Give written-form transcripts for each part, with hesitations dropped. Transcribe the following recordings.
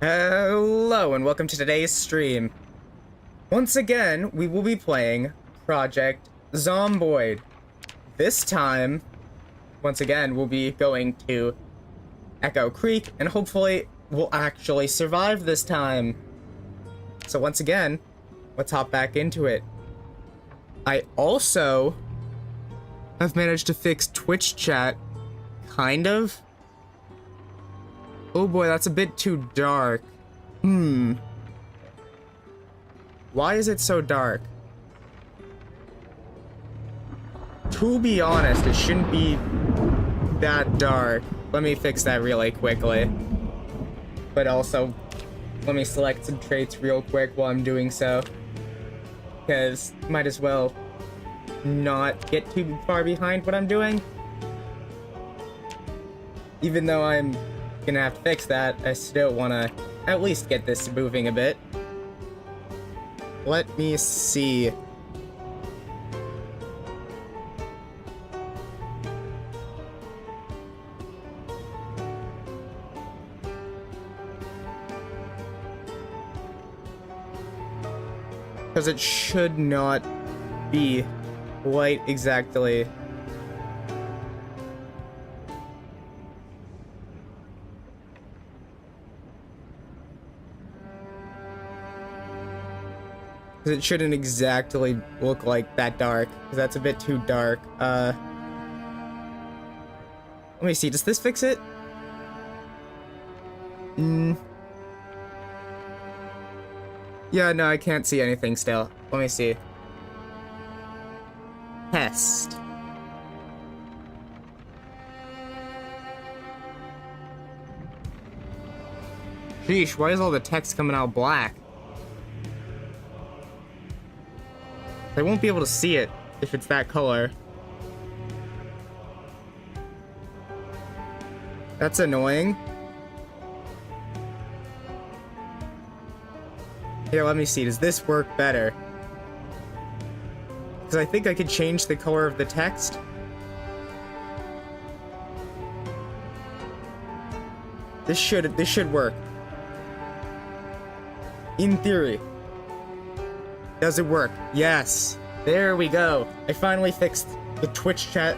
Hello and welcome to today's stream. Once again, we will be playing Project Zomboid. This time, once again, we'll be going to Echo Creek and hopefully we'll actually survive this time. So once again, let's hop back into it. I also have managed to fix Twitch chat, kind of. Oh boy, that's a bit too dark. Why is it so dark? To be honest, it shouldn't be that dark. Let me fix that really quickly. But also, let me select some traits real quick while I'm doing so. Because might as well not get too far behind what I'm doing. Even though I'm gonna have to fix that, I still wanna at least get this moving a bit. Let me see. Because it should not be light exactly. It shouldn't exactly look like that dark, because that's a bit too dark. Let me see, does this fix it? Yeah, no, I can't see anything still. Let me see. Test. Sheesh, why is all the text coming out black? I won't be able to see it if it's that color. That's annoying. Here, let me see. Does this work better? Because I think I could change the color of the text. This should work. In theory. Does it work? Yes. There we go. I finally fixed the Twitch chat.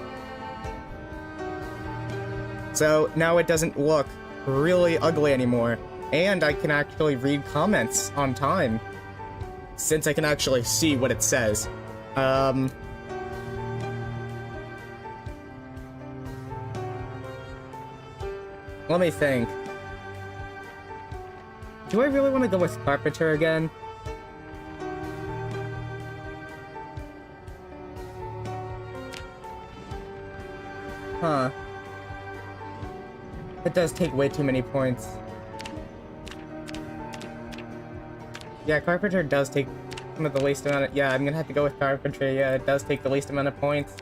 So now it doesn't look really ugly anymore. And I can actually read comments on time. Since I can actually see what it says. Let me think. Do I really want to go with Carpenter again? Huh. It does take way too many points. Yeah, Carpenter does take some of the least amount of... Yeah, I'm gonna have to go with Carpenter. Yeah, it does take the least amount of points.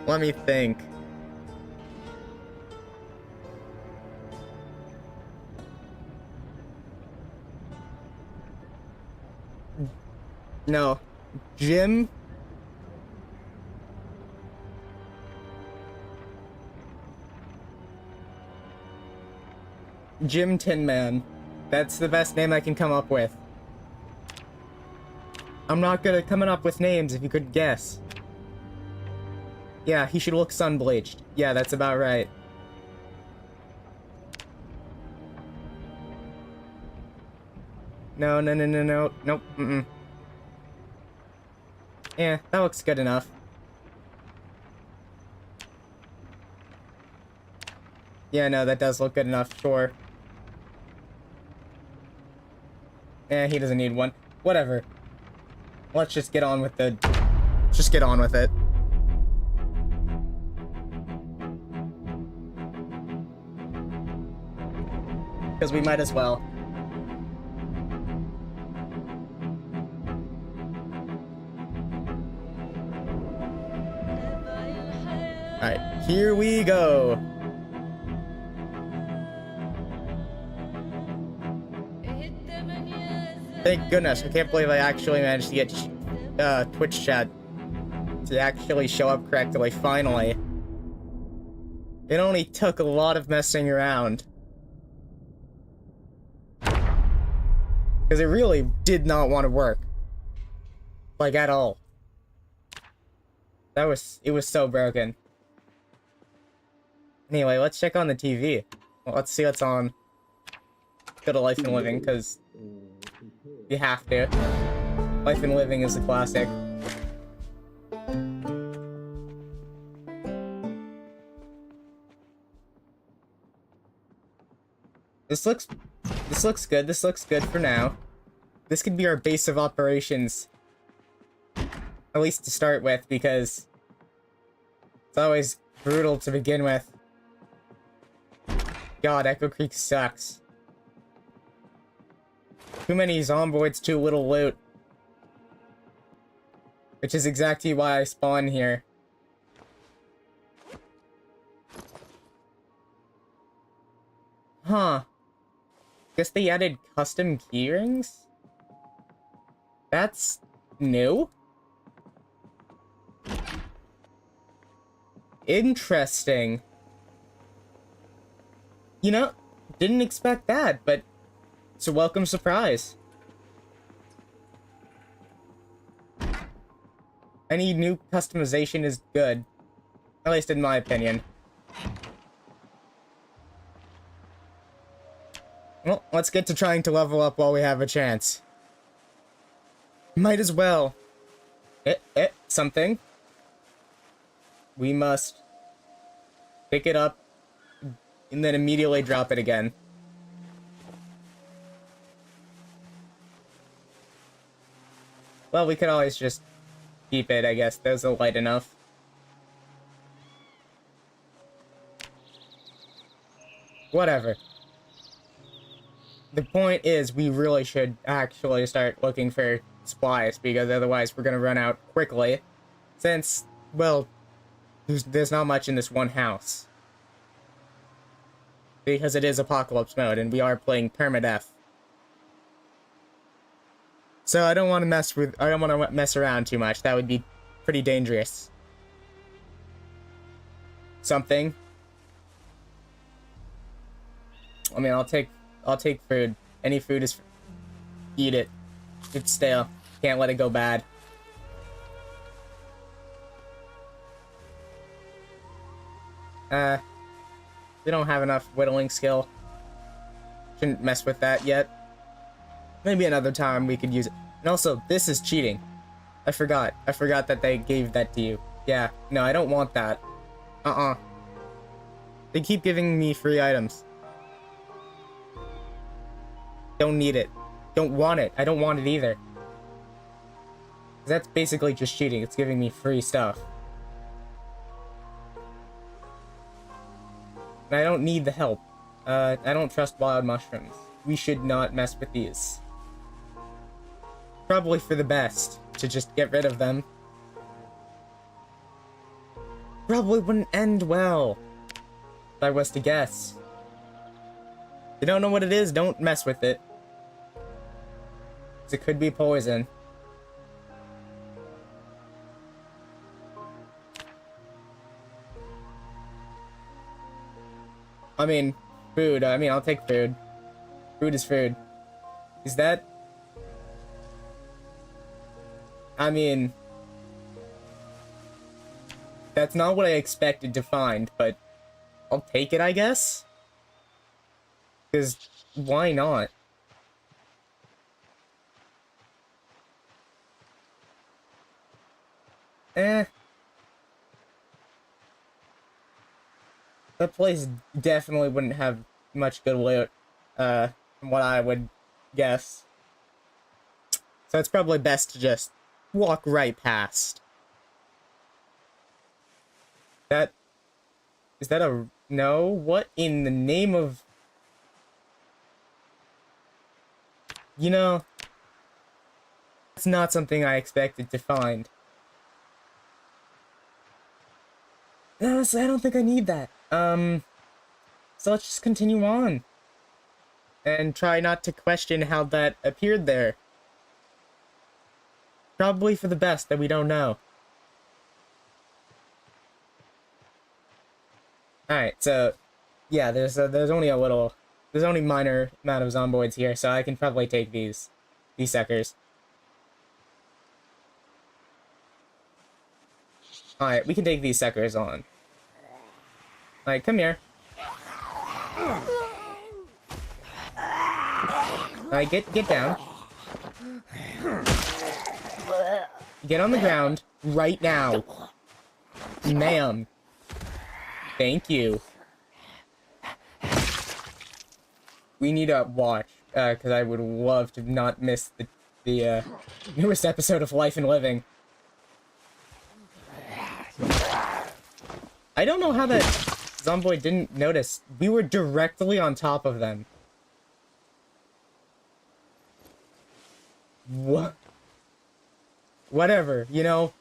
Let me think. No. Jim? Jim Tin Man. That's the best name I can come up with. I'm not good at coming up with names if you could guess. Yeah, he should look sun-bleached. Yeah, that's about right. No. Nope. Yeah, that looks good enough. Yeah, no, that does look good enough, sure. He doesn't need one. Whatever. Let's just get on with the... Just get on with it. Because we might as well. Alright, here we go. Thank goodness, I can't believe I actually managed to get Twitch chat to actually show up correctly, finally. It only took a lot of messing around. Because it really did not want to work. Like, at all. It was so broken. Anyway, let's check on the TV. Well, let's see what's on. Go to Life and Living, because you have to. Life and Living is a classic. This looks good. This looks good for now. This could be our base of operations. At least to start with, because it's always brutal to begin with. God, Echo Creek sucks. Too many zomboids, too little loot. Which is exactly why I spawn here. Huh. Guess they added custom keyrings? That's new? Interesting. You know, didn't expect that, but it's a welcome surprise. Any new customization is good. At least in my opinion. Well, let's get to trying to level up while we have a chance. Might as well. Something. We must pick it up and then immediately drop it again. Well, we could always just keep it, I guess. Those are light enough. Whatever. The point is, we really should actually start looking for supplies, because otherwise we're gonna run out quickly. Since, well, there's not much in this one house. Because it is apocalypse mode, and we are playing permadeath. So I don't want to mess around too much. That would be pretty dangerous. Something. I mean, I'll take food. Any food is eat it. It's stale. Can't let it go bad. We don't have enough whittling skill. Shouldn't mess with that yet. Maybe another time we could use it. And also, this is cheating. I forgot. I forgot that they gave that to you. Yeah, no, I don't want that. They keep giving me free items. Don't need it. Don't want it. I don't want it either. 'Cause that's basically just cheating. It's giving me free stuff. And I don't need the help. I don't trust wild mushrooms. We should not mess with these. Probably for the best, to just get rid of them. Probably wouldn't end well, if I was to guess. If you don't know what it is, don't mess with it. 'Cause it could be poison. I mean, food. I mean, I'll take food. Food is food. Is that... I mean... That's not what I expected to find, but... I'll take it, I guess? Because, why not? That place definitely wouldn't have much good loot, from what I would guess. So it's probably best to just walk right past. Is that a... No? What in the name of... You know... That's not something I expected to find. Honestly, I don't think I need that. So let's just continue on. And try not to question how that appeared there. Probably for the best that we don't know. Alright. So, yeah, there's only there's only minor amount of zomboids here, so I can probably take these suckers. Alright, we can take these suckers on. Alright, come here. Alright, get down. Get on the ground right now. Ma'am. Thank you. We need to watch, because I would love to not miss the newest episode of Life and Living. I don't know how that zomboid didn't notice. We were directly on top of them. What? Whatever, you know?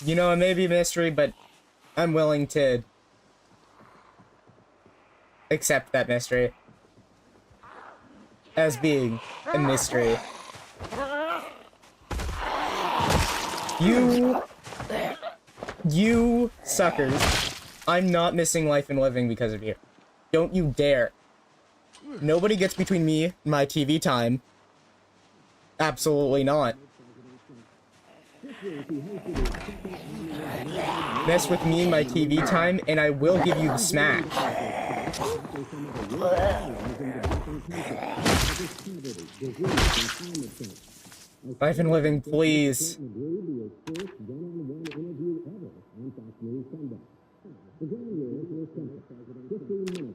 You know, it may be a mystery, but I'm willing to accept that mystery as being a mystery. You suckers. I'm not missing Life and Living because of you. Don't you dare. Nobody gets between me and my TV time. Absolutely not. Mess with me and my TV time, and I will give you the smack. Life and Living, please.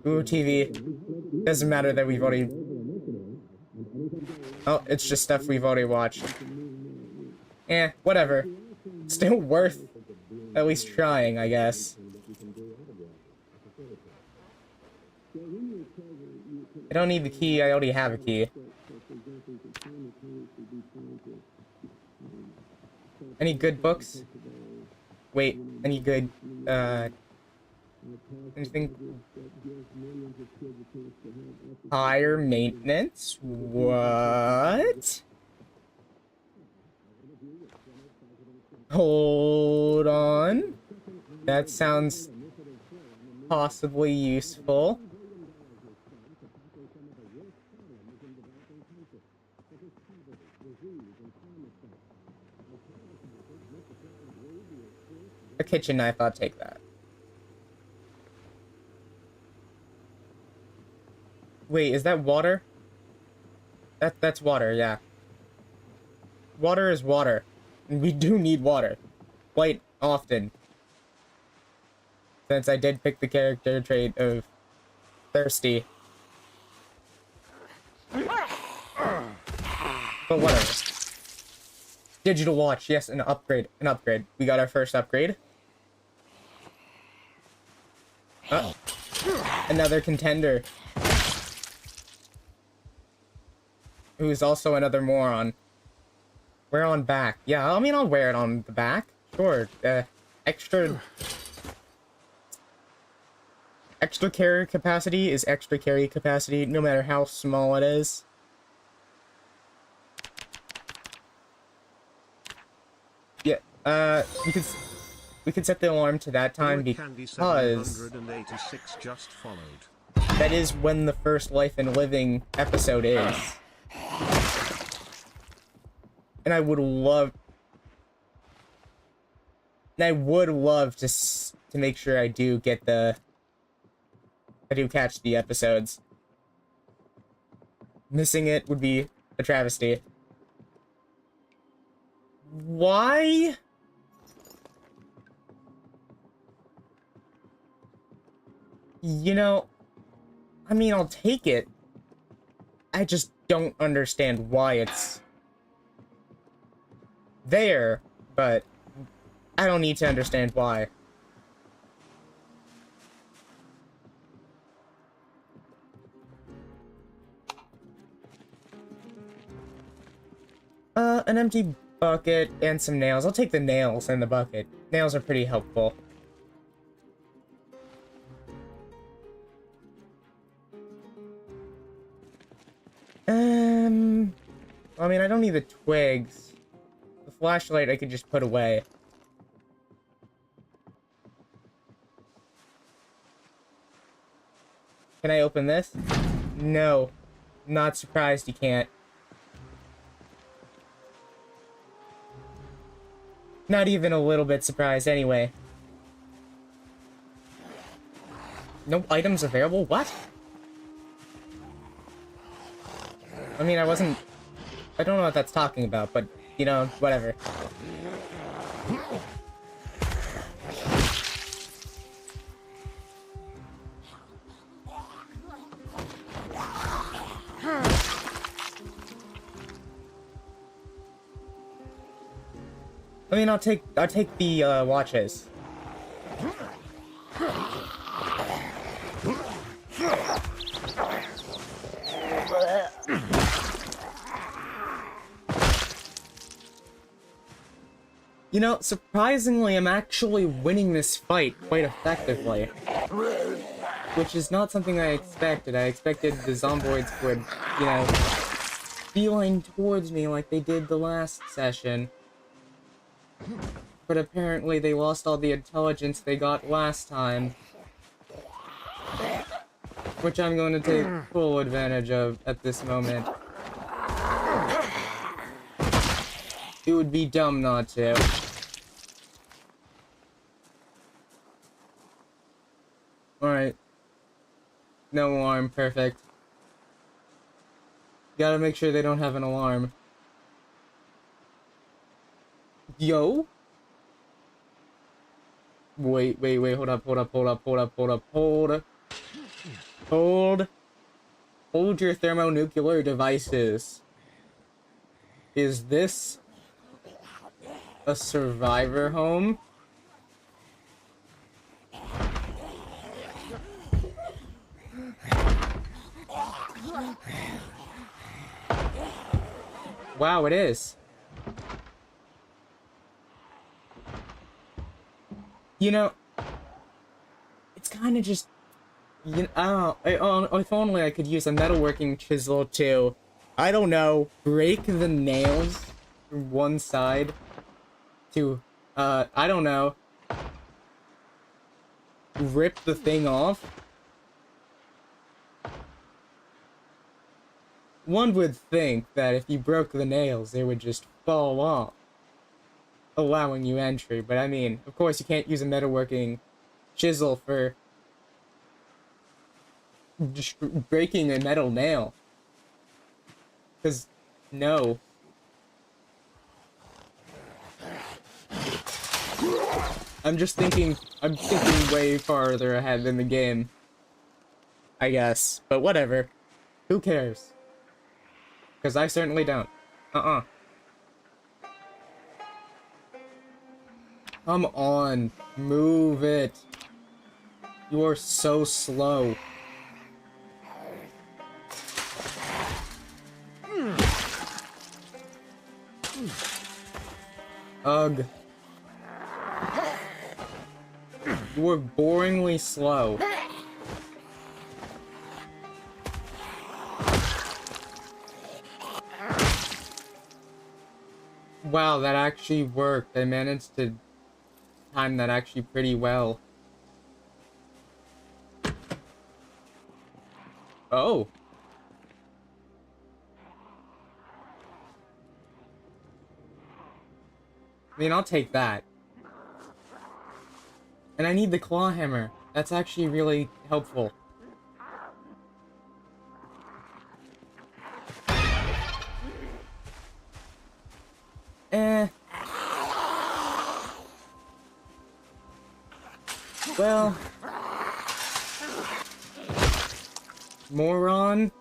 Ooh, TV. Doesn't matter that we've already... Oh, it's just stuff we've already watched. Eh, whatever. Still worth at least trying, I guess. I don't need the key, I already have a key. Any good books? Wait, any good, anything? Higher maintenance? What? Hold on. That sounds possibly useful. A kitchen knife, I'll take that. Wait, is that water? That's water, yeah. Water is water. We do need water. Quite often. Since I did pick the character trait of thirsty. But whatever. Digital watch, yes, an upgrade. An upgrade. We got our first upgrade. Oh. Another contender. Who's also another moron. Wear on back. Yeah, I mean, I'll wear it on the back. Sure. Extra carry capacity is extra carry capacity, no matter how small it is. Yeah, we could set the alarm to that time because just followed. That is when the first Life and Living episode is. And I would love to make sure I do catch the episodes. Missing it would be a travesty. Why? You know, I mean, I'll take it. I just don't understand why it's there, but I don't need to understand why. An empty bucket and some nails. I'll take the nails and the bucket. Nails are pretty helpful. I mean, I don't need the twigs. The flashlight I could just put away. Can I open this? No. Not surprised you can't. Not even a little bit surprised, anyway. No items available? What? I mean, I don't know what that's talking about, but, you know, whatever. I mean, I'll take the, watches. You know, surprisingly, I'm actually winning this fight quite effectively. Which is not something I expected. I expected the zomboids would, you know, beeline towards me like they did the last session. But apparently they lost all the intelligence they got last time. Which I'm going to take full advantage of at this moment. It would be dumb not to. Alright. No alarm, perfect. Gotta make sure they don't have an alarm. Yo? Wait, hold up. Hold your thermonuclear devices. Is this a survivor home? Wow, it is. You know, it's kind of just, you know, if only I could use a metalworking chisel to, I don't know, break the nails from one side to, I don't know, rip the thing off. One would think that if you broke the nails, they would just fall off, allowing you entry. But I mean, of course, you can't use a metalworking chisel for just breaking a metal nail. Because, no. I'm thinking way farther ahead than the game. I guess. But whatever. Who cares? Because I certainly don't. Come on. Move it. You are so slow. Ugh. You are boringly slow. Wow, that actually worked. I managed to time that actually pretty well. Oh. I mean, I'll take that. And I need the claw hammer. That's actually really helpful. Well... Moron?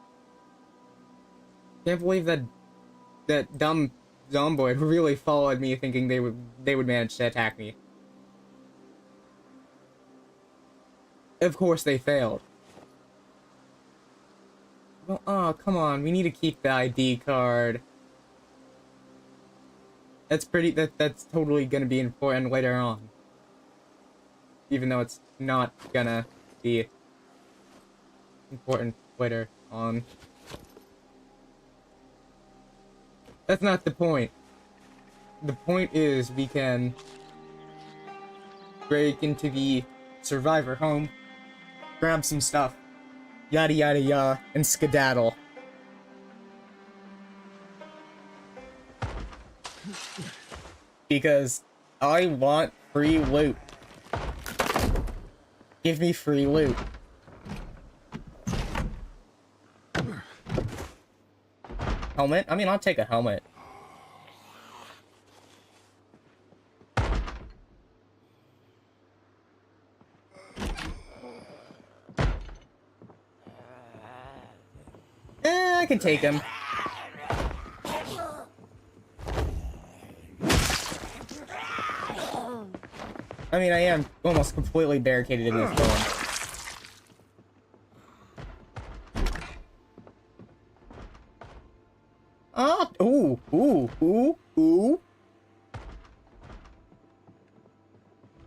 Can't believe that dumb zomboid really followed me thinking they would manage to attack me. Of course they failed. Well, oh, come on, we need to keep the ID card. That's totally gonna be important later on. Even though it's not gonna be important later on. That's not the point. The point is we can break into the survivor home, grab some stuff, yada yada yada, and skedaddle. Because I want free loot. Give me free loot. Helmet? I mean, I'll take a helmet. I can take him. I mean, I am almost completely barricaded in this dorm. Oh, ooh.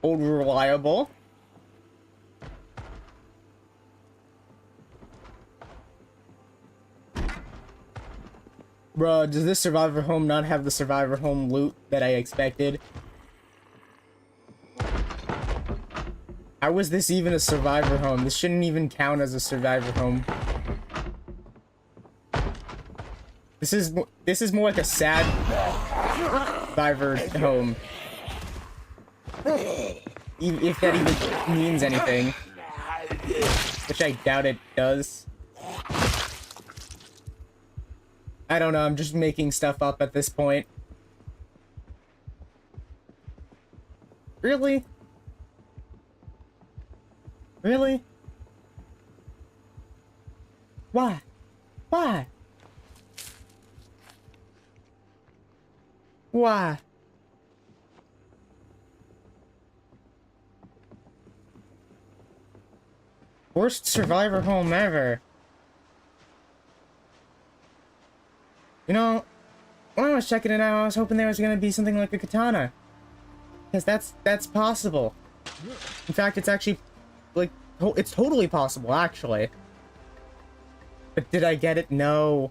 Old reliable. Bruh, does this survivor home not have the survivor home loot that I expected? How is this even a survivor home? This shouldn't even count as a survivor home. This is more like a sad survivor home. If that even means anything. Which I doubt it does. I don't know, I'm just making stuff up at this point. Really? Really? Why? Why? Why? Worst survivor home ever. You know, when I was checking it out, I was hoping there was gonna be something like a katana. Because that's possible. In fact, it's actually, like, it's totally possible, actually. But did I get it? No.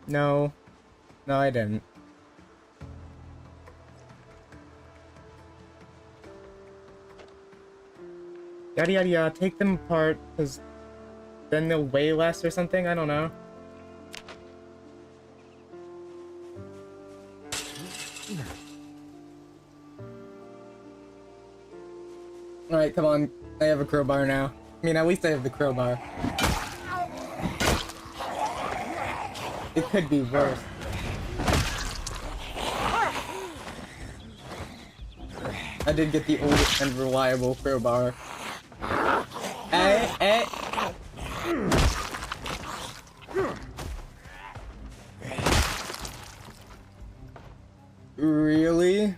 No. No, I didn't. Yada yada yada, take them apart, because then they'll weigh less or something? I don't know. Alright, come on. I have a crowbar now. I mean, at least I have the crowbar. It could be worse. I did get the old and reliable crowbar. Hey. Really?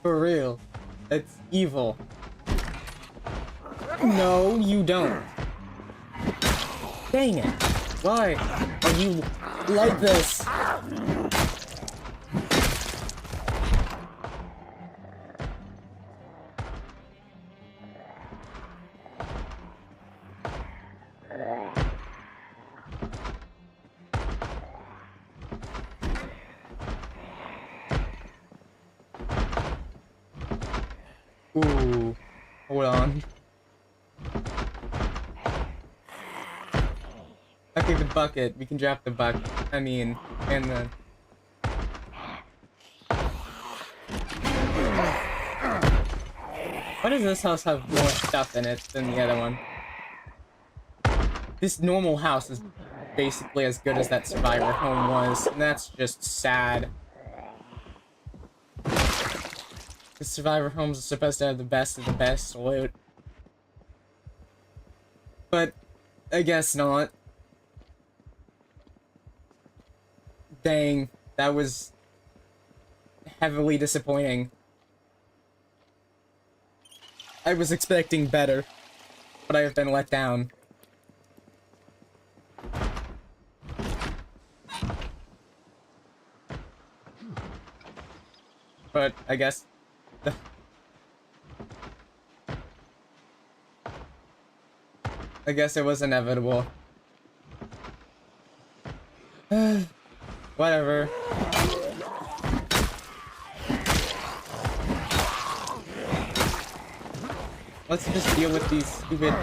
For real. That's evil. No, you don't. Dang it. Why are you like this? Ooh, hold on. Okay, the bucket. We can drop the bucket. I mean, and the... Why does this house have more stuff in it than the other one? This normal house is basically as good as that survivor home was, and that's just sad. The survivor homes are supposed to have the best of the best loot. But I guess not. Dang, that was heavily disappointing. I was expecting better, but I have been let down. But I guess I guess it was inevitable. Whatever. Let's just deal with these stupid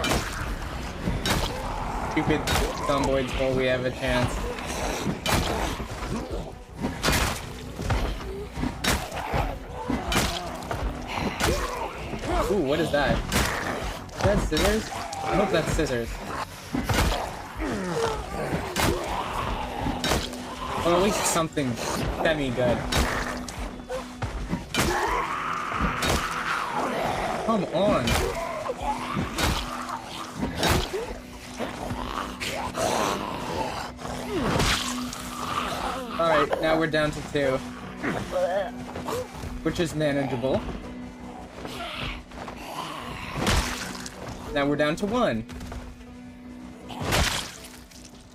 zomboids while we have a chance. Ooh, what is that? Is that scissors? I hope that's scissors. Or at least something semi-good. Come on. Alright, now we're down to 2. Which is manageable. Now we're down to 1.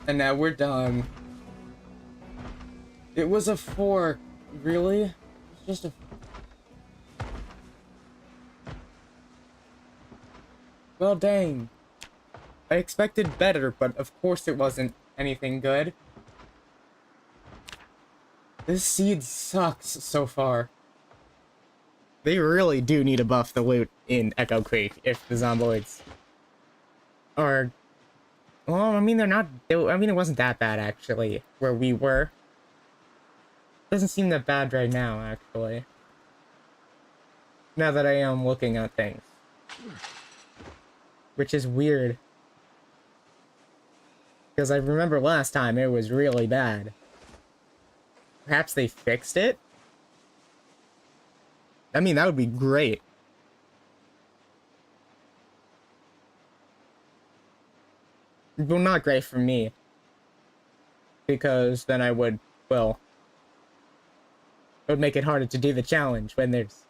And now we're done. It was a 4. Really? It's just a... Well, dang. I expected better, but of course it wasn't anything good. This seed sucks so far. They really do need to buff the loot in Echo Creek if the zomboids are... Well, I mean, they're not... I mean, it wasn't that bad, actually, where we were. Doesn't seem that bad right now, actually. Now that I am looking at things. Which is weird. Because I remember last time it was really bad. Perhaps they fixed it? I mean, that would be great. Well, not great for me. Because then I would, well... It would make it harder to do the challenge when there's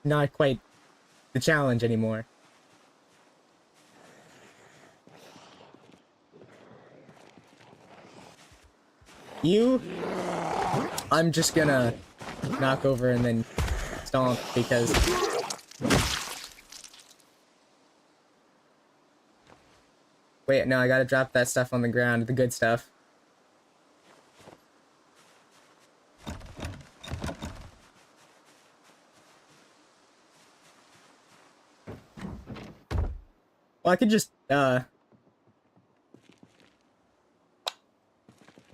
not quite the challenge anymore. You... I'm just gonna knock over and then stomp because... Wait, no, I gotta drop that stuff on the ground, the good stuff. Well, I could just,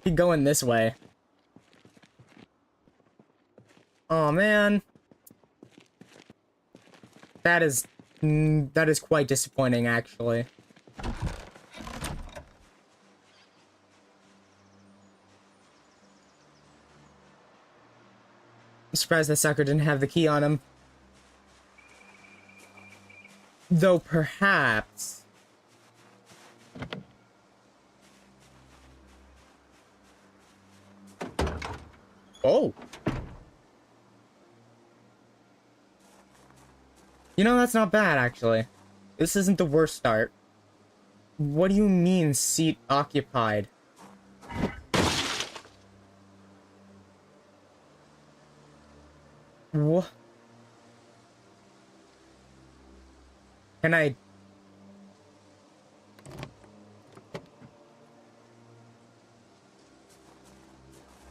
keep going this way. Oh man. That is quite disappointing, actually. I'm surprised that sucker didn't have the key on him. Though perhaps... Oh! You know, that's not bad, actually. This isn't the worst start. What do you mean, seat occupied? What? Can I...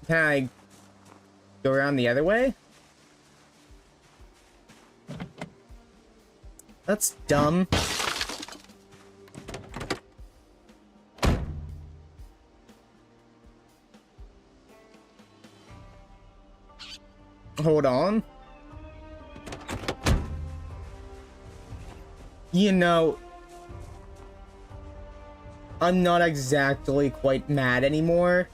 Can I go around the other way? That's dumb. Hold on. You know, I'm not exactly quite mad anymore.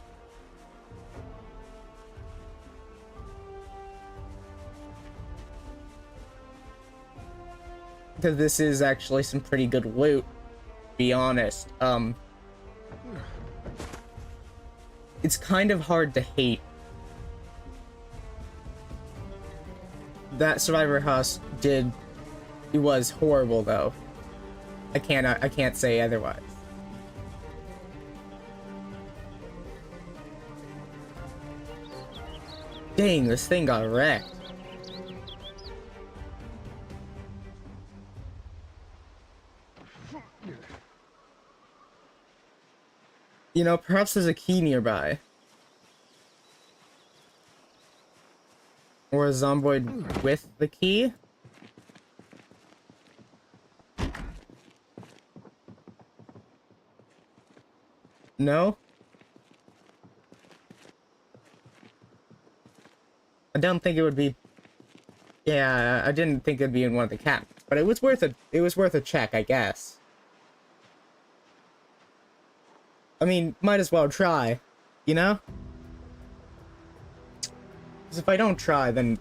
Because this is actually some pretty good loot, to be honest. It's kind of hard to hate. That Survivor Husk did... It was horrible, though. I can't say otherwise. Dang, this thing got wrecked. You know, perhaps there's a key nearby. Or a zomboid with the key? No? I don't think it would be... Yeah, I didn't think it'd be in one of the cabinets, but it was worth a check, I guess. I mean, might as well try, you know? Because if I don't try, then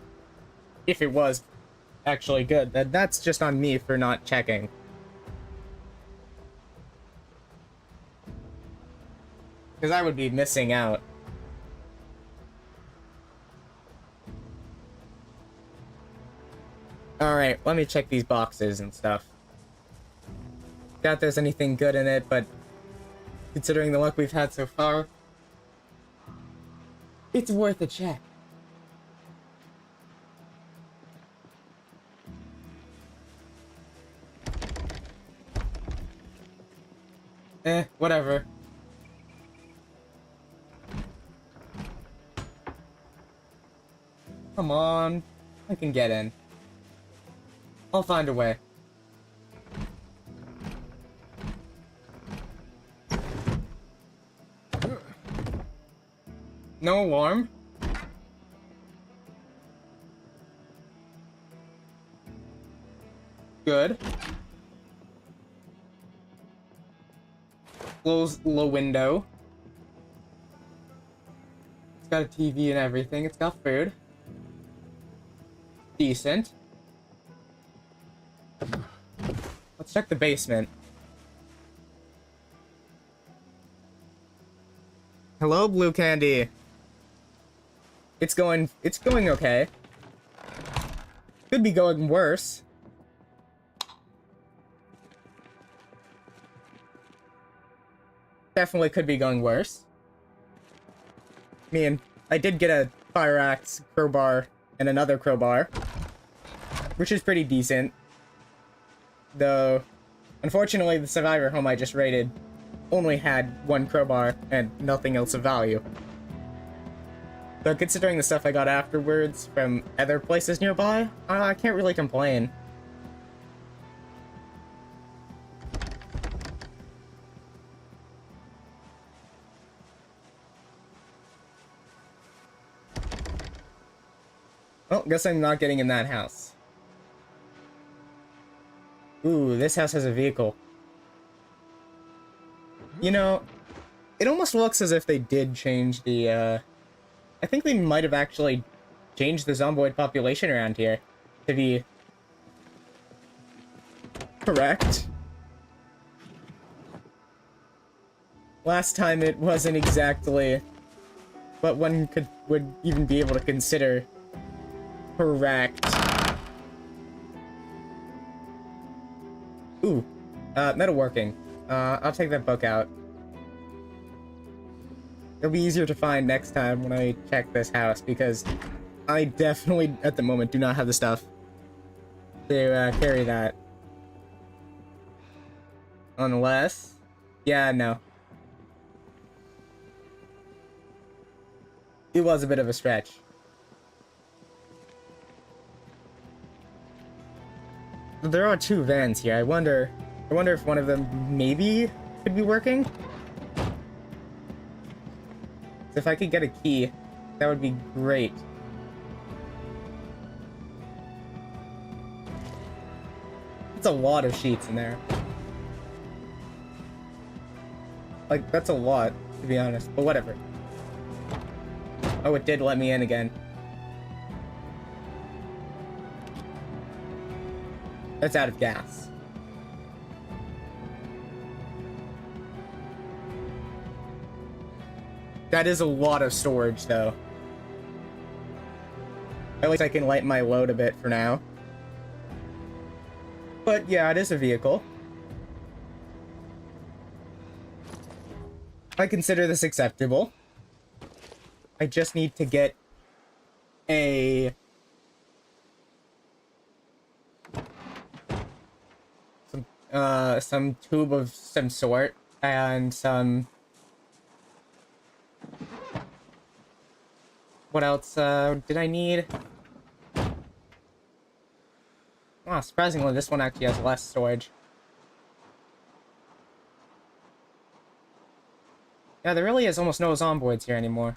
if it was actually good, then that's just on me for not checking. Because I would be missing out. Alright, let me check these boxes and stuff. Doubt there's anything good in it, but considering the luck we've had so far, it's worth a check. Whatever. Come on, I can get in. I'll find a way. No alarm? Good. Close the window. It's got a TV and everything. It's got food. Decent. Let's check the basement. Hello, Blue Candy. It's going okay. Could be going worse. Definitely could be going worse. I mean, I did get a fire axe, crowbar, and another crowbar, which is pretty decent. Though, unfortunately, the survivor home I just raided only had one crowbar and nothing else of value. But considering the stuff I got afterwards from other places nearby, I can't really complain. Well, guess I'm not getting in that house. Ooh, this house has a vehicle. You know, it almost looks as if they did change the, I think they might have actually changed the zomboid population around here to be correct. Last time it wasn't exactly what one would even be able to consider correct. Ooh, metalworking. I'll take that book out. It'll be easier to find next time when I check this house, because I definitely, at the moment, do not have the stuff to carry that. Unless... Yeah, no. It was a bit of a stretch. There are two vans here. I wonder if one of them maybe could be working? If I could get a key, that would be great. It's a lot of sheets in there. Like, that's a lot, to be honest, but whatever. Oh, it did let me in again. It's out of gas. That is a lot of storage, though. At least I can lighten my load a bit for now. But yeah, it is a vehicle. I consider this acceptable. I just need to get a... some tube of some sort, and some what else did I need? Oh, surprisingly, this one actually has less storage. Yeah, there really is almost no zomboids here anymore.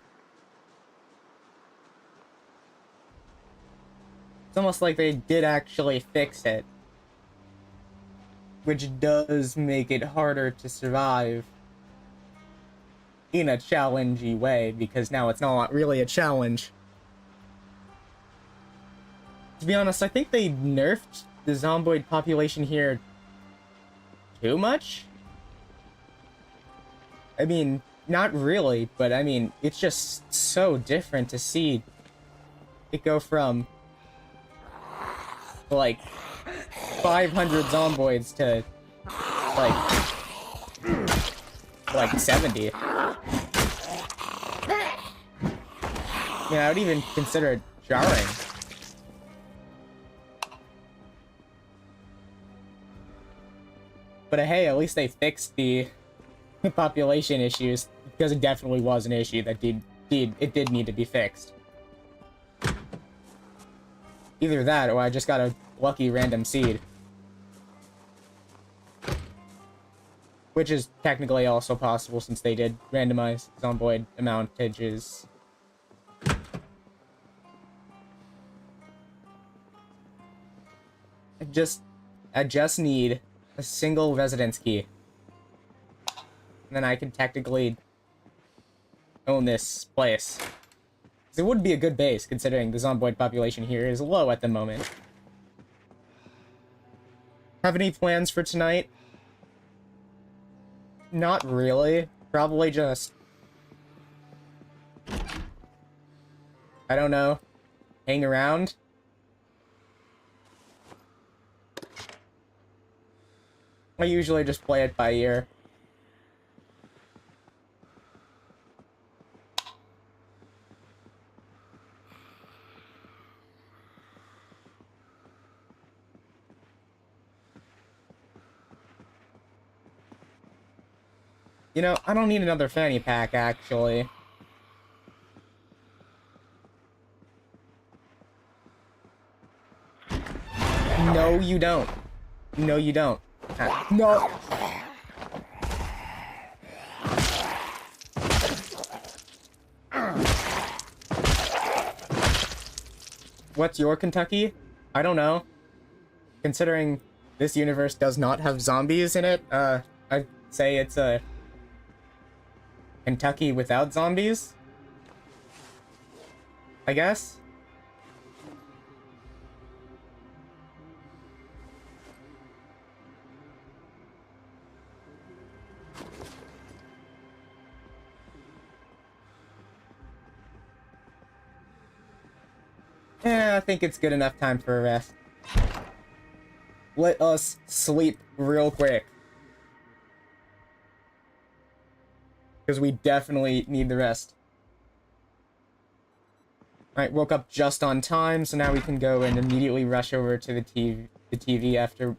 It's almost like they did actually fix it. Which does make it harder to survive in a challengey way, because now it's not really a challenge. To be honest, I think they nerfed the zomboid population here too much? I mean, not really, but I mean, it's just so different to see it go from, like, 500 zomboids to, like 70. Yeah, I would even consider it jarring. But hey, at least they fixed the population issues, because it definitely was an issue that did need to be fixed. Either that, or I just got a lucky random seed. Which is technically also possible, since they did randomize zomboid amountages. I just need a single residence key. And then I can technically own this place. It would be a good base, considering the zomboid population here is low at the moment. Have any plans for tonight? Not really. Probably just... I don't know. Hang around? I usually just play it by ear. You know, I don't need another fanny pack, actually. No, you don't. No, you don't. No! What's your Kentucky? I don't know. Considering this universe does not have zombies in it, I'd say it's a Kentucky without zombies? I guess? Yeah, I think it's good enough time for a rest. Let us sleep real quick. Because we definitely need the rest. Alright, woke up just on time, so now we can go and immediately rush over to the TV after...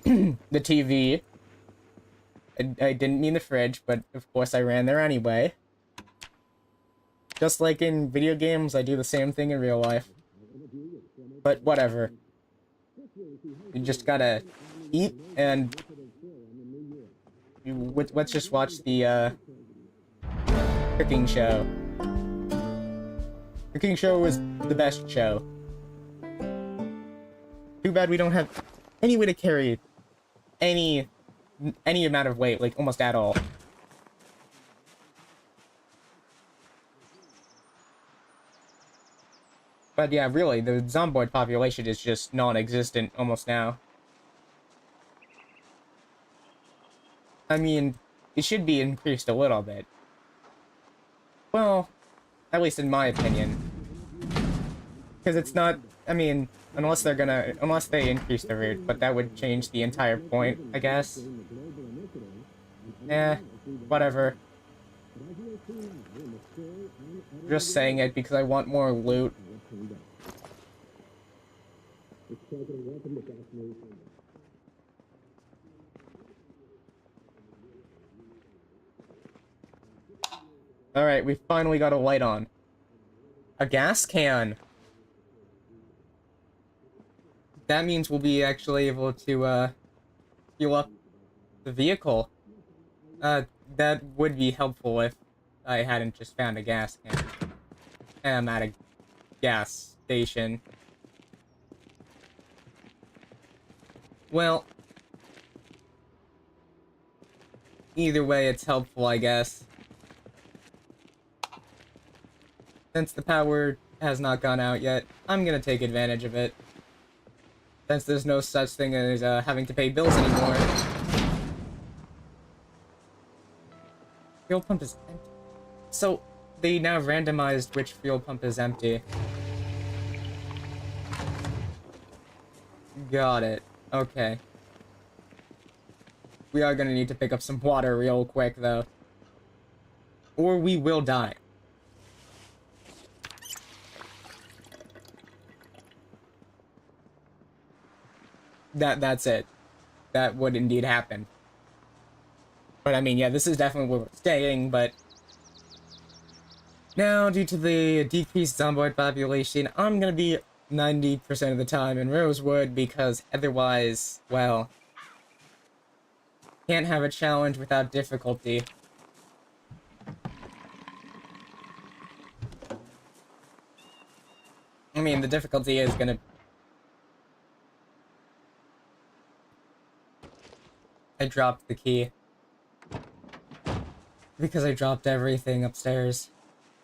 the TV. I didn't mean the fridge, but of course I ran there anyway. Just like in video games, I do the same thing in real life. But whatever. You just gotta eat and... let's just watch the, cooking show. Cooking show was the best show. Too bad we don't have any way to carry any amount of weight, like, almost at all. But yeah, really, the zomboid population is just non-existent almost now. I mean, it should be increased a little bit. Well, at least in my opinion. Because it's not, I mean, unless they increase the route, but that would change the entire point, I guess. Eh, whatever. Just saying it because I want more loot. Alright, we finally got a light on. A gas can. That means we'll be actually able to, fuel up the vehicle. That would be helpful if I hadn't just found a gas can. And I'm at a gas station. Well, either way, it's helpful, I guess. Since the power has not gone out yet, I'm gonna take advantage of it. Since there's no such thing as having to pay bills anymore. Fuel pump is empty. So, they now randomized which fuel pump is empty. Got it. Okay. We are gonna need to pick up some water real quick, though. Or we will die. That's it. That would indeed happen. But I mean, yeah, this is definitely where we're staying, but... Now, due to the decreased zomboid population, I'm gonna be 90% of the time in Rosewood, because otherwise, well... Can't have a challenge without difficulty. I mean, the difficulty is gonna... I dropped the key. Because I dropped everything upstairs.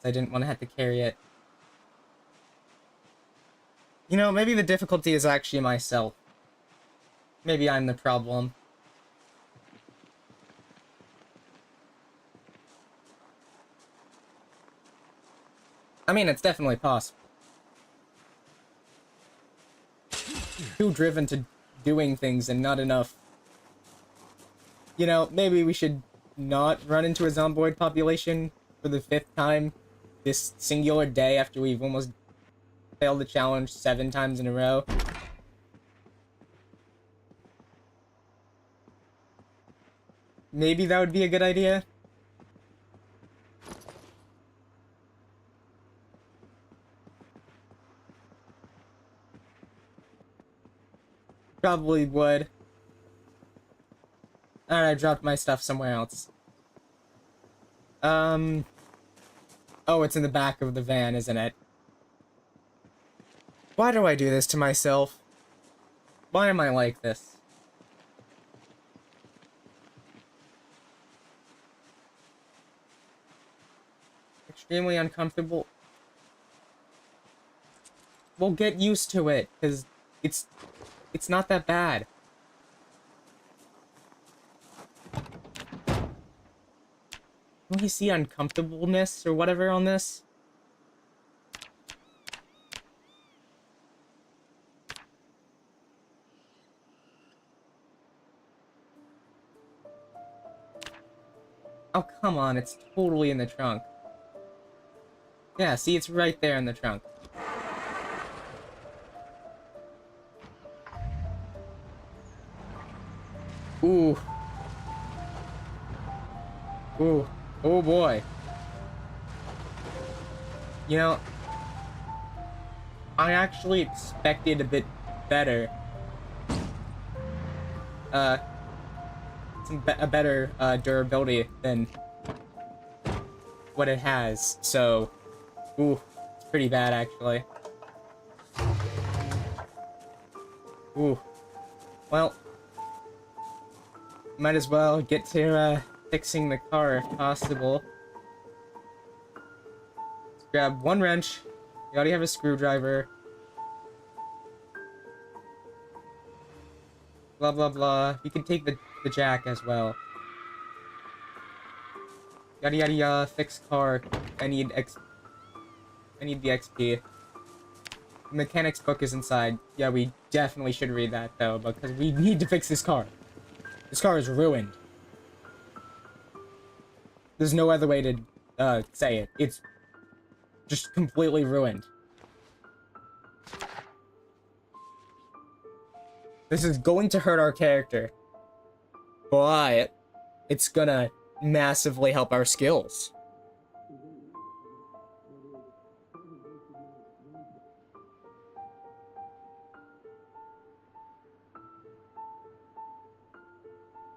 I didn't want to have to carry it. You know, maybe the difficulty is actually myself. Maybe I'm the problem. I mean, it's definitely possible. Too driven to doing things and not enough. You know, maybe we should not run into a zomboid population for the 5th time this singular day after we've almost failed the challenge 7 times in a row. Maybe that would be a good idea. Probably would. Alright, I dropped my stuff somewhere else. Oh, it's in the back of the van, isn't it? Why do I do this to myself? Why am I like this? Extremely uncomfortable. Well, get used to it, because it's not that bad. Don't you see uncomfortableness or whatever on this? Oh, come on, it's totally in the trunk. Yeah, see, it's right there in the trunk. Ooh. Ooh. Oh boy. You know, I actually expected a bit better. A better durability than what it has, so ooh, it's pretty bad actually. Ooh, well, might as well get to fixing the car if possible. Let's grab one wrench. We already have a screwdriver. Blah blah blah. We can take the jack as well. Yada yada yada. Fix car. I need the XP. The mechanic's book is inside. Yeah, we definitely should read that though, because we need to fix this car. This car is ruined. There's no other way to say it. It's just completely ruined. This is going to hurt our character, but it's gonna massively help our skills.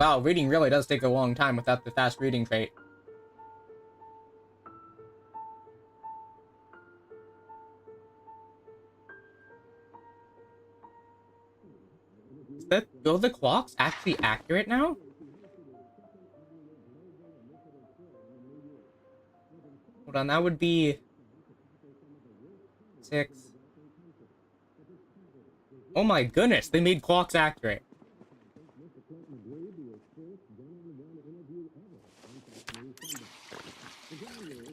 Wow, reading really does take a long time without the fast reading trait. Are the clocks actually accurate now? Hold on, that would be 6. Oh my goodness, they made clocks accurate.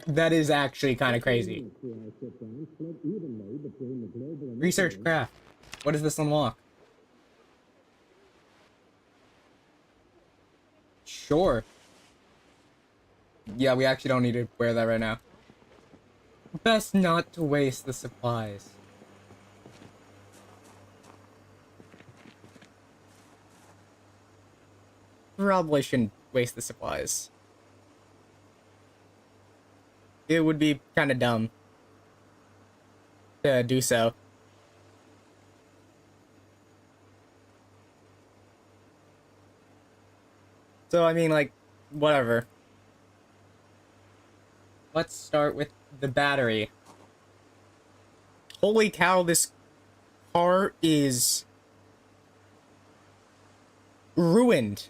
That is actually kind of crazy. Research craft. What does this unlock? Sure. Yeah, we actually don't need to wear that right now. Best not to waste the supplies. Probably shouldn't waste the supplies. It would be kind of dumb to do so. So, I mean, like, whatever. Let's start with the battery. Holy cow, this car is ruined.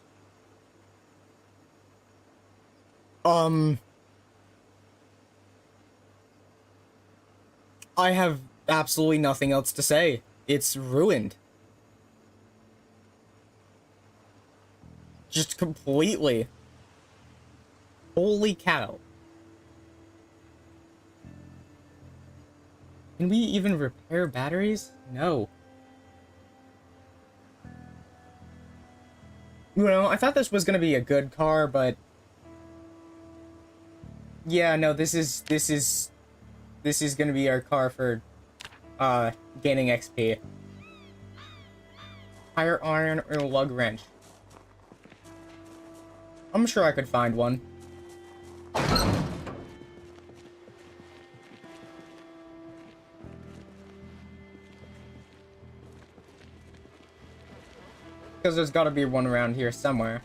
I have absolutely nothing else to say. It's ruined. Just completely. Holy cow. Can we even repair batteries? No. You know, I thought this was gonna be a good car, but yeah, no, this is gonna be our car for gaining XP. Tire iron or lug wrench. I'm sure I could find one. Because there's gotta be one around here somewhere.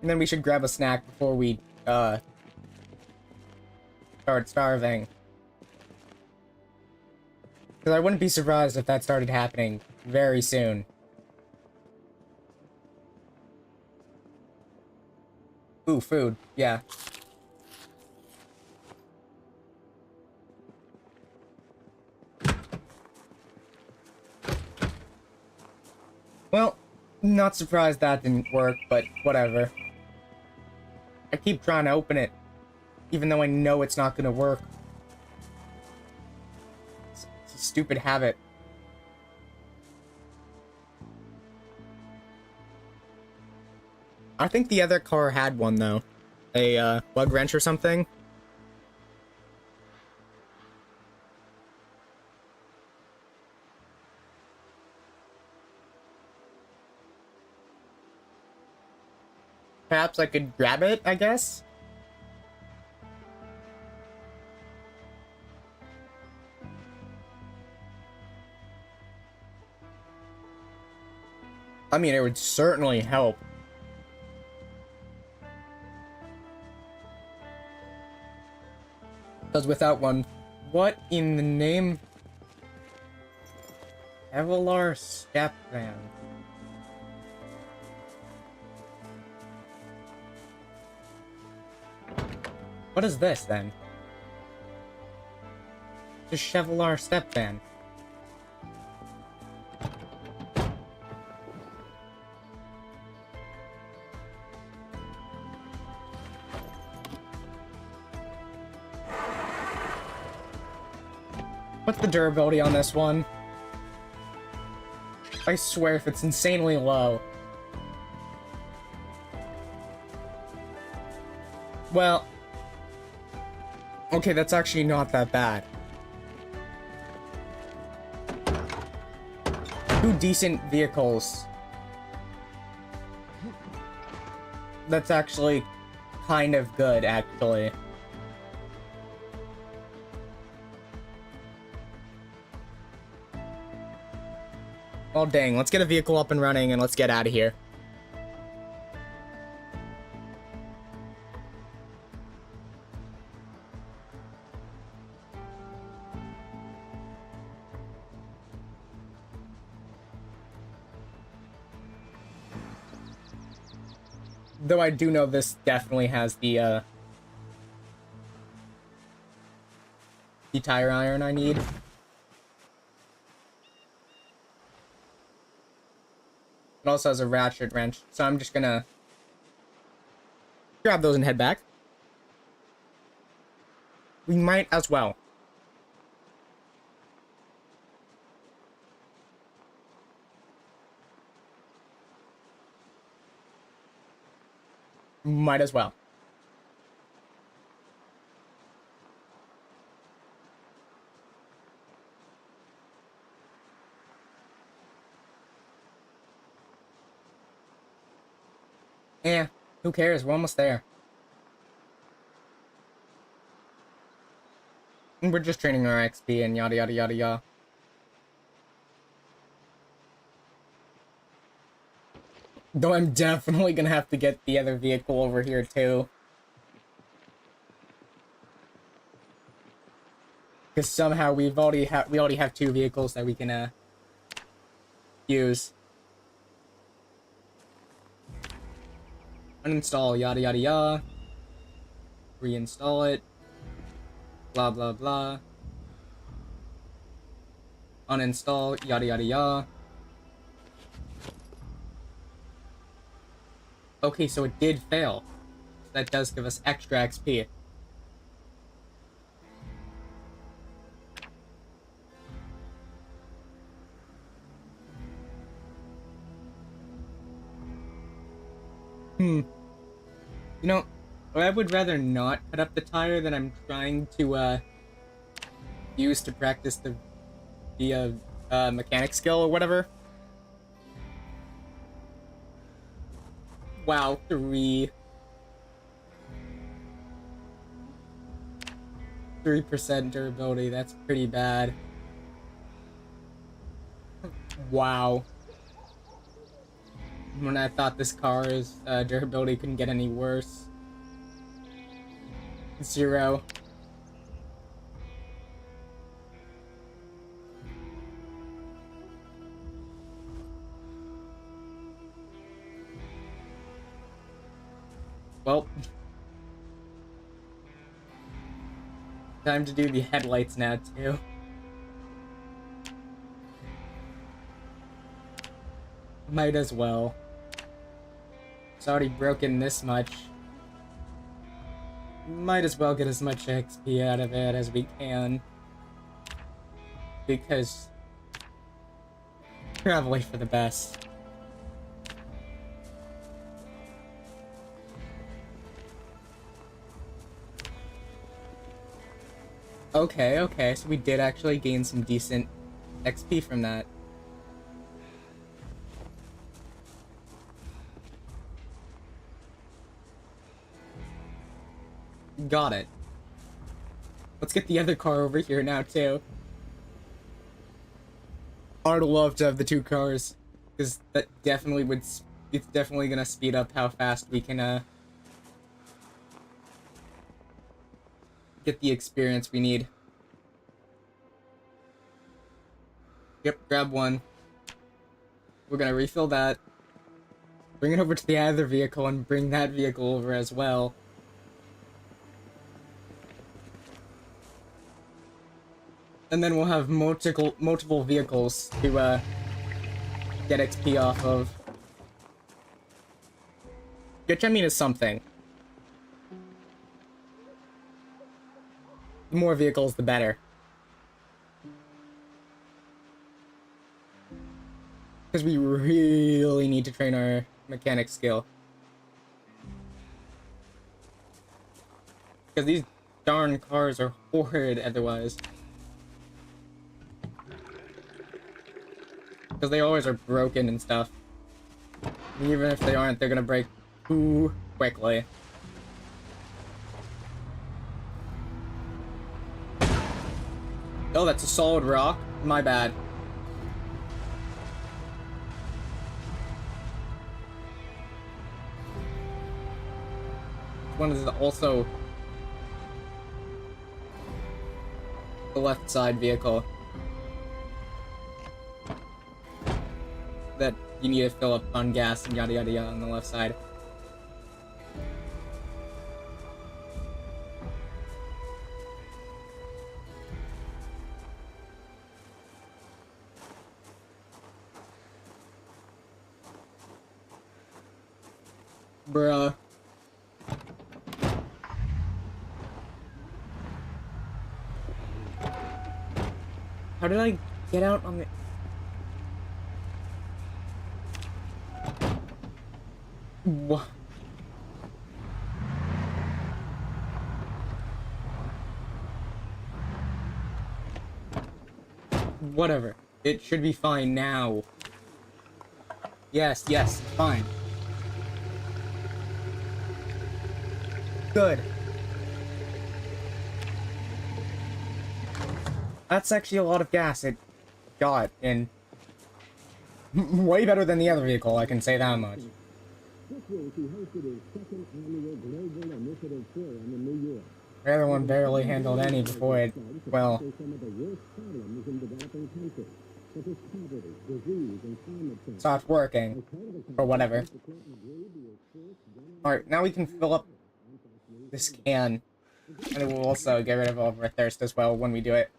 And then we should grab a snack before we, start starving. Because I wouldn't be surprised if that started happening very soon. Ooh, food. Yeah. Well, not surprised that didn't work, but whatever. I keep trying to open it, even though I know it's not gonna work. It's a stupid habit. I think the other car had one, though. A, lug wrench or something. Perhaps I could grab it, I guess? I mean, it would certainly help. Because without one, what in the name? Kevlar step van. What is this, then? Just Chevrolet step van. What's the durability on this one? I swear if it's insanely low. Well... okay, that's actually not that bad. 2 decent vehicles. That's actually kind of good, actually. Well, dang. Let's get a vehicle up and running and let's get out of here. Though I do know this definitely has the tire iron I need. It also has a ratchet wrench, so I'm just gonna grab those and head back. We might as well. Might as well. Yeah, who cares? We're almost there. And we're just training our XP and yada yada yada yada. Though I'm definitely gonna have to get the other vehicle over here too. Because somehow we already have two vehicles that we can use. Uninstall yada yada yada. Reinstall it. Blah blah blah. Uninstall yada yada yada. Okay, so it did fail. That does give us extra XP. You know, I would rather not cut up the tire that I'm trying to use to practice the mechanic skill or whatever. Wow, 3% durability, that's pretty bad. Wow. When I thought this car's durability couldn't get any worse. 0. Well, time to do the headlights now, too. Might as well. It's already broken this much. Might as well get as much XP out of it as we can. Because probably for the best. Okay, so we did actually gain some decent XP from that. Got it. Let's get the other car over here now, too. I'd love to have the two cars, because that definitely would... It's definitely gonna speed up how fast we can, get the experience we need. Yep, grab one. We're gonna refill that. Bring it over to the other vehicle and bring that vehicle over as well. And then we'll have multiple vehicles to get XP off of. Which I mean is something. The more vehicles, the better. Because we really need to train our mechanic skill. Because these darn cars are horrid otherwise. Because they always are broken and stuff. And even if they aren't, they're gonna break too quickly. Oh, that's a solid rock? My bad. one is also the left side vehicle that you need to fill up on gas and yada yada yada on the left side. Bruh. How did I get out on the... What? Whatever. It should be fine now. Yes, yes, fine. Good. That's actually a lot of gas it got, and way better than the other vehicle, I can say that much. The other one barely handled any before it, well, stopped working, or whatever. Alright, now we can fill up this can, and it will also get rid of all of our thirst as well when we do it.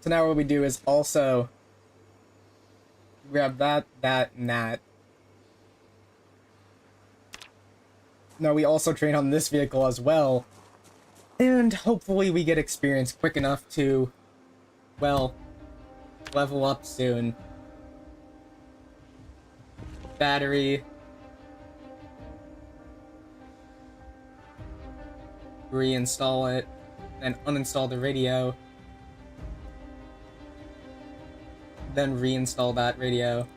So now what we do is also grab that, and that. Now we also train on this vehicle as well, and hopefully we get experience quick enough to, well, level up soon. Battery. Reinstall it, then uninstall the radio. Then reinstall that radio.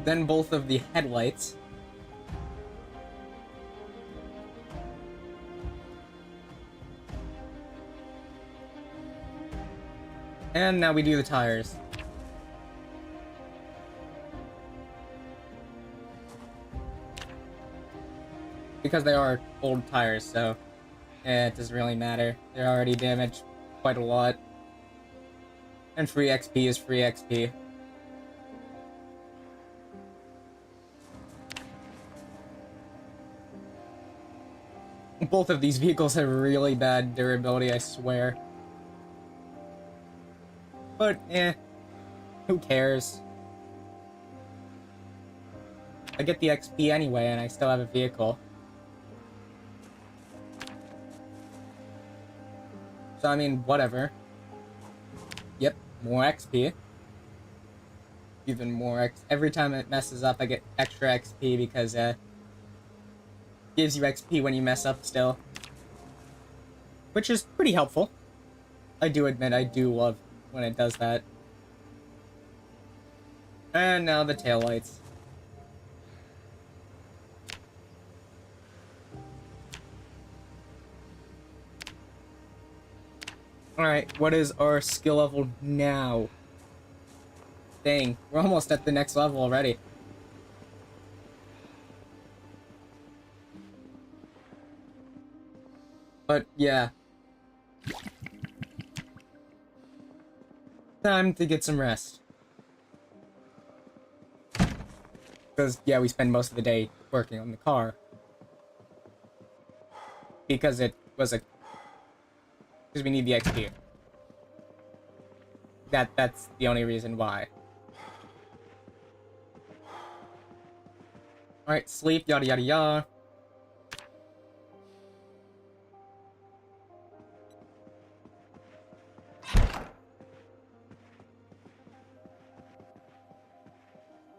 Then both of the headlights. And now we do the tires. Because they are old tires, so it doesn't really matter. They're already damaged quite a lot. And free XP is free XP. Both of these vehicles have really bad durability, I swear. But, who cares? I get the XP anyway, and I still have a vehicle. So, I mean, whatever. Yep, more XP. Even more every time it messes up, I get extra XP because, gives you XP when you mess up still. Which is pretty helpful. I do admit I do love when it does that. And now the taillights. Alright, what is our skill level now? Dang, we're almost at the next level already. But, yeah. Time to get some rest. Because, yeah, we spend most of the day working on the car. Because it was a... Because we need the XP. That's the only reason why. Alright, sleep, yada yada yada.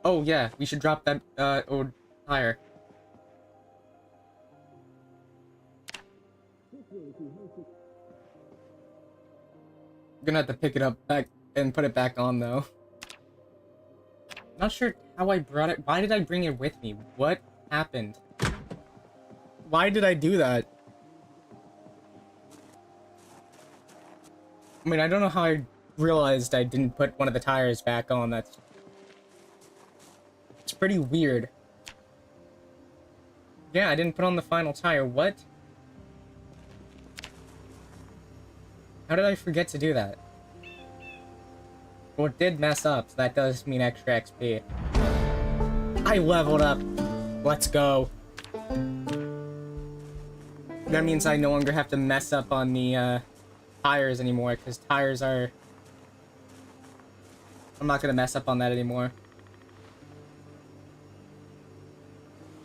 Oh yeah, we should drop that old tire. I'm gonna have to pick it up back and put it back on though. Not sure how I brought it. Why did I bring it with me? What happened? Why did I do that? I mean, I don't know how I realized I didn't put one of the tires back on. It's pretty weird. Yeah, I didn't put on the final tire. What? How did I forget to do that? Well, it did mess up, so that does mean extra XP. I leveled up. Let's go. That means I no longer have to mess up on the tires anymore, because tires are... I'm not going to mess up on that anymore.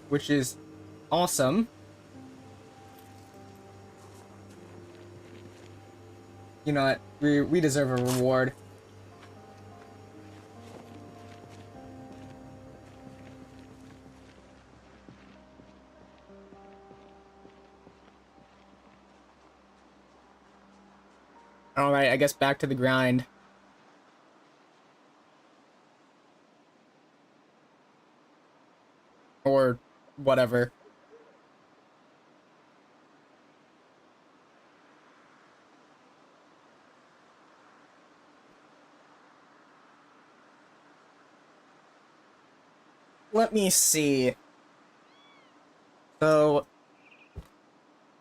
Which is awesome. You know what? We deserve a reward. Alright, I guess back to the grind. Or whatever. Let me see. So,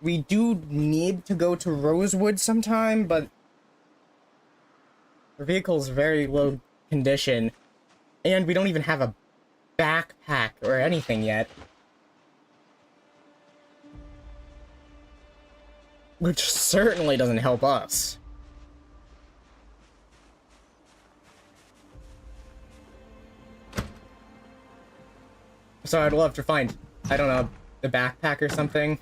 we do need to go to Rosewood sometime, but the vehicle's very low condition, and we don't even have a backpack or anything yet. Which certainly doesn't help us. So I'd love to find, I don't know, the backpack or something.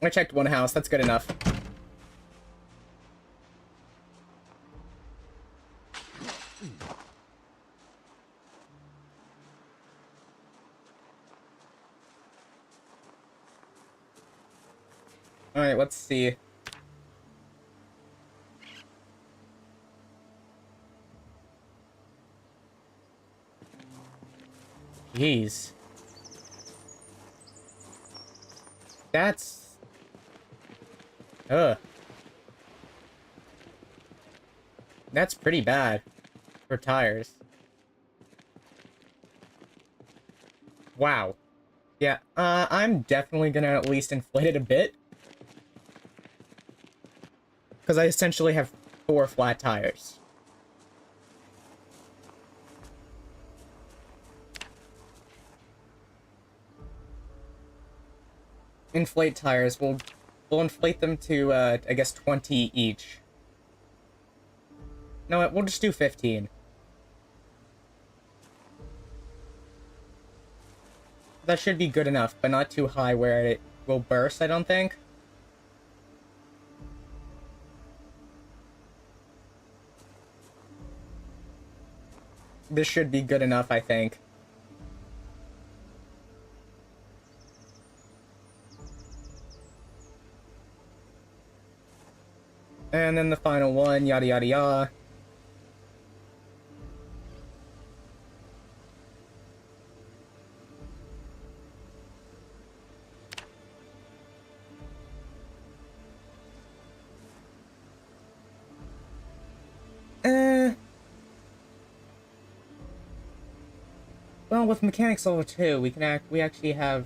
I checked one house, that's good enough. Alright, let's see. Jeez. That's... Ugh. That's pretty bad for tires. Wow. Yeah, I'm definitely gonna at least inflate it a bit. Because I essentially have 4 flat tires. Inflate tires, we'll inflate them to, I guess 20 each. No, we'll just do 15. That should be good enough, but not too high where it will burst, I don't think. This should be good enough, I think. And then the final one, yada yada yada. Well, with mechanics level 2, we actually have...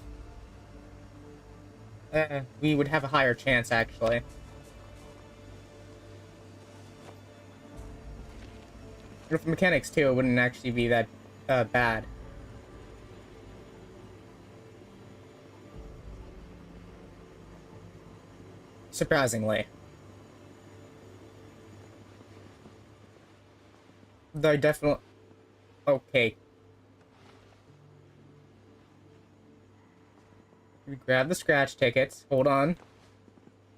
we would have a higher chance, actually. With mechanics 2, it wouldn't actually be that, bad. Surprisingly. Though definitely... Okay. We grab the scratch tickets. Hold on.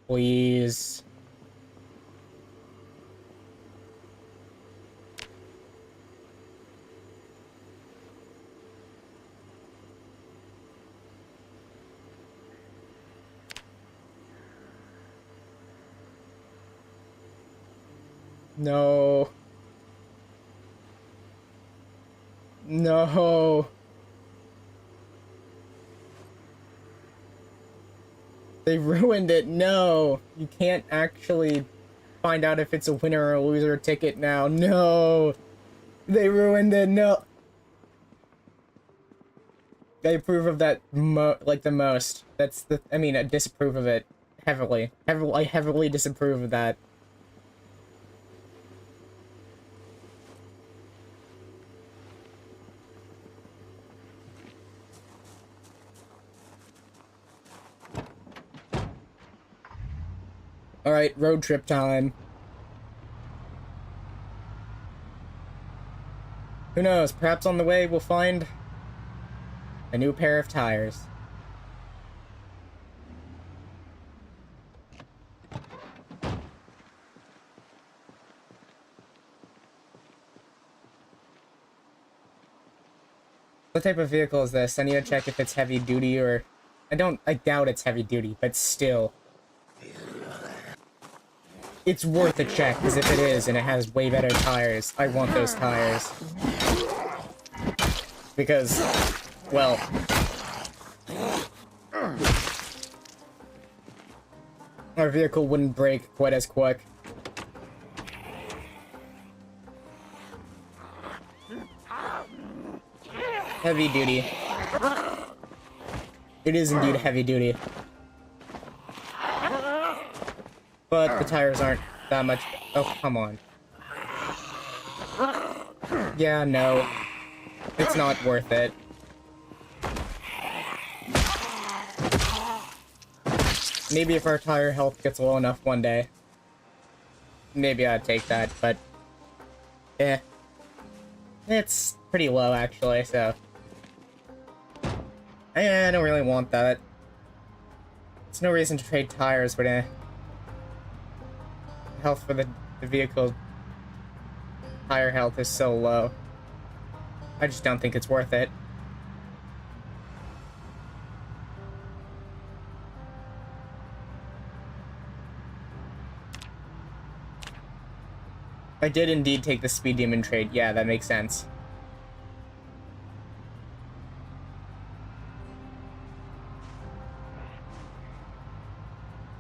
Please. No. No. They ruined it. No, you can't actually find out if it's a winner or a loser ticket now. No, they ruined it. No, I approve of that like the most. That's the. I mean, I disapprove of it heavily. I heavily disapprove of that. All right, road trip time. Who knows? Perhaps on the way we'll find a new pair of tires. What type of vehicle is this? I need to check if it's heavy duty or... I doubt it's heavy duty, but still. It's worth a check, because if it is, and it has way better tires, I want those tires. Because, well... our vehicle wouldn't break quite as quick. Heavy duty. It is indeed heavy duty. But the tires aren't that much... oh, come on. Yeah, no. It's not worth it. Maybe if our tire health gets low enough one day. Maybe I'd take that, but... eh. It's pretty low, actually, so... I don't really want that. There's no reason to trade tires when health for the vehicle tire health is so low. I just don't think it's worth it. I did indeed take the speed demon trade. Yeah, that makes sense.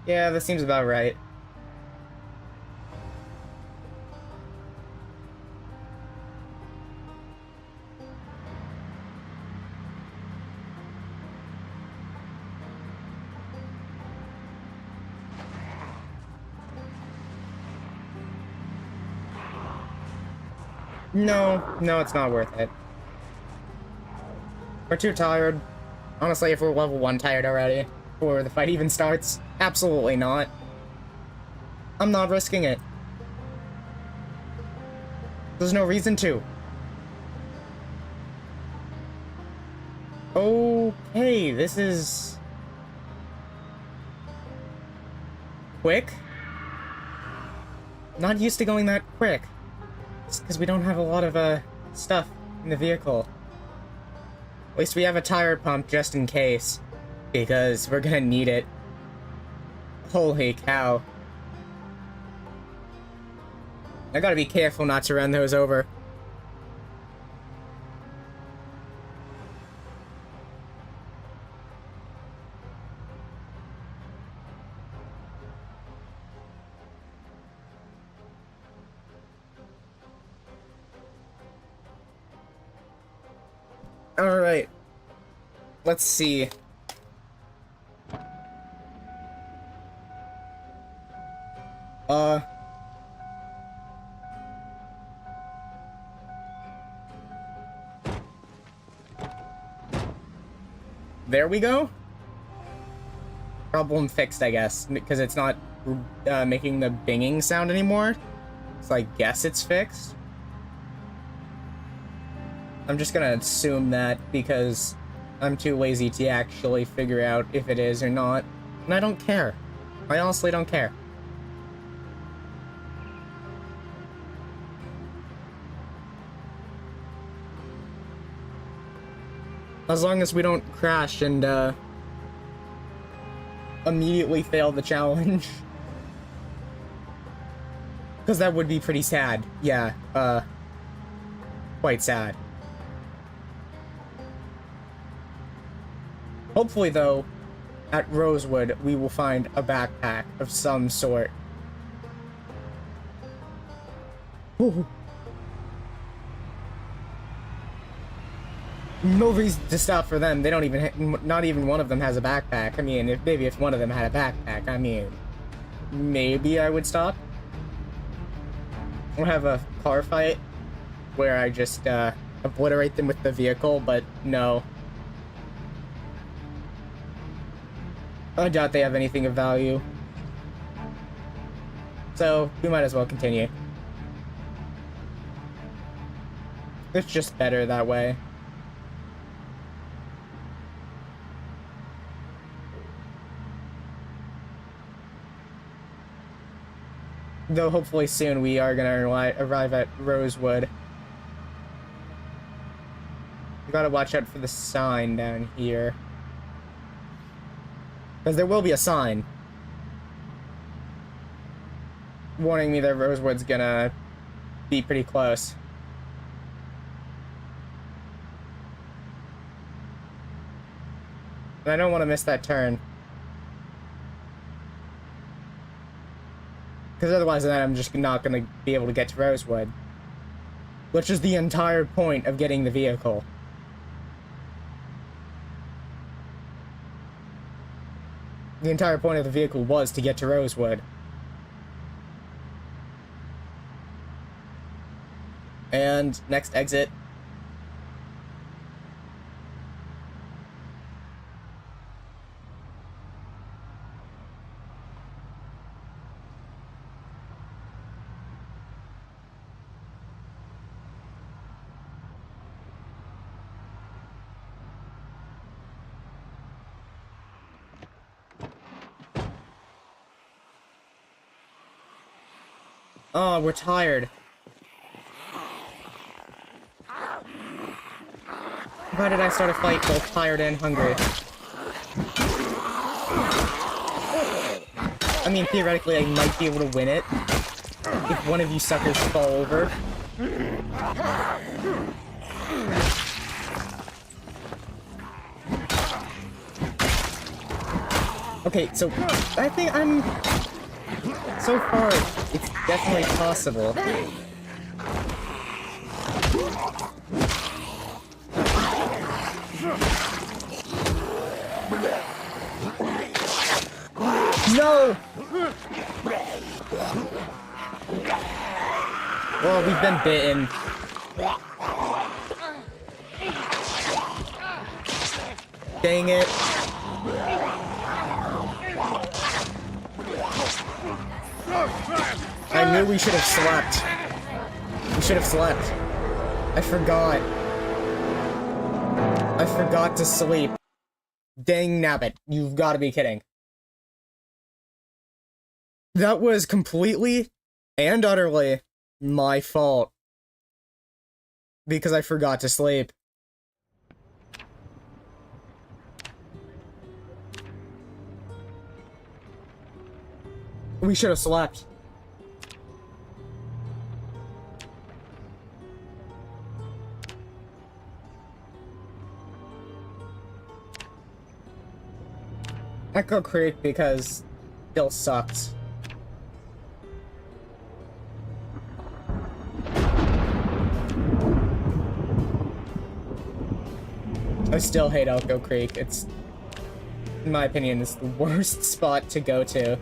Yeah, that seems about right. No, it's not worth it. We're too tired. Honestly, if we're level 1 tired already, before the fight even starts, absolutely not. I'm not risking it. There's no reason to. Okay, this is... quick? Not used to going that quick. It's because we don't have a lot of, stuff in the vehicle. At least we have a tire pump just in case. Because we're gonna need it. Holy cow. I gotta be careful not to run those over. Alright. Let's see. There we go? Problem fixed, I guess, because it's not making the binging sound anymore. So I guess it's fixed. I'm just gonna assume that because I'm too lazy to actually figure out if it is or not. And I don't care. I honestly don't care. As long as we don't crash and, immediately fail the challenge. Because that would be pretty sad. Yeah, quite sad. Hopefully, though, at Rosewood, we will find a backpack of some sort. Ooh. No reason to stop for them. They don't even, not even one of them has a backpack. I mean, if one of them had a backpack, I mean, maybe I would stop. We'll have a car fight where I just obliterate them with the vehicle, but no. I doubt they have anything of value. So, we might as well continue. It's just better that way. Though hopefully soon we are gonna arrive at Rosewood. We gotta watch out for the sign down here. Because there will be a sign warning me that Rosewood's gonna be pretty close. And I don't want to miss that turn. Because otherwise then I'm just not going to be able to get to Rosewood. Which is the entire point of getting the vehicle. The entire point of the vehicle was to get to Rosewood. And next exit. Oh, we're tired. Why did I start a fight both tired and hungry? I mean, theoretically, I might be able to win it if one of you suckers fall over. Okay, so I think so far, it's definitely possible. No! Well, we've been bitten. Dang it. I knew we should have slept. We should have slept. I forgot. I forgot to sleep. Dang nabbit. You've got to be kidding. That was completely and utterly my fault. Because I forgot to sleep. We should have slept. Echo Creek because still sucks. I still hate Elko Creek. It's, in my opinion, it's the worst spot to go to.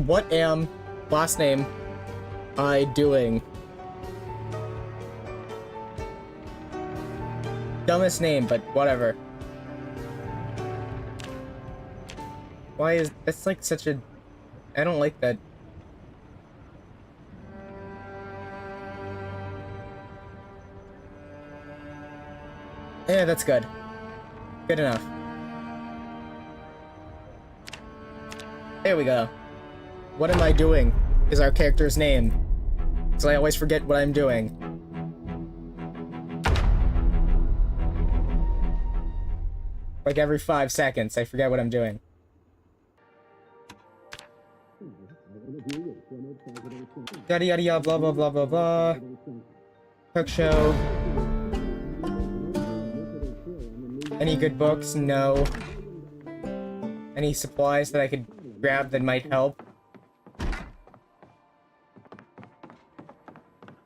What am, last name, I doing? Dumbest name, but whatever. Why is, that's like such a, I don't like that. Yeah, that's good. Good enough. There we go. What am I doing is our character's name. So I always forget what I'm doing. Like every 5 seconds, I forget what I'm doing. Yada yada yada, blah blah blah blah blah. Cook show. Any good books? No. Any supplies that I could grab that might help?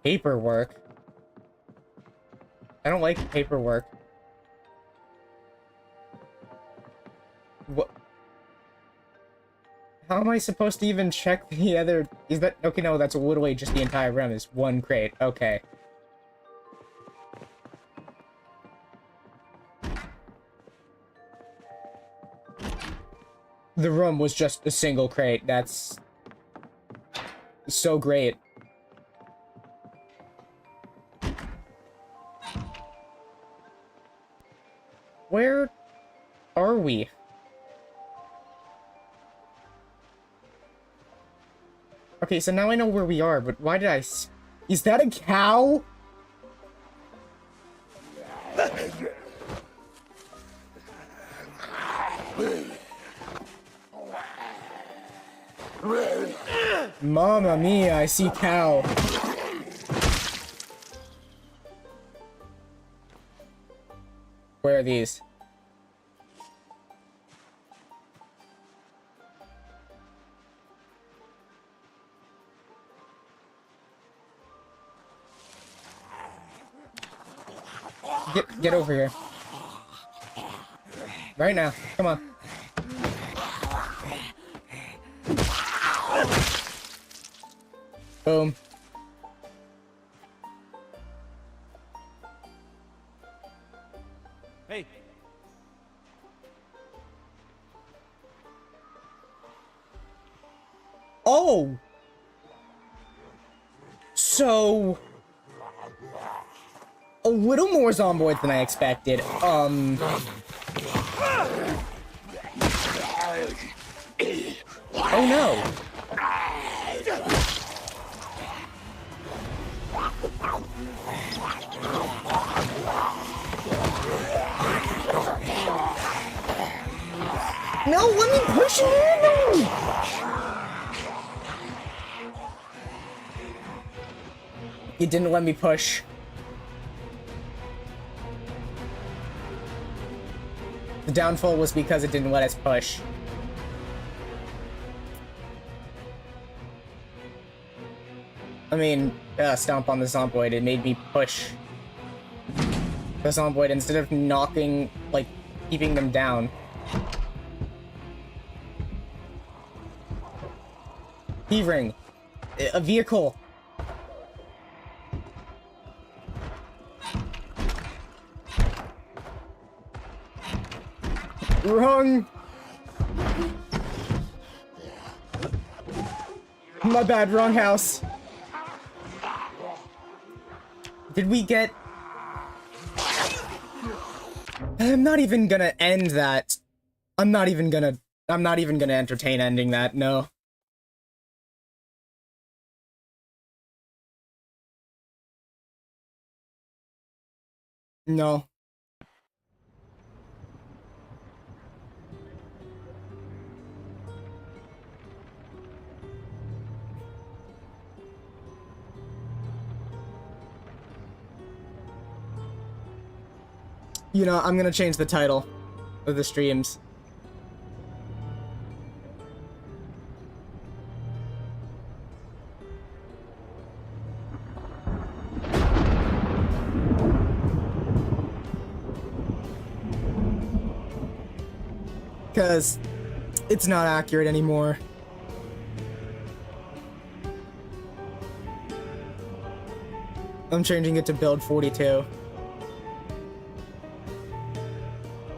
Paperwork. I don't like paperwork. What? How am I supposed to even check the other... Is that... Okay, no, that's literally just the entire room. It's one crate. Okay. The room was just a single crate. That's... so great. Where are we? Okay, so now I know where we are, but why did I... Is that a cow? Mamma mia, I see cow. Where are these? Get over here. Right now. Come on. Boom. Hey. Oh! So... a little more zomboids than I expected. Oh no. No, let me push it in! You didn't let me push. The downfall was because it didn't let us push. I mean, stomp on the zomboid, it made me push the zomboid instead of knocking, like, keeping them down. Keyring. A vehicle. Wrong. My bad, wrong house. Did we get... I'm not even gonna end that. I'm not even gonna entertain ending that, no. No. You know, I'm gonna change the title of the streams. Because it's not accurate anymore. I'm changing it to build 42.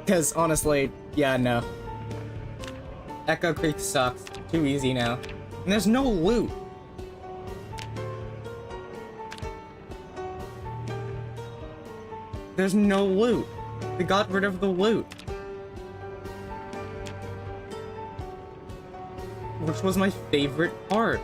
Because, honestly, yeah, no. Echo Creek sucks. Too easy now. And there's no loot. There's no loot. They got rid of the loot. Which was my favorite part.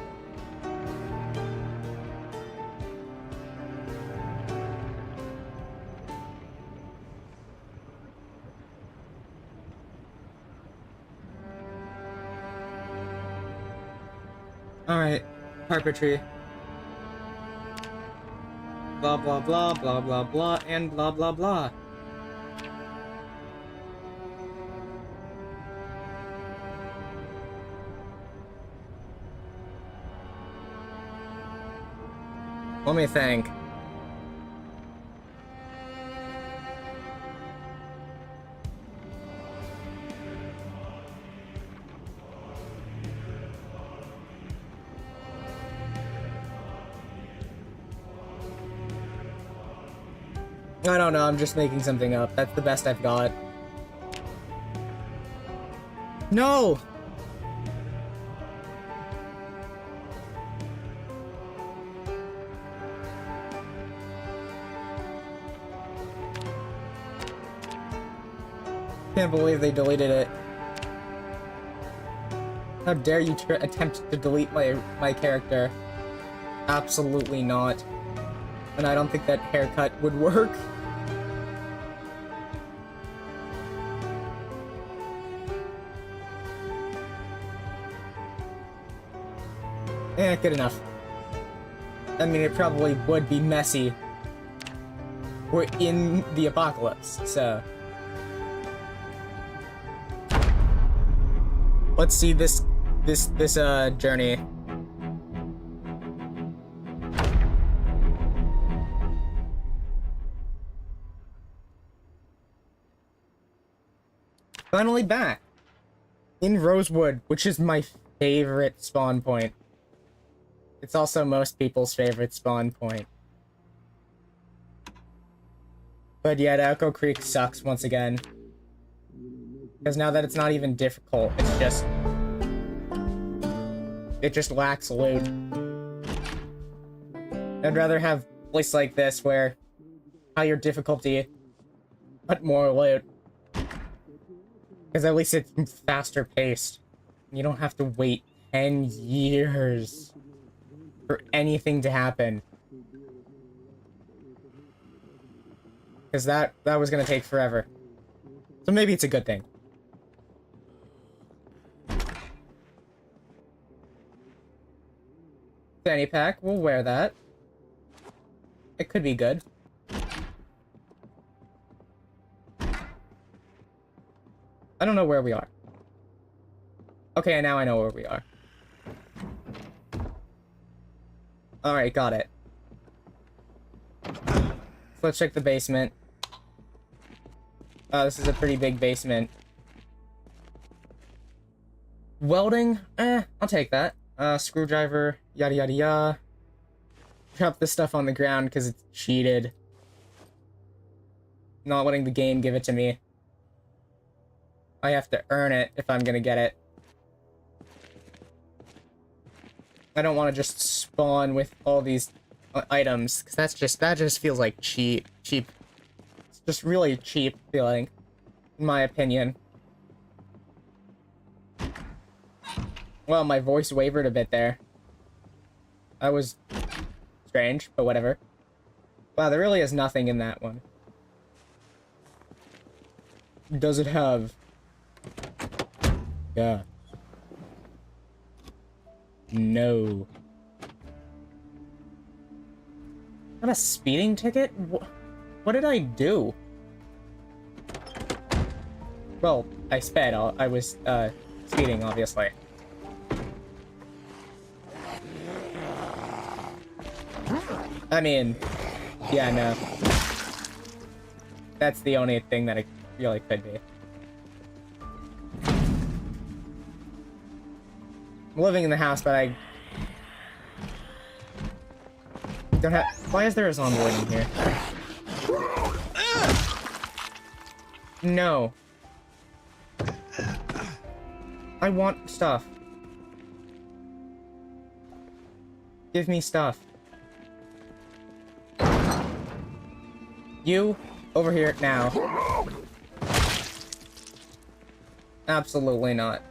Alright, carpentry. Blah blah blah blah blah blah and blah blah blah. Let me think. I don't know, I'm just making something up. That's the best I've got. No! Can't believe they deleted it. How dare you attempt to delete my character? Absolutely not. And I don't think that haircut would work. Eh, good enough. I mean, it probably would be messy. We're in the apocalypse, so... Let's see this journey. Finally back in Rosewood, which is my favorite spawn point. It's also most people's favorite spawn point. But yeah, Echo Creek sucks once again. Because now that it's not even difficult, it's just... It just lacks loot. I'd rather have a place like this where higher difficulty, but more loot. Because at least it's faster paced. You don't have to wait 10 years for anything to happen. Because that was gonna take forever. So maybe it's a good thing. Fanny pack, we'll wear that. It could be good. I don't know where we are. Okay, now I know where we are. Alright, got it. So let's check the basement. This is a pretty big basement. Welding? I'll take that. Screwdriver, yada yada yada. Drop this stuff on the ground because it's cheated. Not letting the game give it to me. I have to earn it if I'm gonna get it. I don't want to just spawn with all these items, because that just feels like cheap. It's just really cheap feeling, in my opinion. Well, my voice wavered a bit there. That was strange, but whatever. Wow, there really is nothing in that one. Does it have... Yeah. No. Not a speeding ticket? What did I do? Well, I sped. I was, speeding, obviously. I mean, yeah, no. That's the only thing that it really could be. I'm living in the house, but I don't have... Why is there a zomboid in here? No. I want stuff. Give me stuff. You, over here, now. Absolutely not.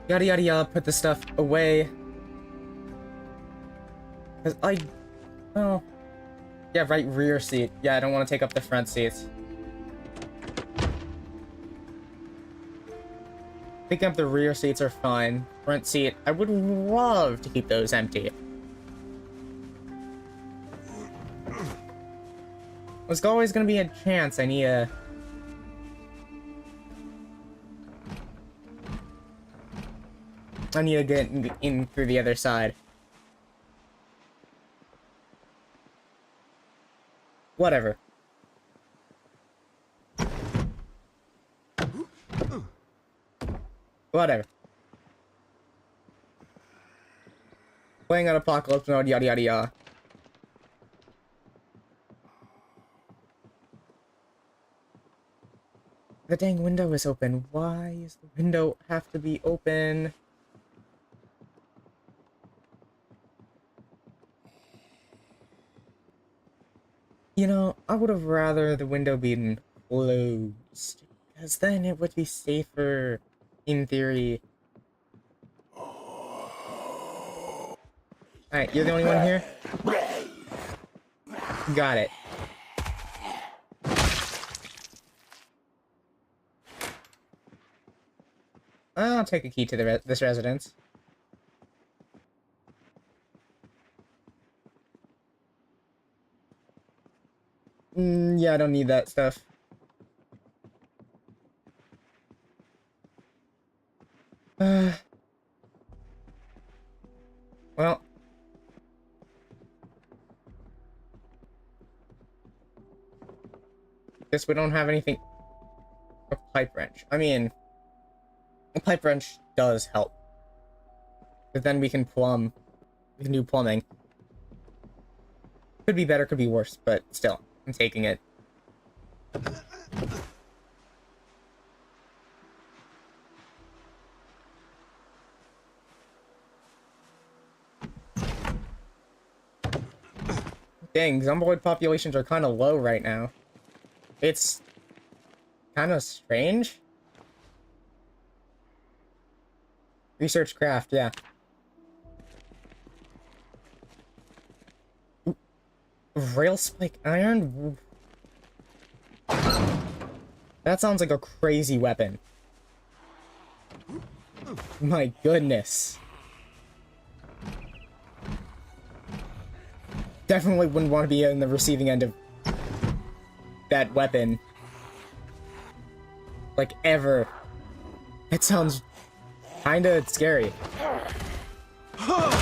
Yada yada yada, put the stuff away. Cause oh. Yeah, right rear seat. Yeah, I don't want to take up the front seats. Picking up the rear seats are fine. Front seat, I would love to keep those empty. There's always gonna be a chance I need to get in through the other side. Whatever. Whatever. Playing on apocalypse mode, yada yada yada. The dang window is open. Why does the window have to be open? You know, I would have rather the window been closed. Because then it would be safer, in theory. Alright, you're the only one here? Got it. I'll take a key to this residence. Yeah, I don't need that stuff. Well. Guess we don't have anything. A pipe wrench. I mean, a pipe wrench does help. But then we can plumb. We can do plumbing. Could be better, could be worse, but still, I'm taking it. Dang, zomboid populations are kind of low right now. It's kind of strange. Research craft, yeah. Ooh. Rail spike iron? That sounds like a crazy weapon. My goodness. Definitely wouldn't want to be in the receiving end of that weapon. Like, ever. It sounds kinda scary. I'm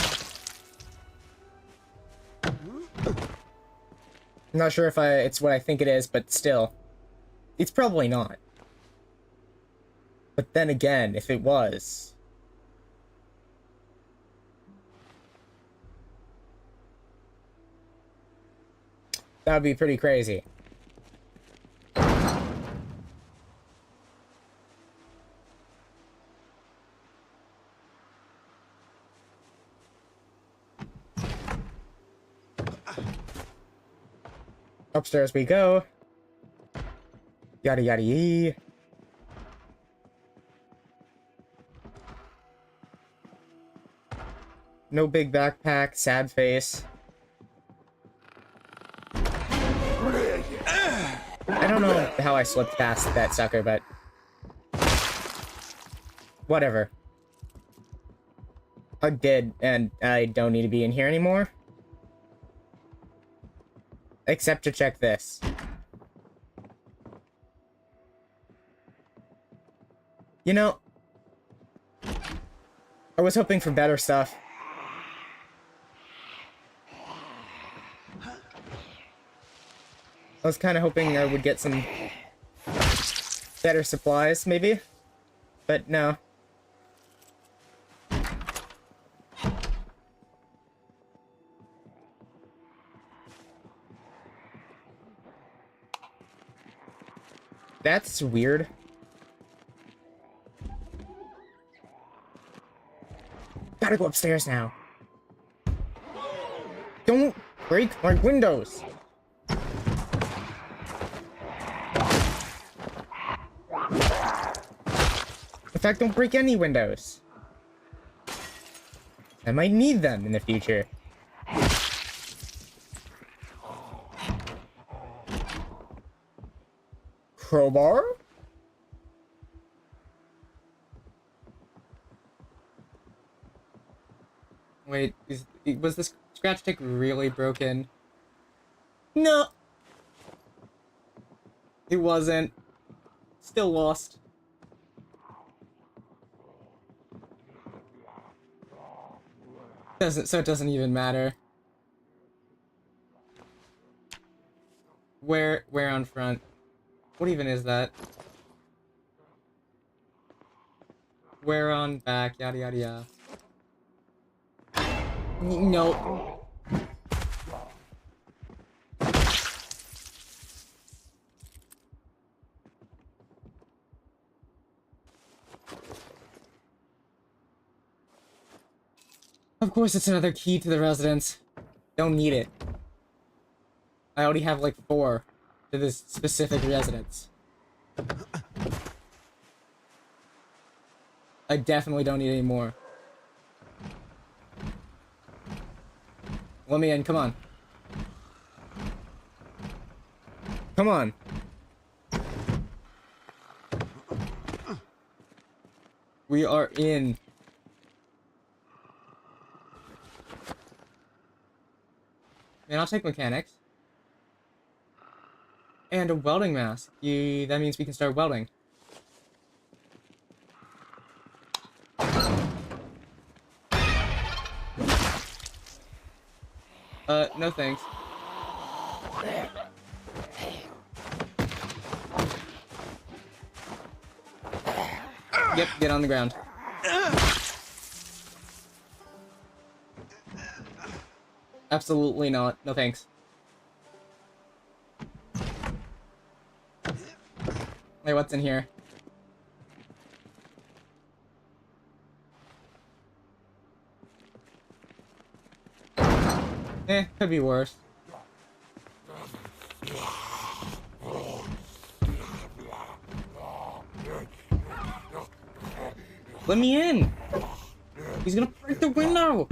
not sure if it's what I think it is, but still. It's probably not. But then again, if it was... that would be pretty crazy. Upstairs we go. Yada yada yee. No big backpack, sad face. I don't know how I slipped past that sucker, but... whatever. I did, and I don't need to be in here anymore. Except to check this. You know... I was hoping for better stuff. I was kind of hoping I would get some better supplies, maybe. But no. That's weird. Gotta go upstairs now. Don't break my windows. In fact, don't break any windows. I might need them in the future. Crowbar? Wait, was this scratch tick really broken? No! It wasn't. Still lost. So it doesn't even matter. Where on front? What even is that? Where on back? Yada yada yada. No. Of course it's another key to the residence. Don't need it. I already have like 4 to this specific residence. I definitely don't need any more. Let me in, come on. Come on. We are in. Man, I'll take mechanics. And a welding mask. That means we can start welding. No thanks. Yep, get on the ground. Absolutely not. No thanks. Wait, what's in here? Could be worse. Let me in! He's gonna break the window!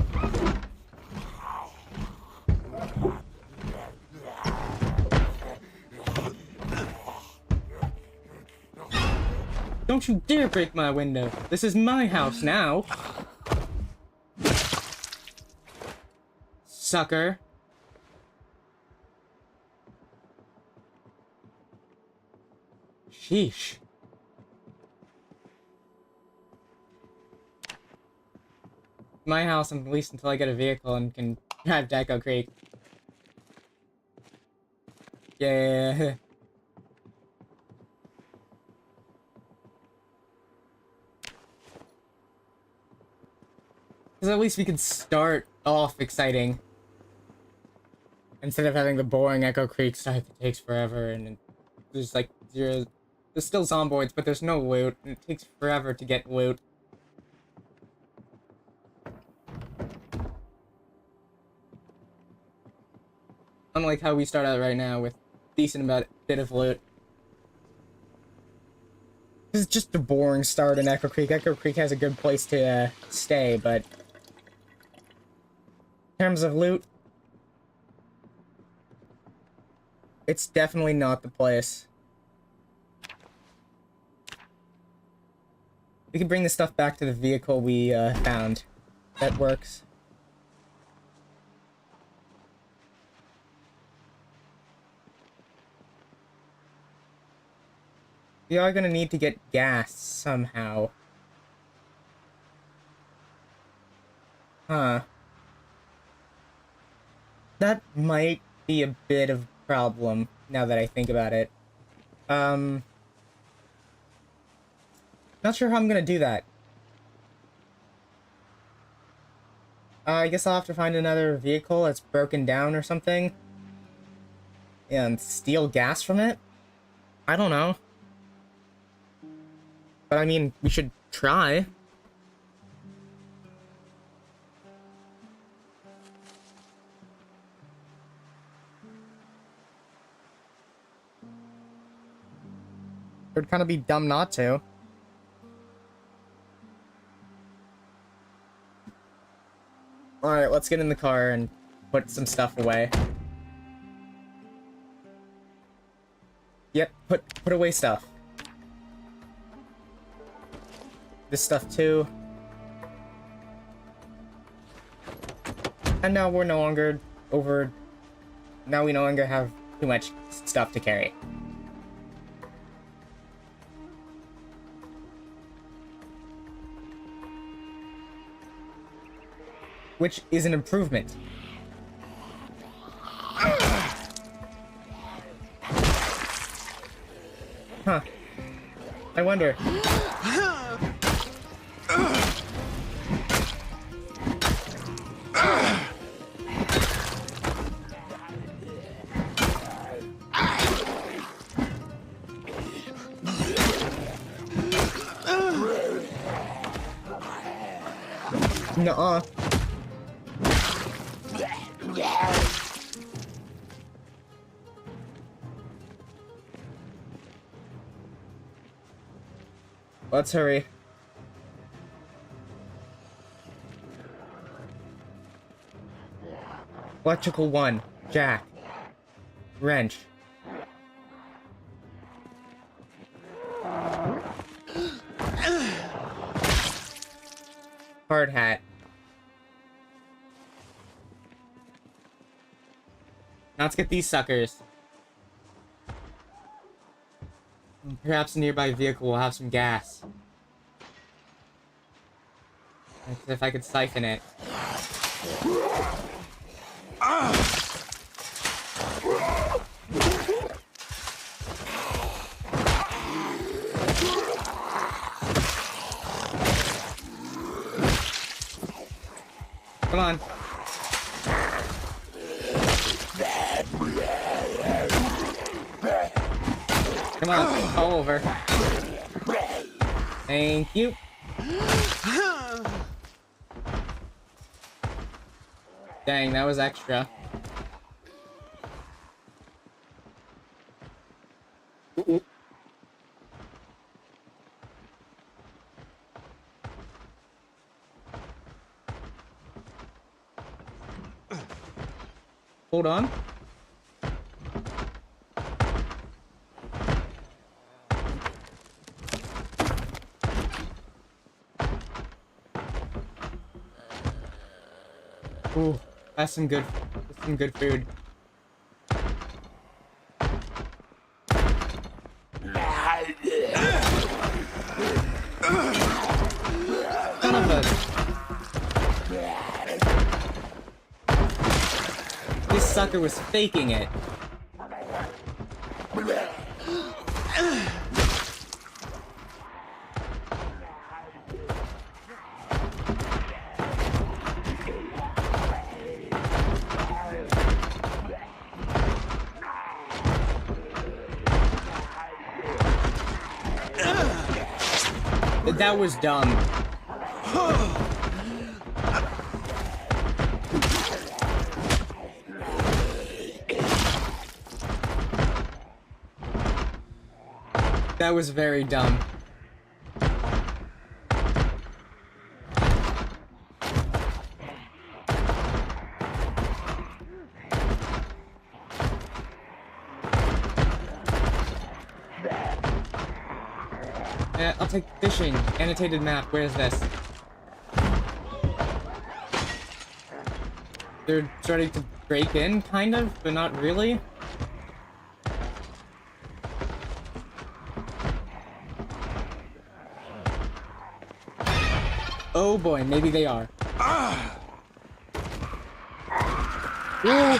Don't you dare break my window! This is my house now! Sucker. Sheesh. My house, at least until I get a vehicle and can drive to Echo Creek. Yeah. Because at least we can start off exciting. Instead of having the boring Echo Creek stuff that takes forever and there's like zero... There's still zomboids, but there's no loot, and it takes forever to get loot. Unlike how we start out right now with decent bit of loot. This is just a boring start in Echo Creek. Echo Creek has a good place to stay, but in terms of loot, it's definitely not the place. We can bring the stuff back to the vehicle we found. That works. We are gonna need to get gas somehow. Huh. That might be a bit of a problem, now that I think about it. Not sure how I'm gonna do that. I guess I'll have to find another vehicle that's broken down or something. And steal gas from it? I don't know. But I mean, we should try. It would kind of be dumb not to. Alright, let's get in the car and put some stuff away. Yep, put away stuff. This stuff too. And now we're no longer over... Now we no longer have too much stuff to carry. Which is an improvement. Huh. I wonder. Nuh-uh. Let's hurry. Electrical 1. Jack. Wrench. Hard hat. Now let's get these suckers. Perhaps a nearby vehicle will have some gas. If I could siphon it. Come on. Come on, all over. Thank you. Dang, that was extra. Ooh. Hold on. Ooh, that's some good food. Son of a... This sucker was faking it. That was dumb. That was very dumb. Yeah, I'll take fishing. Annotated map. Where's this? They're starting to break in, kind of, but not really. Oh boy, maybe they are. Ooh.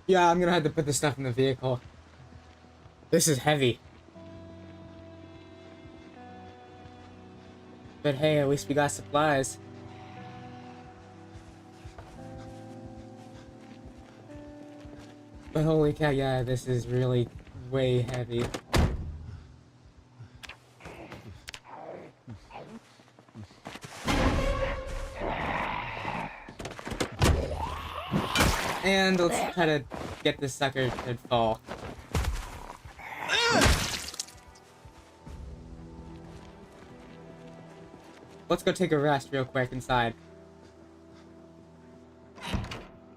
Yeah, I'm gonna have to put this stuff in the vehicle. This is heavy. But hey, at least we got supplies. But holy cow, yeah, this is really way heavy. And let's try to get this sucker to fall. Let's go take a rest real quick inside.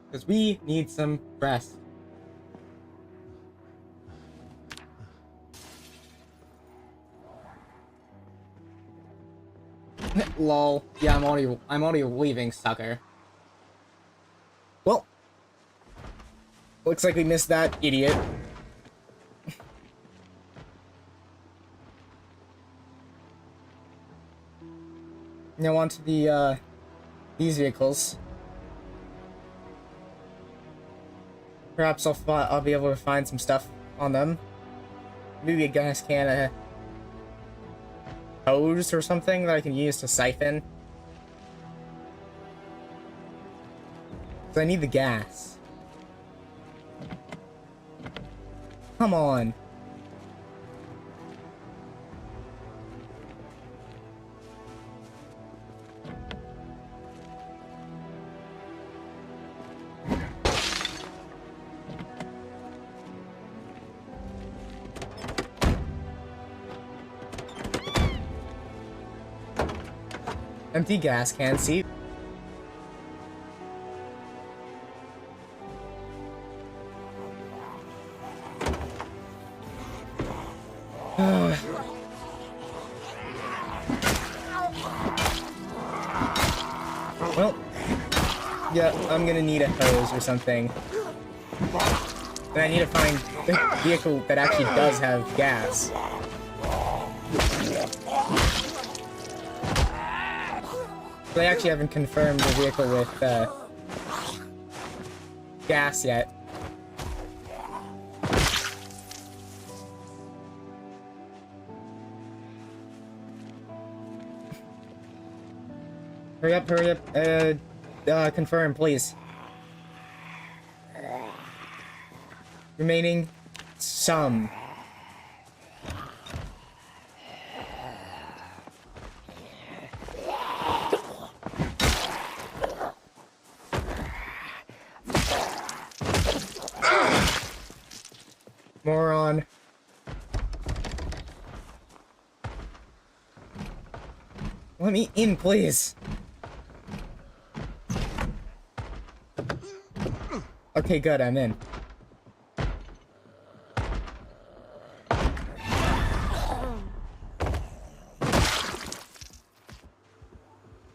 Because we need some rest. Lol. Yeah, I'm already leaving, sucker. Well, looks like we missed that idiot. Now on to the these vehicles. Perhaps I'll be able to find some stuff on them. Maybe a gas can, a hose or something that I can use to siphon. So I need the gas. Come on. Empty gas can, see? Well, yeah, I'm gonna need a hose or something. And I need to find a vehicle that actually does have gas. They actually haven't confirmed the vehicle with gas yet. Hurry up, hurry up. Confirm, please. Remaining some. Moron. Let me in, please. Okay, good, I'm in.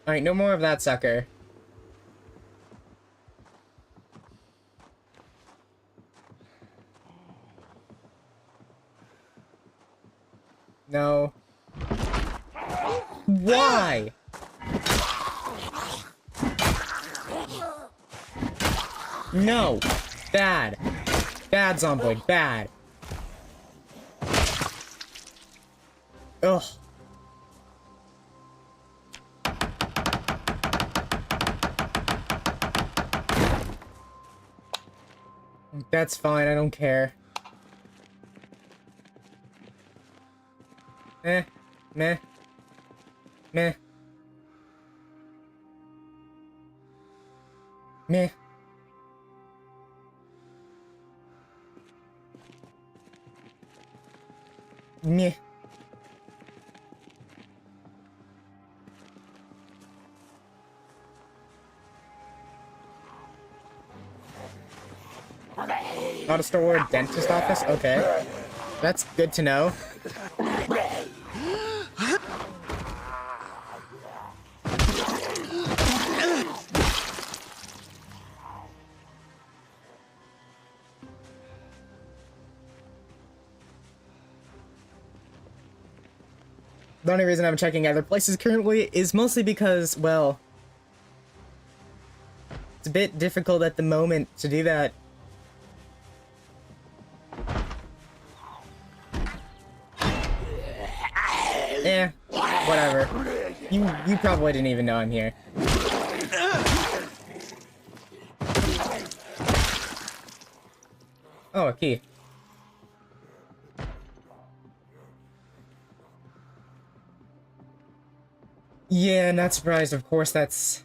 Alright, no more of that sucker. No. Why? No. Bad. Bad, zomboid. Bad. Ugh. That's fine, I don't care. Meh. Meh. Meh. Meh. Meh. Not a store or dentist office? Okay. That's good to know. The only reason I'm checking other places currently is mostly because, well, it's a bit difficult at the moment to do that. Eh, whatever. You probably didn't even know I'm here. Oh, a key. Yeah, not surprised. Of course, that's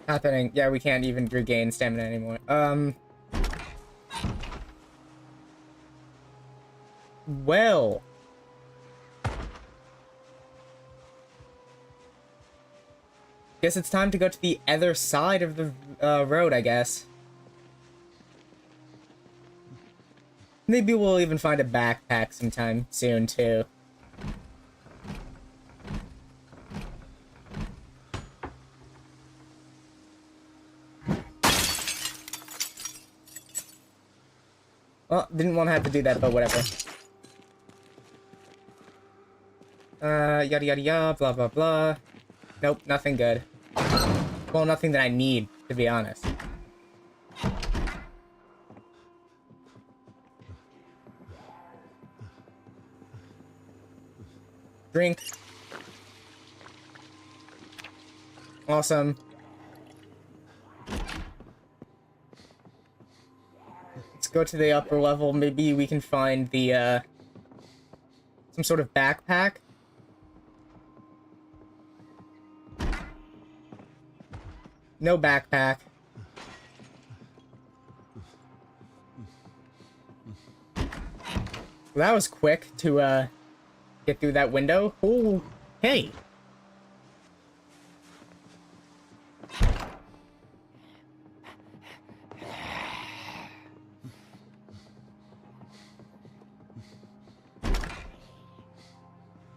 happening. Yeah, we can't even regain stamina anymore. Well. Guess it's time to go to the other side of the road, I guess. Maybe we'll even find a backpack sometime soon, too. Well, didn't want to have to do that, but whatever. Yada yada yada, blah blah blah. Nope, nothing good. Well, nothing that I need, to be honest. Drink. Awesome. Let's go to the upper level. Maybe we can find the, some sort of backpack. No backpack. Well, that was quick to, get through that window. Oh, hey.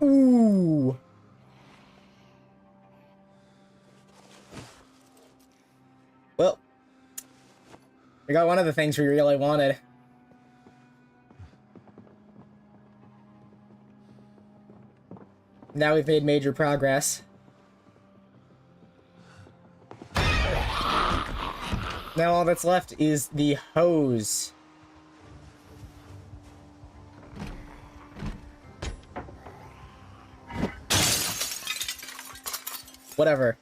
Ooh. Well, we got one of the things we really wanted. Now we've made major progress. Now all that's left is the hose. Whatever.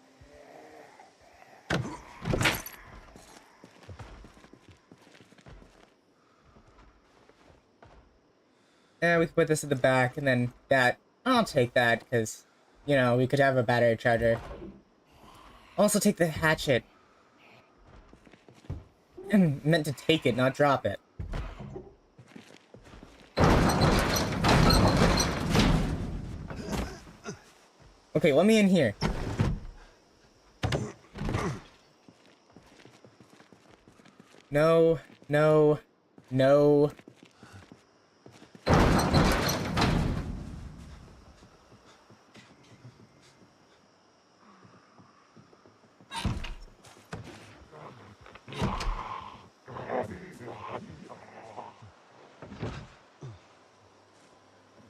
Yeah, we can put this at the back, and then that... I'll take that, because, you know, we could have a battery charger. Also take the hatchet. I meant to take it, not drop it. Okay, let me in here. No, no, no.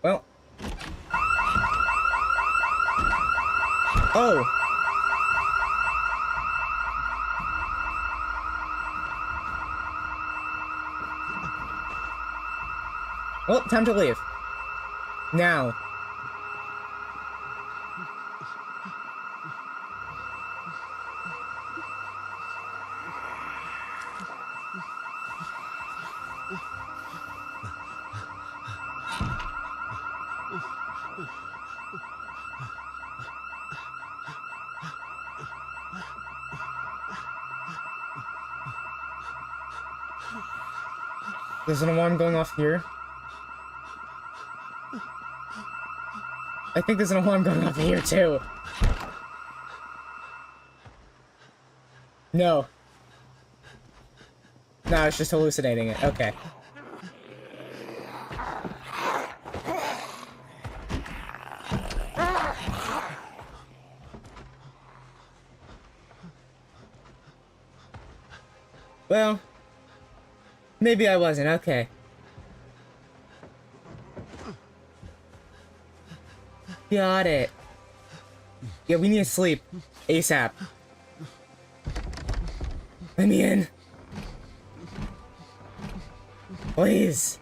Well. Oh. Well, time to leave. Now. There's an alarm going off here. I think there's an alarm going off here, too. No. No, I was just hallucinating it. Okay. Well, maybe I wasn't. Okay. Got it. Yeah, we need to sleep. ASAP. Let me in. Please.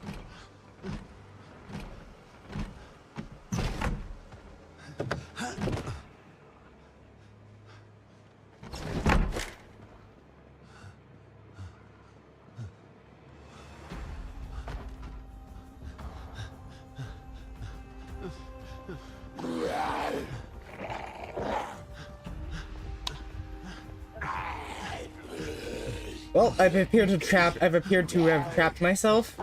Well, I've appeared to have trapped myself.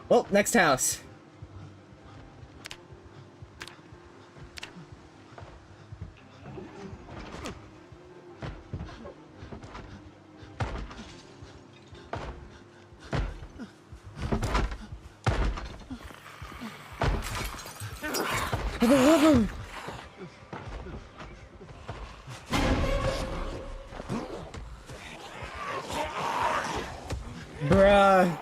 Well, next house. Bruh.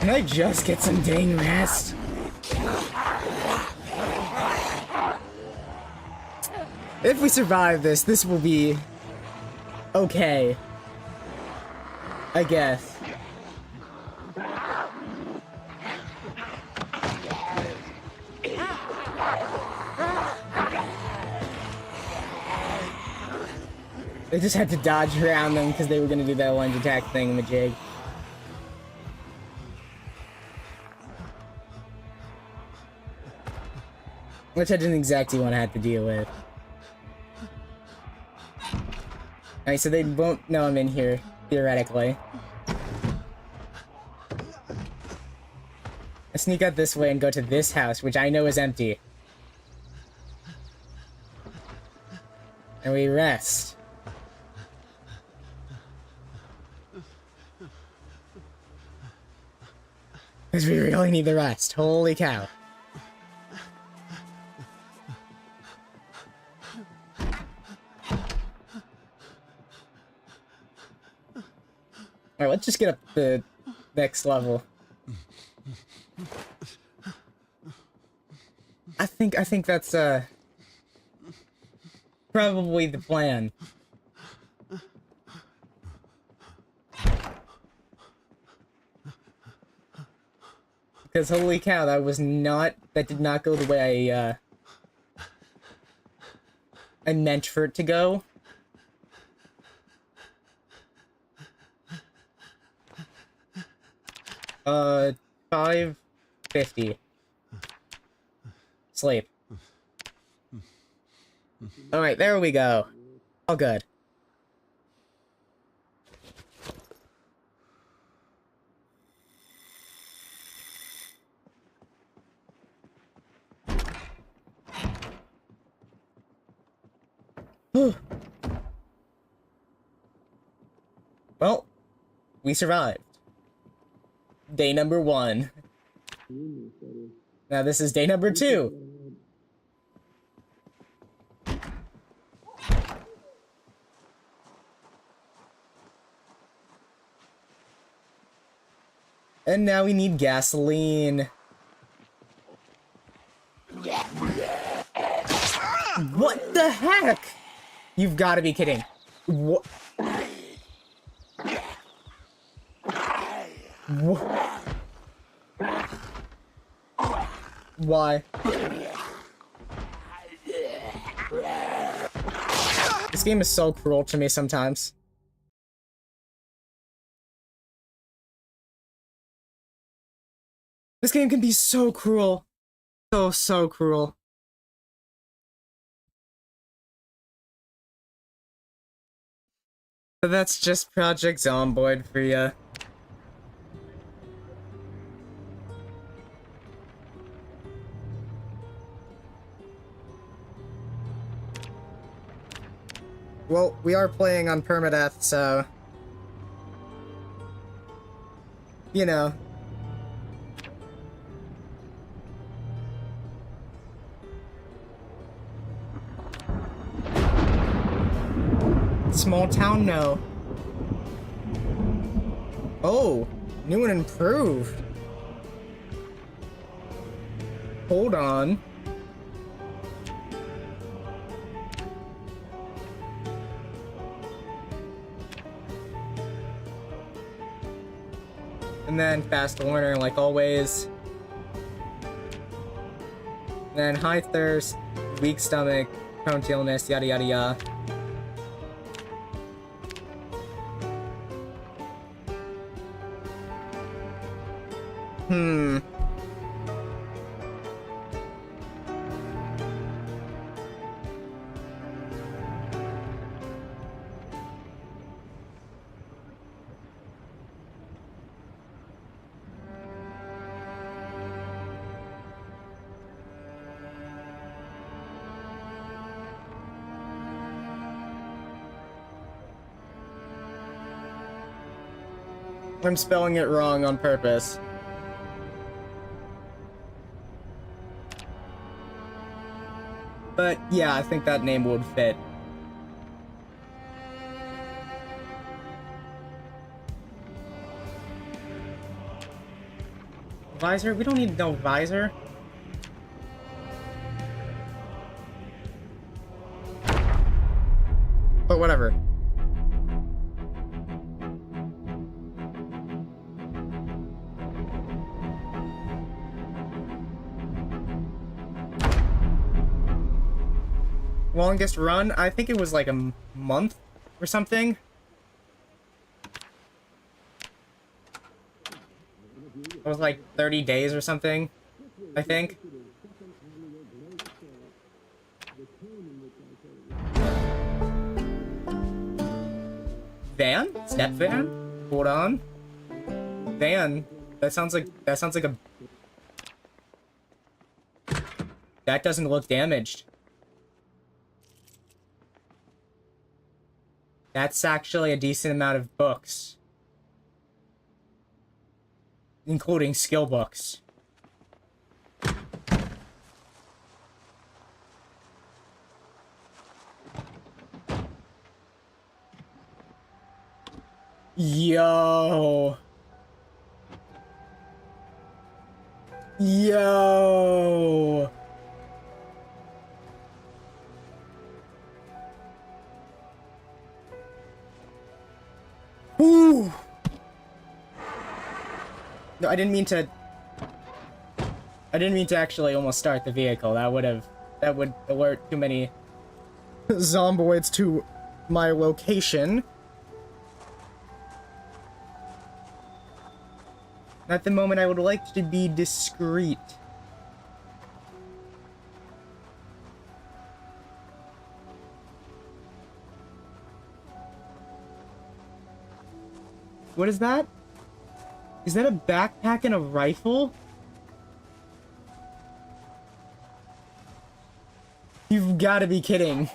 Can I just get some dang rest? If we survive this, this will be okay, I guess. They just had to dodge around them because they were going to do that lunge attack thing in the jig. Which I didn't exactly want to have to deal with. Alright, so they won't know I'm in here, theoretically. I sneak out this way and go to this house, which I know is empty. And we rest. Because we really need the rest. Holy cow. Alright, let's just get up the next level. I think that's probably the plan. Because holy cow, that did not go the way I meant for it to go. $5.50. Sleep. Alright, there we go. All good. Well, we survived. Day number 1. Now this is day number 2. And now we need gasoline. What the heck? You've got to be kidding. What? Why? This game is so cruel to me sometimes. This game can be so cruel. So cruel. But that's just Project Zomboid for ya. Well, we are playing on permadeath, so... You know. Small town, no. Oh, new and improved. Hold on. And then fast learner, like always. Then high thirst, weak stomach, prone to illness, yada yada yada. I'm spelling it wrong on purpose. But yeah, I think that name would fit. Visor? We don't need no visor. But whatever. Longest run? I think it was like a month or something. It was like 30 days or something, I think. Van? Step van? Hold on. Van? That sounds like a... That doesn't look damaged. That's actually a decent amount of books. Including skill books. Yo. Yo. Ooh. No, I didn't mean to actually almost start the vehicle. That would alert too many zomboids to my location. At the moment, I would like to be discreet. What is that? Is that a backpack and a rifle? You've got to be kidding.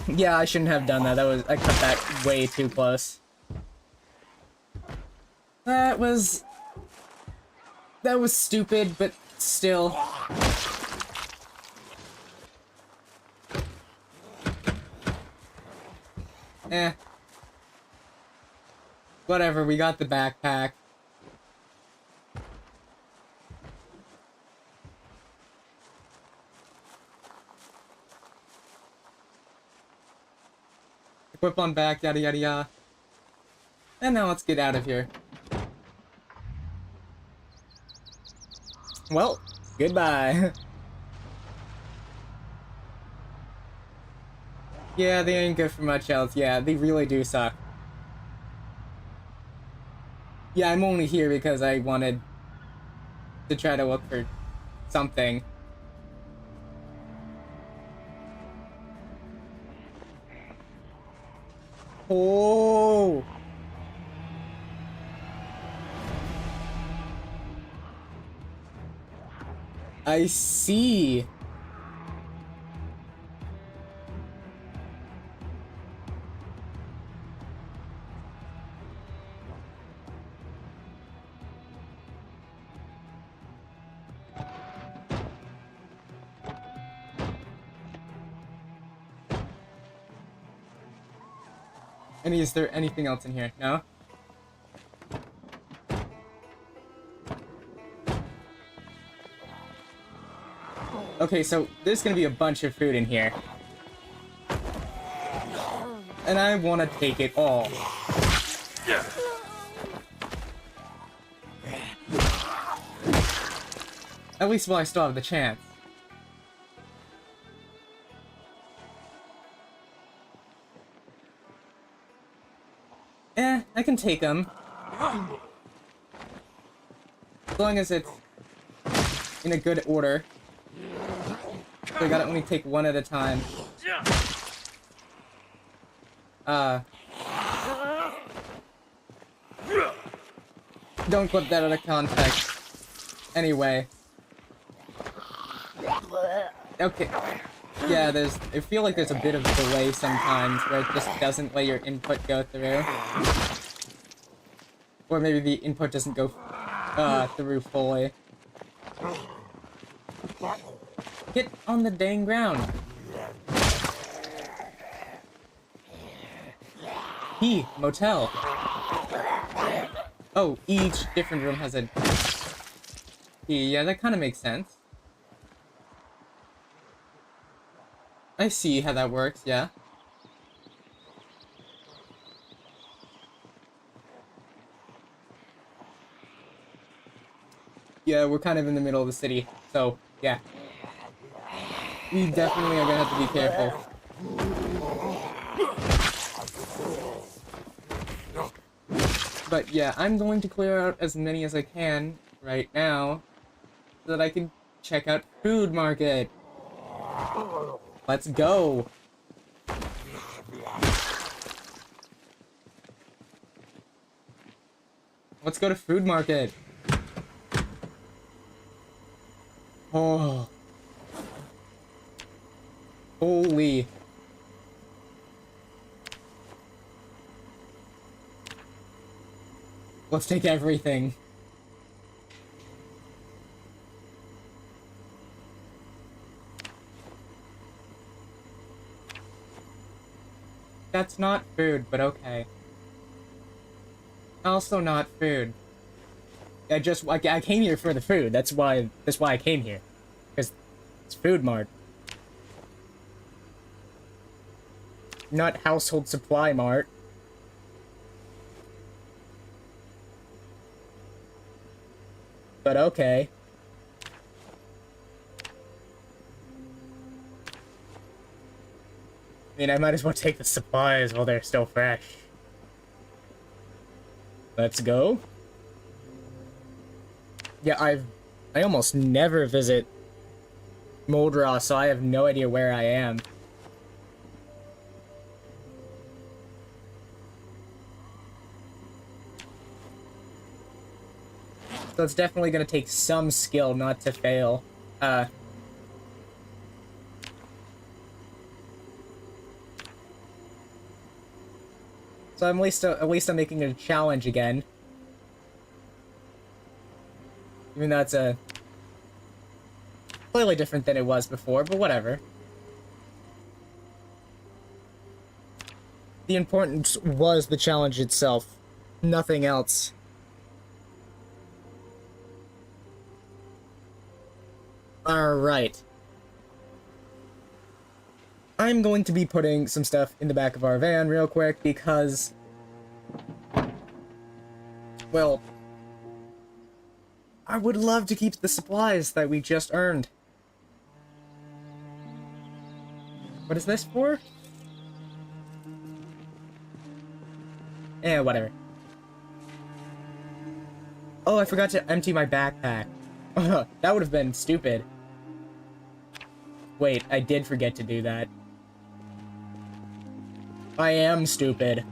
Yeah, I shouldn't have done that. I cut that way too close. That was stupid, but still. Eh. Whatever, we got the backpack. Equip on back, yada yada yada. And now let's get out of here. Well, goodbye. Yeah, they ain't good for much else. Yeah, they really do suck. Yeah, I'm only here because I wanted to try to look for something. Oh! I see. And is there anything else in here? No? Okay, so there's gonna be a bunch of food in here. And I want to take it all. At least while I still have the chance. I can take them. As long as it's in a good order. So I gotta only take one at a time. Don't clip that out of context. Anyway. Okay. Yeah, I feel like there's a bit of a delay sometimes where it just doesn't let your input go through. Or maybe the input doesn't go through fully. Get on the dang ground. Motel. Oh, each different room has a key. Yeah, that kind of makes sense. I see how that works, yeah. Yeah, we're kind of in the middle of the city, so, yeah. We definitely are gonna have to be careful. But yeah, I'm going to clear out as many as I can right now so that I can check out Food Market. Let's go! Let's go to Food Market. Oh. Holy. Let's take everything. That's not food, but okay. Also not food. I came here for the food. That's why I came here. Because it's Food Mart. Not Household Supply Mart. But okay. I mean, I might as well take the supplies while they're still fresh. Let's go. Yeah, I almost never visit Moldraw, so I have no idea where I am. So it's definitely gonna take some skill not to fail. So at least I'm making it a challenge again. Even though it's slightly different than it was before, but whatever. The importance was the challenge itself, nothing else. Alright. I'm going to be putting some stuff in the back of our van real quick because, well, I would love to keep the supplies that we just earned. What is this for? Whatever. Oh, I forgot to empty my backpack. That would have been stupid. Wait, I did forget to do that. I am stupid.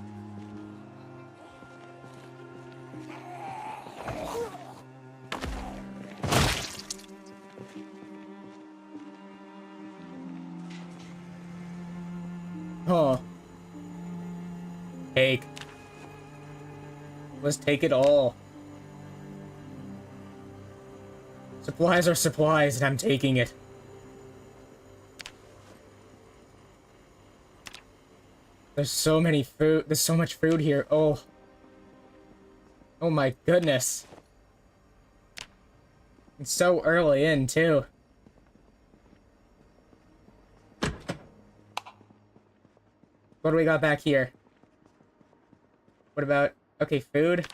Huh. Take. Let's take it all. Supplies are supplies, and I'm taking it. There's so many food. There's so much food here. Oh. Oh my goodness. It's so early in, too. What do we got back here? What about... Okay, food.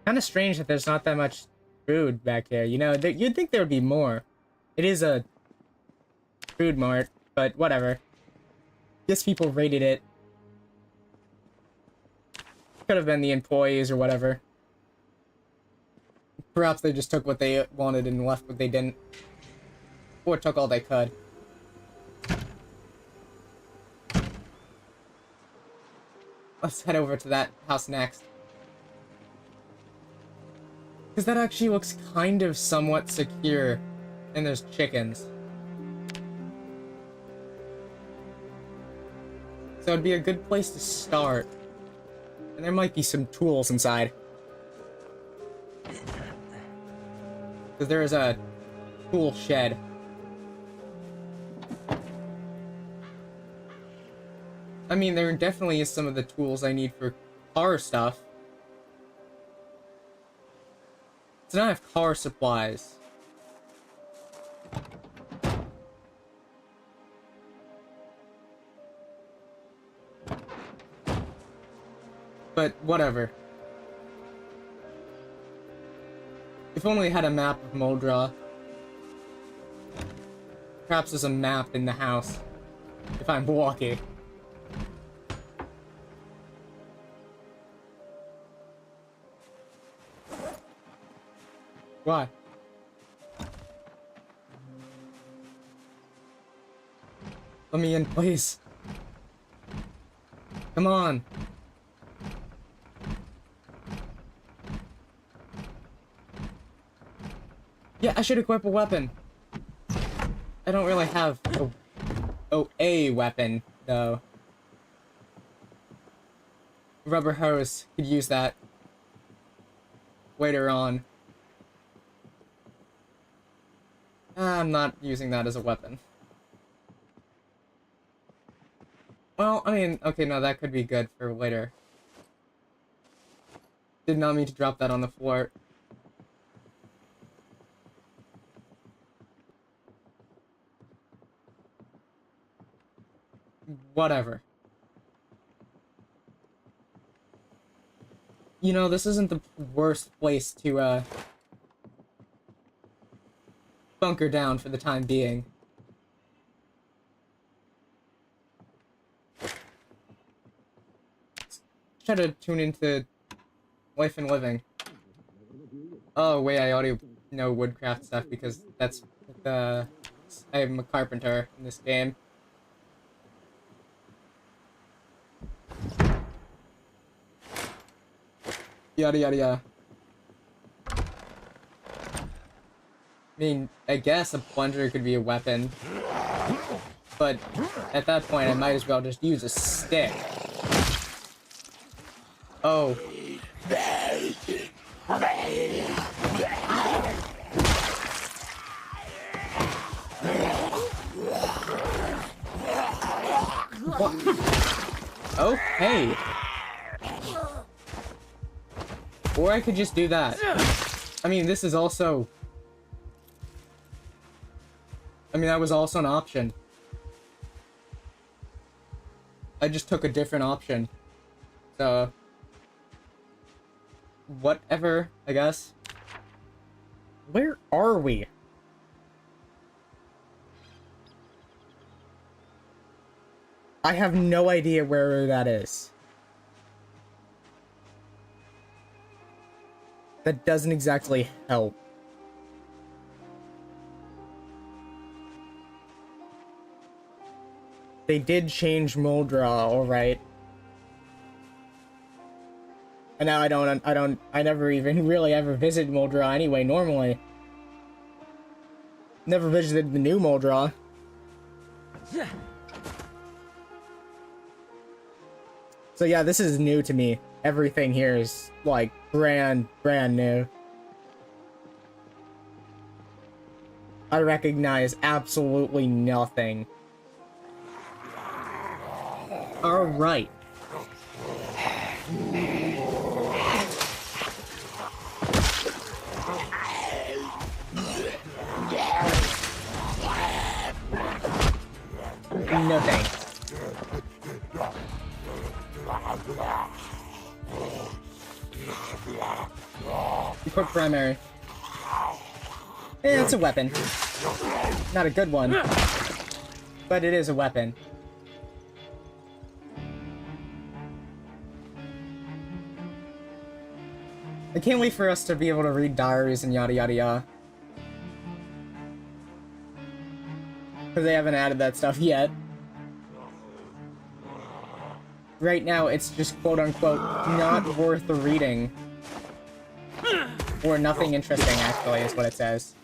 Kind of strange that there's not that much food back here. You know, you'd think there would be more. It is a food mart, but whatever. Guess people raided it. Could have been the employees or whatever. Perhaps they just took what they wanted and left what they didn't. Or took all they could. Let's head over to that house next. Because that actually looks kind of somewhat secure. And there's chickens. So it'd be a good place to start. And there might be some tools inside. Because there is a tool shed. I mean, there definitely is some of the tools I need for car stuff. So now I have car supplies. But whatever. If only I had a map of Moldra. Perhaps there's a map in the house. If I'm lucky. Why? Let me in, please. Come on. Yeah, I should equip a weapon. I don't really have a weapon, though. Rubber hose. Could use that later on. I'm not using that as a weapon. Well, I mean, okay, no, that could be good for later. Did not mean to drop that on the floor. Whatever. You know, this isn't the worst place to, bunker down for the time being. Try to tune into Life and Living. Oh, wait, I already know woodcraft stuff because that's the... I'm a carpenter in this game. Yada yada yada. I mean, I guess a plunger could be a weapon. But at that point, I might as well just use a stick. Oh. What? Oh, hey. Or I could just do that. I mean, this is also... I mean, that was also an option. I just took a different option. So... whatever, I guess. Where are we? I have no idea where that is. That doesn't exactly help. They did change Moldra, alright. And now I never even really ever visit Moldra anyway, normally. Never visited the new Moldra. So yeah, this is new to me. Everything here is, like, brand new. I recognize absolutely nothing. Alright. No thanks. Equip primary. It's a weapon. Not a good one, but it is a weapon. I can't wait for us to be able to read diaries and yada yada yada. Because they haven't added that stuff yet. Right now, it's just quote-unquote not worth the reading. Or nothing interesting, actually, is what it says.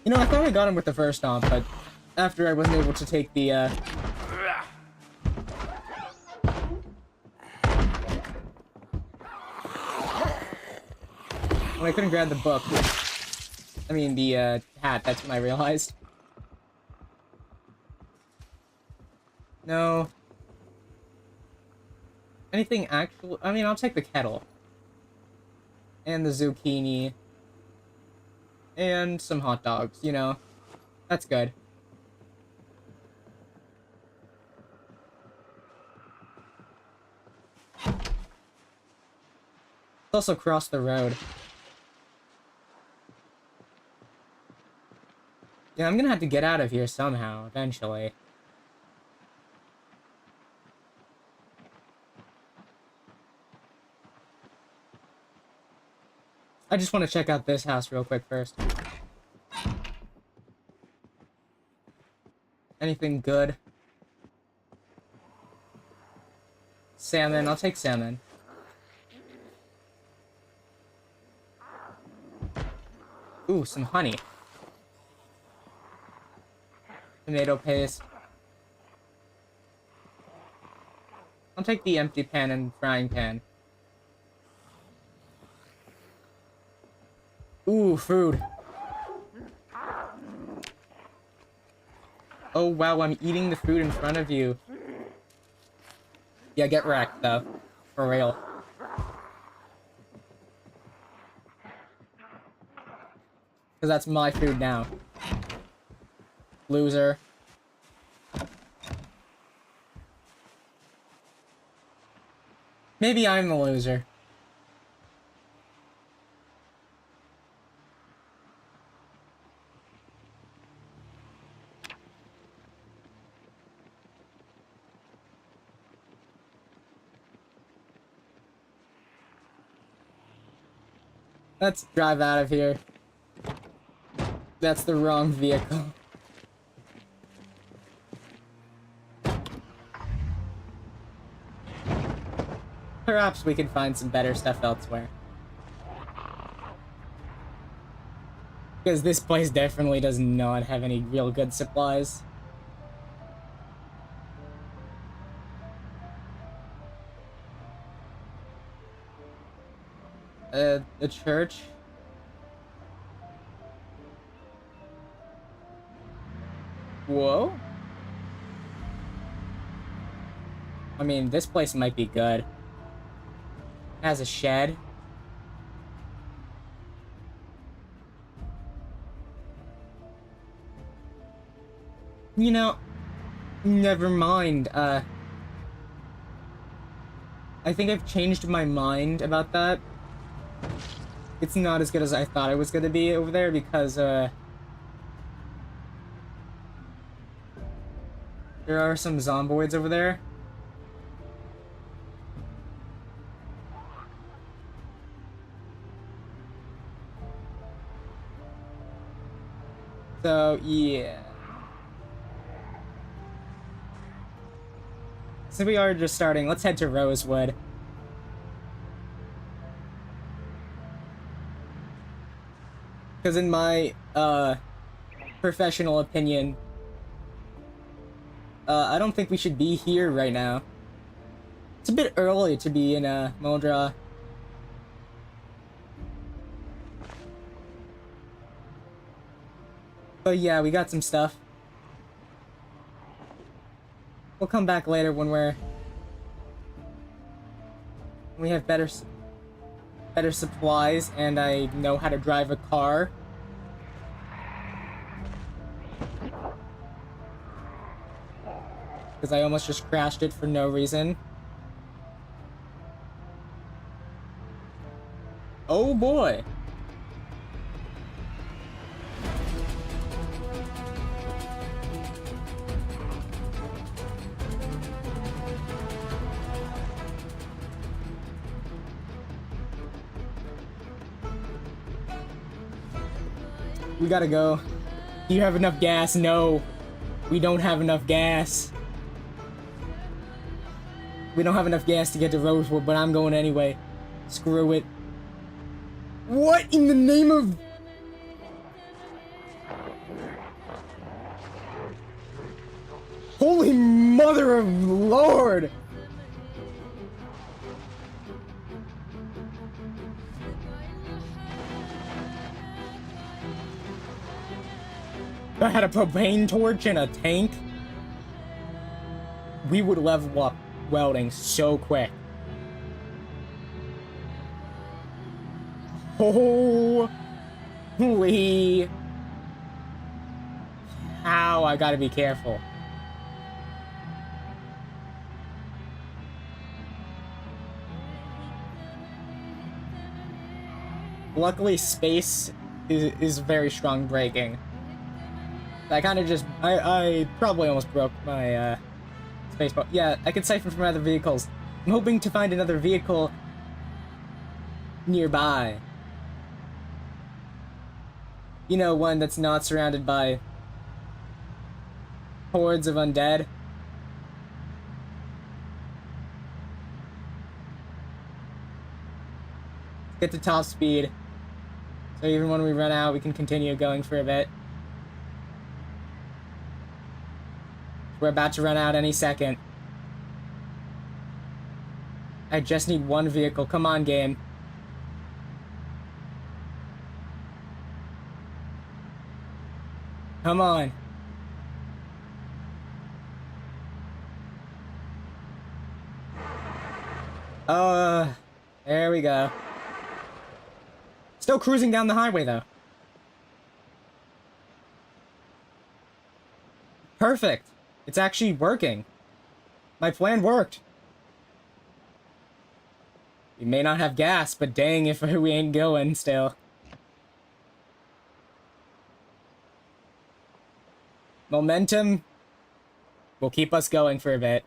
You know, I thought I got him with the first stomp, but after I wasn't able to take the, when I couldn't grab the book. I mean, the, hat, that's when I realized. No. Anything actual? I mean, I'll take the kettle. And the zucchini. And some hot dogs, you know. That's good. Let's also cross the road. Yeah, I'm gonna have to get out of here somehow, eventually. I just want to check out this house real quick first. Anything good? Salmon, I'll take salmon. Ooh, some honey. Tomato paste. I'll take the empty pan and frying pan. Ooh, food. Oh wow, I'm eating the food in front of you. Yeah, get wrecked though. For real. Because that's my food now. Loser. Maybe I'm the loser. Let's drive out of here. That's the wrong vehicle. Perhaps we can find some better stuff elsewhere. Because this place definitely does not have any real good supplies. The church? Whoa? I mean, this place might be good. It has a shed. You know, never mind. I think I've changed my mind about that. It's not as good as I thought it was gonna be over there because, there are some zomboids over there. So, yeah. So we are just starting. Let's head to Rosewood. Because in my, professional opinion, I don't think we should be here right now. It's a bit early to be in, Muldra. But yeah, we got some stuff. We'll come back later when we have better supplies and I know how to drive a car. because I almost just crashed it for no reason. Oh boy. We gotta go. Do you have enough gas? No. We don't have enough gas. We don't have enough gas to get to Rosewood, but I'm going anyway. Screw it. What in the name of... Holy mother of Lord! If I had a propane torch and a tank, we would level up welding so quick. Holy... How I gotta be careful. Luckily, space is very strong braking. I kind of just... I probably almost broke my, space bar. Yeah, I can siphon from other vehicles. I'm hoping to find another vehicle nearby. You know, one that's not surrounded by hordes of undead. Get to top speed. So even when we run out, we can continue going for a bit. We're about to run out any second. I just need one vehicle. Come on, game. Come on. There we go. Still cruising down the highway, though. Perfect. It's actually working. My plan worked. We may not have gas, but dang if we ain't going still. Momentum will keep us going for a bit.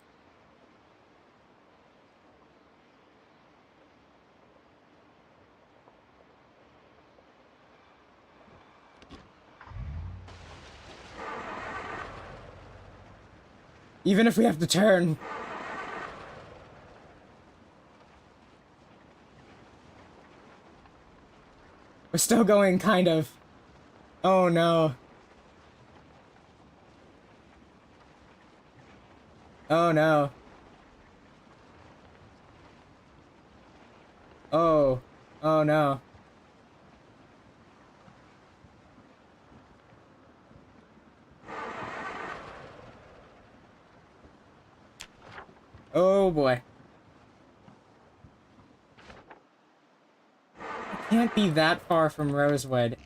Even if we have to turn. We're still going kind of. Oh no. Oh no. Oh. Oh no. Oh boy. I can't be that far from Rosewood.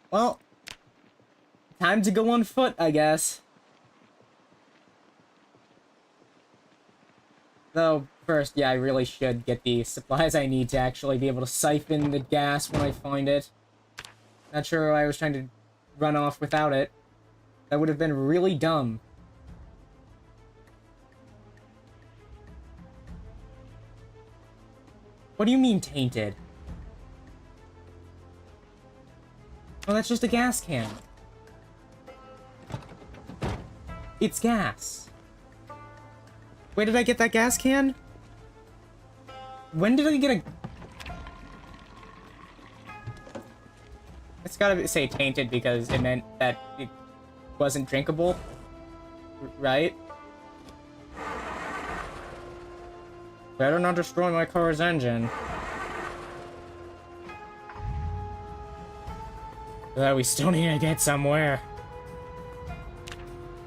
Well, time to go on foot, I guess. Though, first, yeah, I really should get the supplies I need to actually be able to siphon the gas when I find it. Not sure why I was trying to run off without it. That would have been really dumb. What do you mean, tainted? Oh, that's just a gas can. It's gas. Where did I get that gas can? When did I get a... It's gotta say tainted because it meant that it wasn't drinkable, right? Better not destroy my car's engine. But we still need to get somewhere.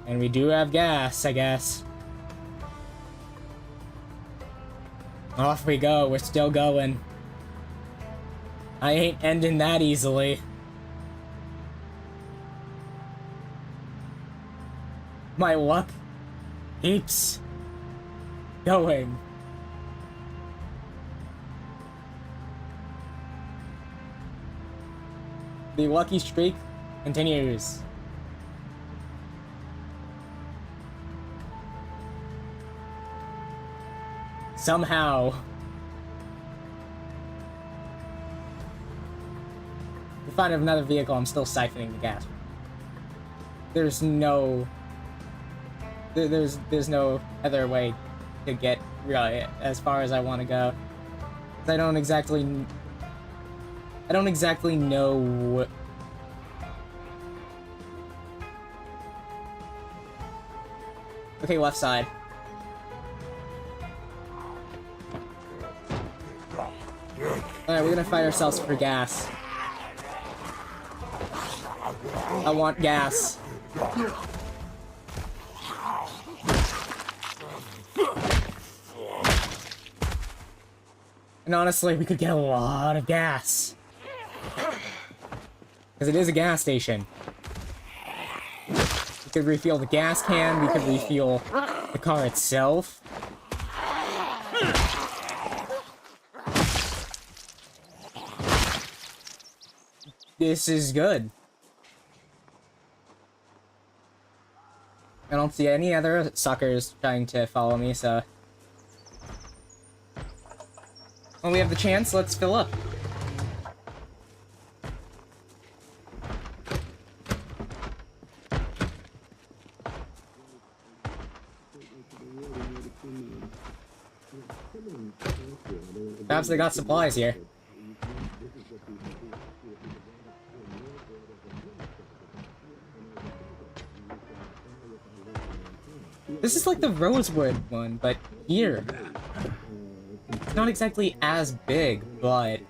And we do have gas, I guess. Off we go, we're still going. I ain't ending that easily. My luck keeps going. The lucky streak continues. Somehow. We find another vehicle, I'm still siphoning the gas. There's no... There's no other way to get really as far as I want to go. I don't exactly know what... Okay, left side. Alright, we're gonna fight ourselves for gas. I want gas. And honestly, we could get a lot of gas. Because it is a gas station. We could refuel the gas can, we could refuel the car itself. This is good. I don't see any other suckers trying to follow me, so... When we have the chance, let's fill up. Perhaps they got supplies here. This is like the Rosewood one, but here. It's not exactly as big, but...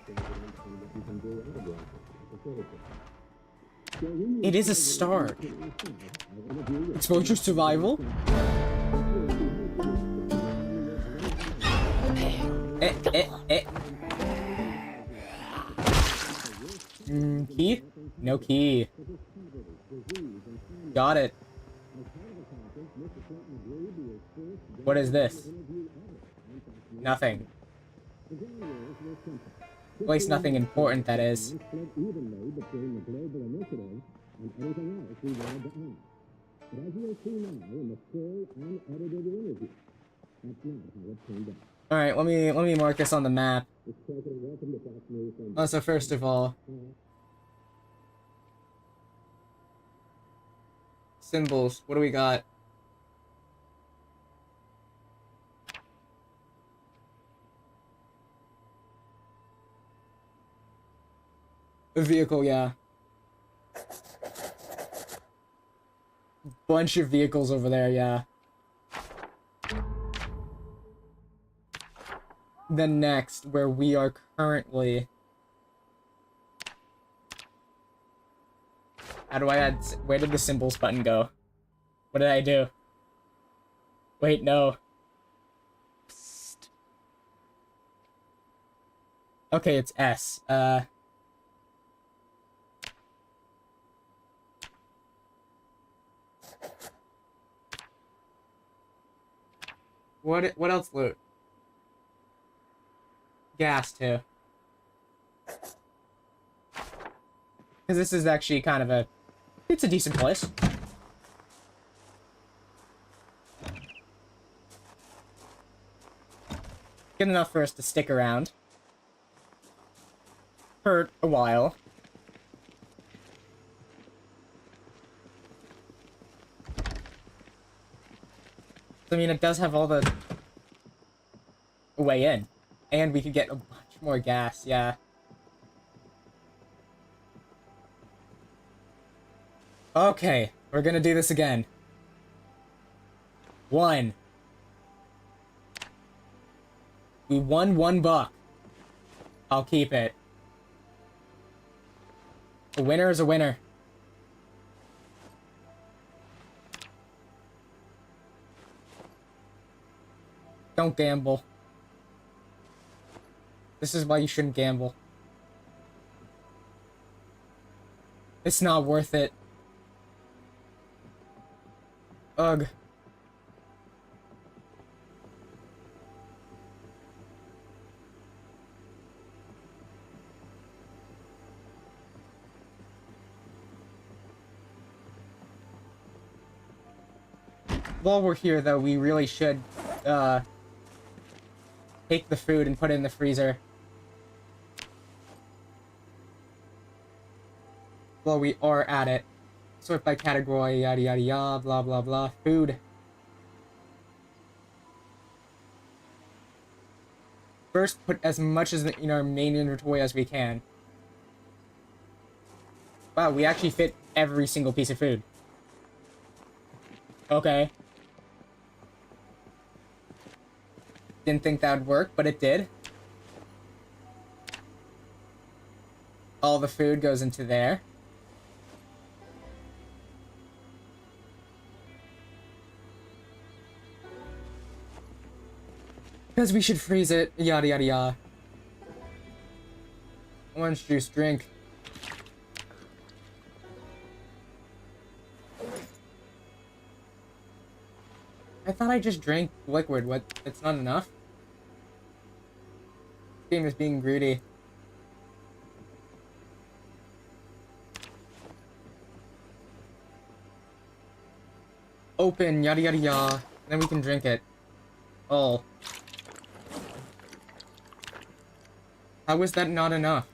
it is a start. Exposure survival? Key? No key. Got it. What is this? Nothing. At least nothing important, that is. Alright, let me mark this on the map. So first of all, symbols, what do we got? A vehicle, yeah. Bunch of vehicles over there, yeah. Then next, where we are currently... How do I add... Where did the symbols button go? What did I do? Wait, no. Psst. Okay, it's S. What else loot? Gas, too. Because this is actually kind of a... It's a decent place. Good enough for us to stick around. For a while. I mean, it does have all the way in. And we could get a bunch more gas, yeah. Okay, we're gonna do this again. 1. We won $1. I'll keep it. A winner is a winner. Don't gamble. This is why you shouldn't gamble. It's not worth it. Ugh. While we're here, though, we really should, take the food and put it in the freezer. While we are at it. Sort by category, yada yada yada, blah blah blah. Food. First, put as much as in our main inventory as we can. Wow, we actually fit every single piece of food. Okay. Didn't think that would work, but it did. All the food goes into there. Because we should freeze it, yada yada yada. Orange juice, drink. I thought I just drank liquid. What? It's not enough? This game is being greedy. Open, yada yada yada. Then we can drink it. Oh. How is that not enough?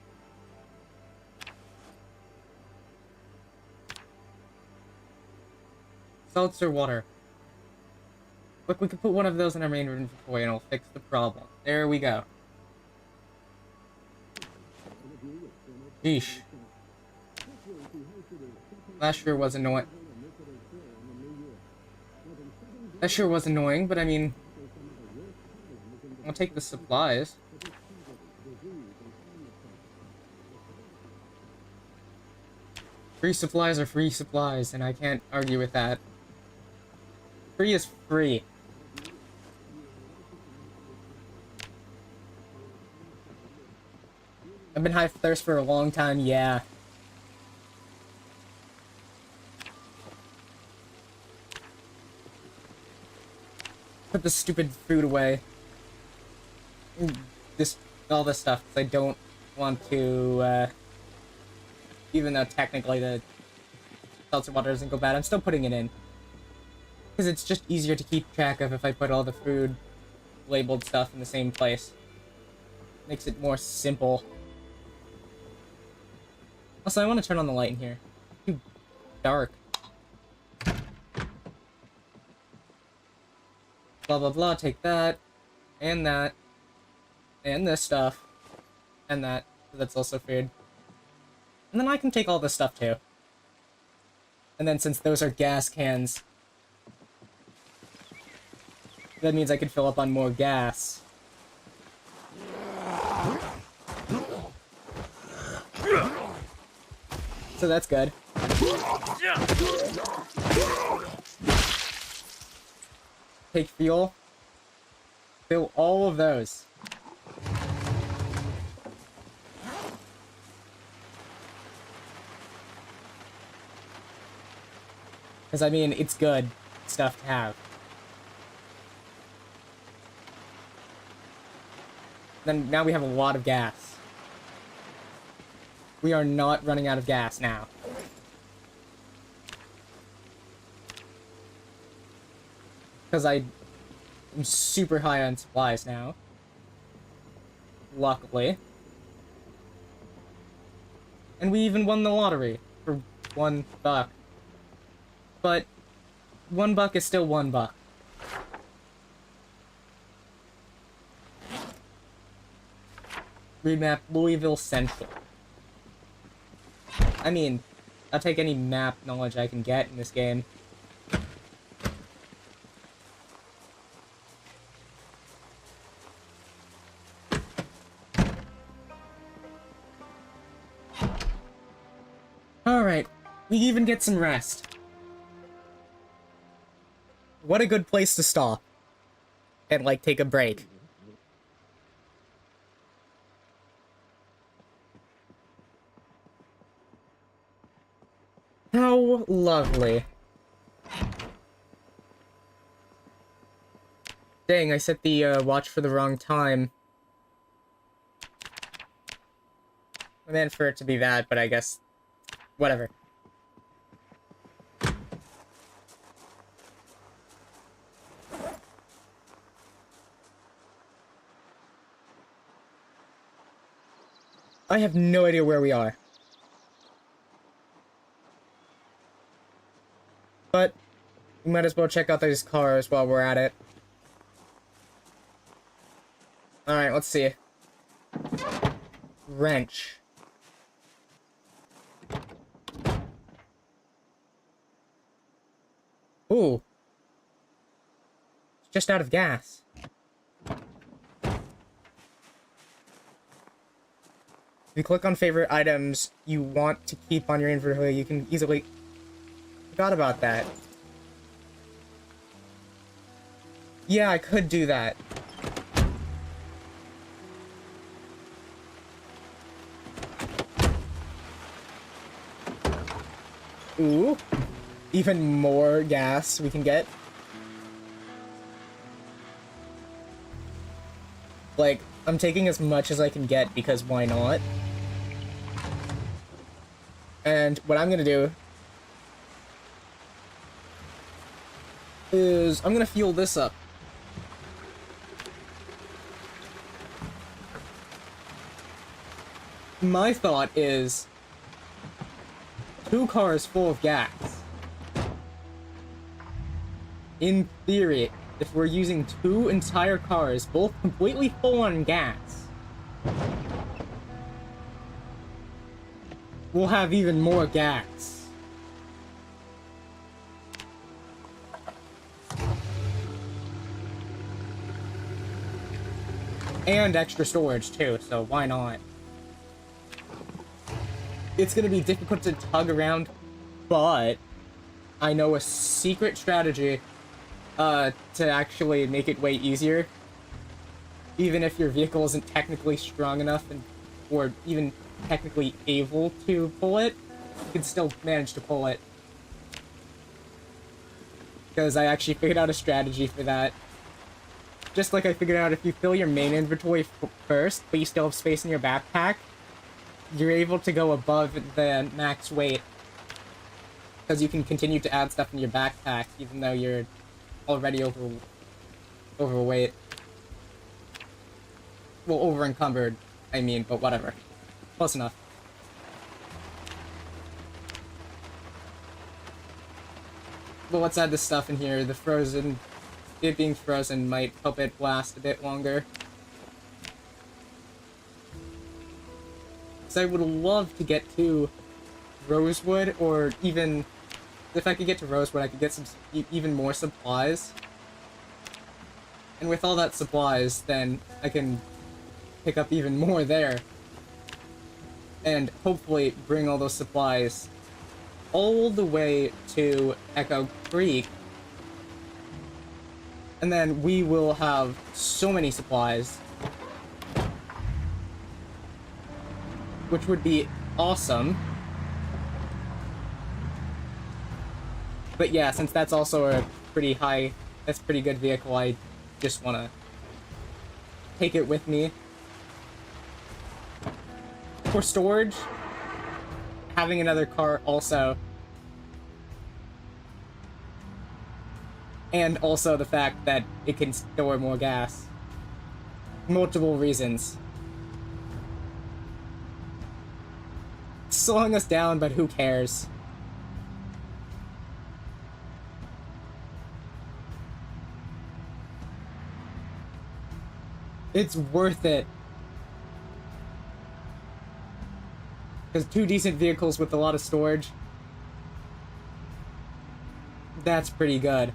Seltzer water. Look, we can put one of those in our main inventory and it'll fix the problem. There we go. Yeesh. That sure was annoying. That sure was annoying, but I mean... I'll take the supplies. Free supplies are free supplies, and I can't argue with that. Free is free. I've been high thirst for a long time, yeah. Put the stupid food away. All this stuff, because I don't want to, even though technically the seltzer water doesn't go bad, I'm still putting it in. Because it's just easier to keep track of if I put all the food labeled stuff in the same place. Makes it more simple. Also, I want to turn on the light in here. It's too dark. Blah blah blah, take that. And that. And this stuff. And that. That's also food. And then I can take all this stuff too. And then since those are gas cans, that means I can fill up on more gas. So that's good. Take fuel. Fill all of those. Because, I mean, it's good stuff to have. Then now we have a lot of gas. We are not running out of gas now. Because I'm super high on supplies now. Luckily. And we even won the lottery for $1. But $1 is still $1. Remap Louisville Central. I mean, I'll take any map knowledge I can get in this game. Alright, we even get some rest. What a good place to stop. And, like, take a break. How lovely. Dang, I set the watch for the wrong time. I meant for it to be that, but I guess... whatever. I have no idea where we are. But we might as well check out these cars while we're at it. Alright, let's see. Wrench. Ooh. It's just out of gas. If you click on favorite items you want to keep on your inventory, you can easily... Forgot about that. Yeah, I could do that. Ooh. Even more gas we can get. Like, I'm taking as much as I can get because why not? And what I'm gonna do is I'm gonna fuel this up. My thought is 2 cars full of gas. In theory, if we're using 2 entire cars, both completely full on gas, we'll have even more gas. And extra storage too, so why not? It's gonna be difficult to tug around, but I know a secret strategy to actually make it way easier. Even if your vehicle isn't technically strong enough or even technically able to pull it, you can still manage to pull it. Because I actually figured out a strategy for that. Just like I figured out if you fill your main inventory first, but you still have space in your backpack, you're able to go above the max weight. Because you can continue to add stuff in your backpack, even though you're already overweight. Well, over-encumbered, I mean, but whatever. Close enough. But let's add this stuff in here. The frozen... It being frozen might help it last a bit longer. Because I would love to get to Rosewood, or even... If I could get to Rosewood, I could get some even more supplies. And with all that supplies, then I can pick up even more there. And hopefully bring all those supplies all the way to Echo Creek. And then we will have so many supplies. Which would be awesome. But yeah, since that's also a pretty good vehicle, I just want to take it with me. For storage, having another car also. And also the fact that it can store more gas. Multiple reasons. It's slowing us down, but who cares? It's worth it. Because 2 decent vehicles with a lot of storage, that's pretty good.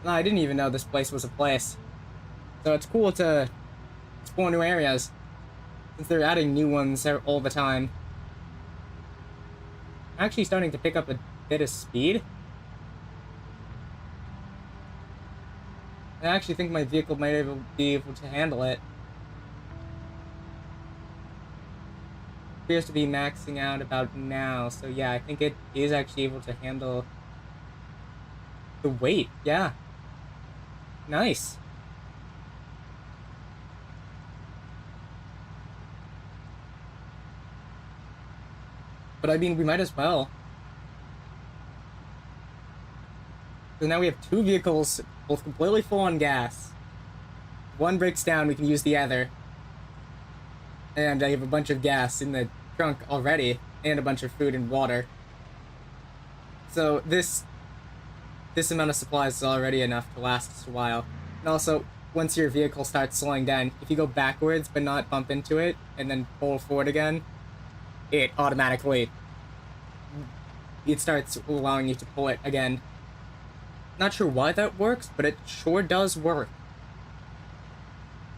I didn't even know this place was a place. So it's cool to explore new areas, since they're adding new ones all the time. I'm actually starting to pick up a bit of speed. I actually think my vehicle might be able to handle it. appears to be maxing out about now. So yeah, I think it is actually able to handle the weight. Yeah. Nice. But I mean, we might as well. So now we have two vehicles, both completely full on gas. One breaks down, we can use the other. And I have a bunch of gas in the trunk already, and a bunch of food and water. So this amount of supplies is already enough to last us a while. And also, once your vehicle starts slowing down, if you go backwards but not bump into it, and then pull forward again, it automatically... it starts allowing you to pull it again. Not sure why that works, but it sure does work.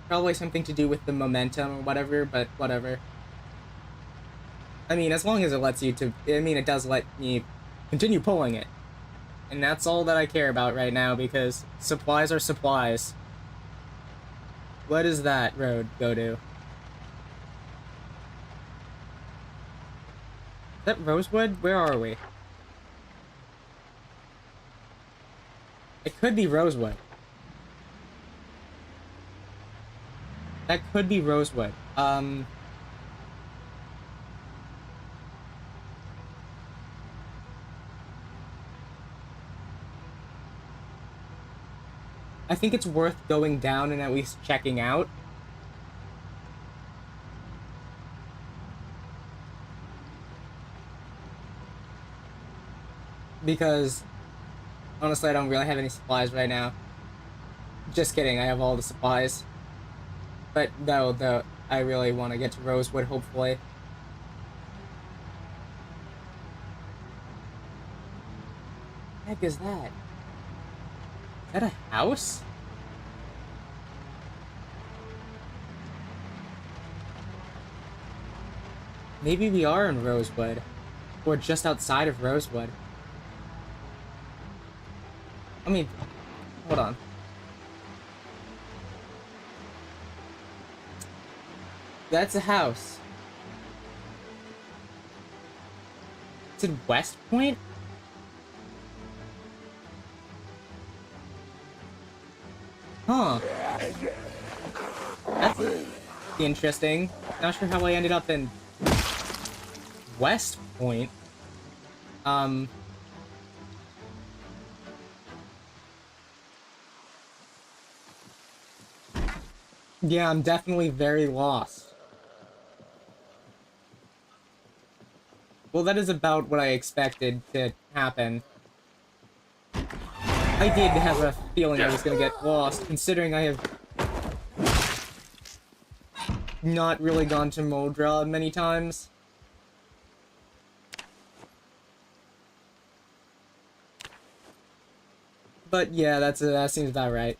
Probably something to do with the momentum or whatever, but whatever. I mean, as long as it lets you to... I mean, it does let me continue pulling it. And that's all that I care about right now, because supplies are supplies. What does that road go to? Is that Rosewood? Where are we? It could be Rosewood. That could be Rosewood. I think it's worth going down and at least checking out. Because, honestly, I don't really have any supplies right now. Just kidding, I have all the supplies. But no, I really want to get to Rosewood, hopefully. What the heck is that? Is that a house? Maybe we are in Rosewood. Or just outside of Rosewood. I mean, hold on. That's a house. It's in West Point? Huh. That's interesting. Not sure how I ended up in West Point. Yeah, I'm definitely very lost. Well, that is about what I expected to happen. I did have a feeling I was gonna get lost, considering I have not really gone to Modra many times. But yeah, that seems about right.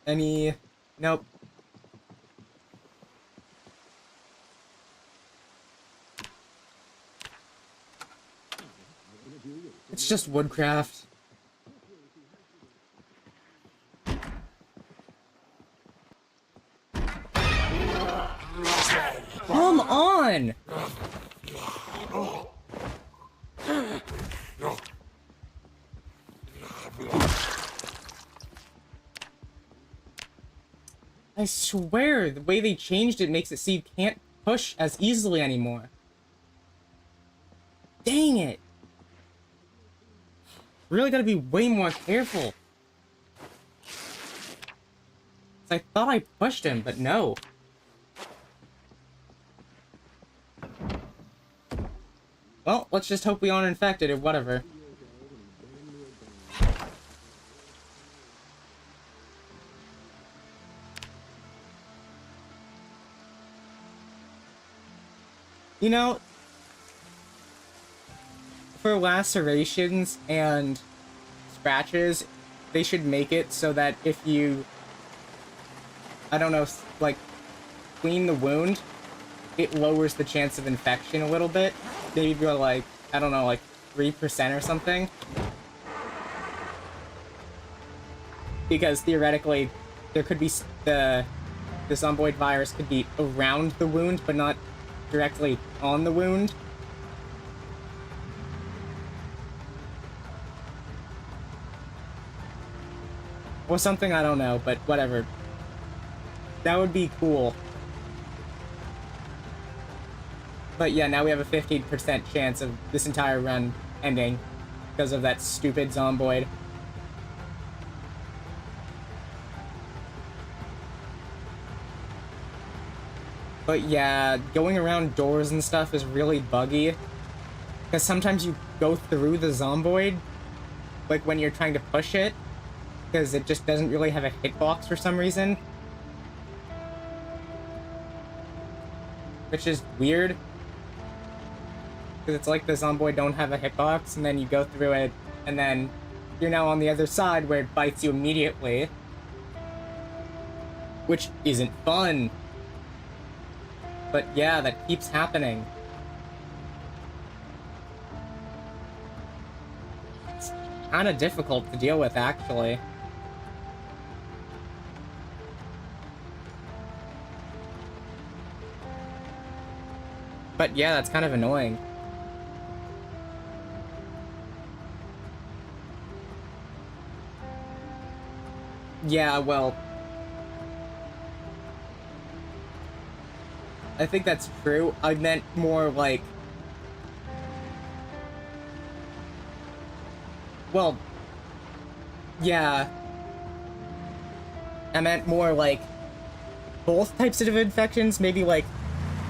Nope. It's just woodcraft. Come on! I swear, the way they changed it makes it so you can't push as easily anymore. Dang it! Really gotta be way more careful. I thought I pushed him, but no. Well, let's just hope we aren't infected or whatever. You know, for lacerations and scratches, they should make it so that if you, I don't know, like, clean the wound, it lowers the chance of infection a little bit. Maybe go like, I don't know, like 3% or something. Because theoretically, there could be the zomboid virus could be around the wound, but not directly on the wound. Or something, I don't know, but whatever. That would be cool. But yeah, now we have a 15% chance of this entire run ending because of that stupid zomboid. But yeah, going around doors and stuff is really buggy. Because sometimes you go through the zomboid, like when you're trying to push it, because it just doesn't really have a hitbox for some reason. Which is weird. Because it's like the zomboid don't have a hitbox, and then you go through it, and then you're now on the other side where it bites you immediately. Which isn't fun. But yeah, that keeps happening. It's kind of difficult to deal with, actually. But yeah, that's kind of annoying. Yeah, well, I think that's true. I meant more like... Well, yeah. I meant more like both types of infections. Maybe like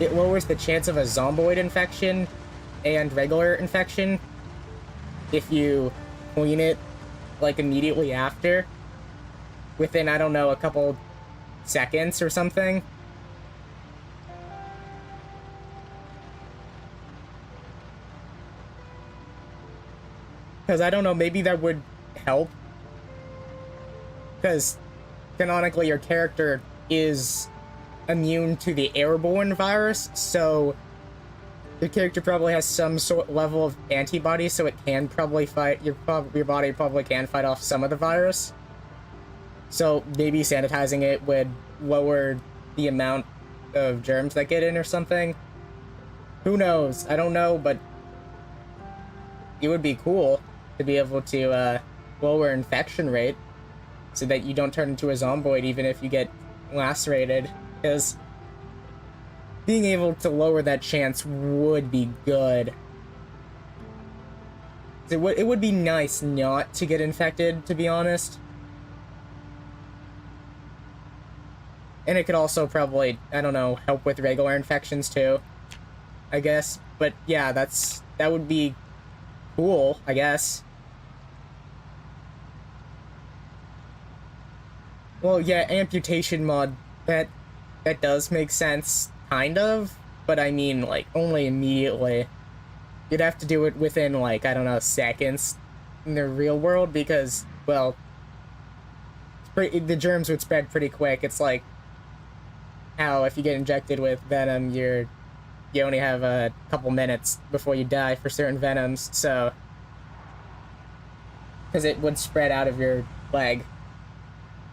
it lowers the chance of a zomboid infection and regular infection if you clean it like immediately after. Within, I don't know, a couple seconds or something. Because I don't know, maybe that would help. Because canonically your character is immune to the airborne virus, so your character probably has some sort level of antibody, so it can probably fight, your body probably can fight off some of the virus. So maybe sanitizing it would lower the amount of germs that get in or something. Who knows? I don't know, but it would be cool to be able to lower infection rate so that you don't turn into a zomboid even if you get lacerated, because being able to lower that chance would be good. It would be nice not to get infected, to be honest. And it could also probably, I don't know, help with regular infections too, I guess. But yeah, that would be cool, I guess. Well, yeah, amputation mod, that does make sense, kind of. But I mean, like, only immediately. You'd have to do it within, like, I don't know, seconds in the real world because, well, the germs would spread pretty quick. It's like how if you get injected with venom, you only have a couple minutes before you die for certain venoms, so... Because it would spread out of your leg.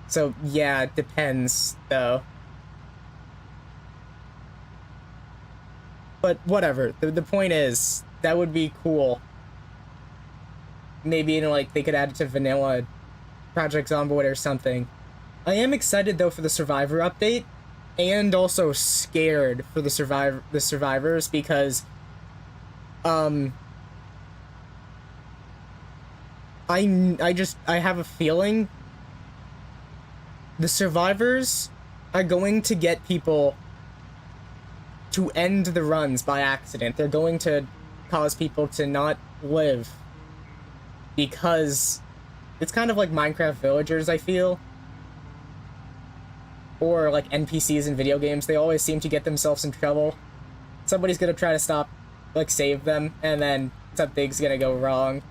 So, yeah, it depends, though. But whatever, the point is, that would be cool. Maybe, like, they could add it to vanilla Project Zomboid or something. I am excited, though, for the Survivor update, and also scared for the survivors, because, I have a feeling the survivors are going to get people to end the runs by accident. They're going to cause people to not live, because it's kind of like Minecraft villagers, I feel. Or like NPCs in video games, they always seem to get themselves in trouble. Somebody's gonna try to stop, like, save them, and then something's gonna go wrong.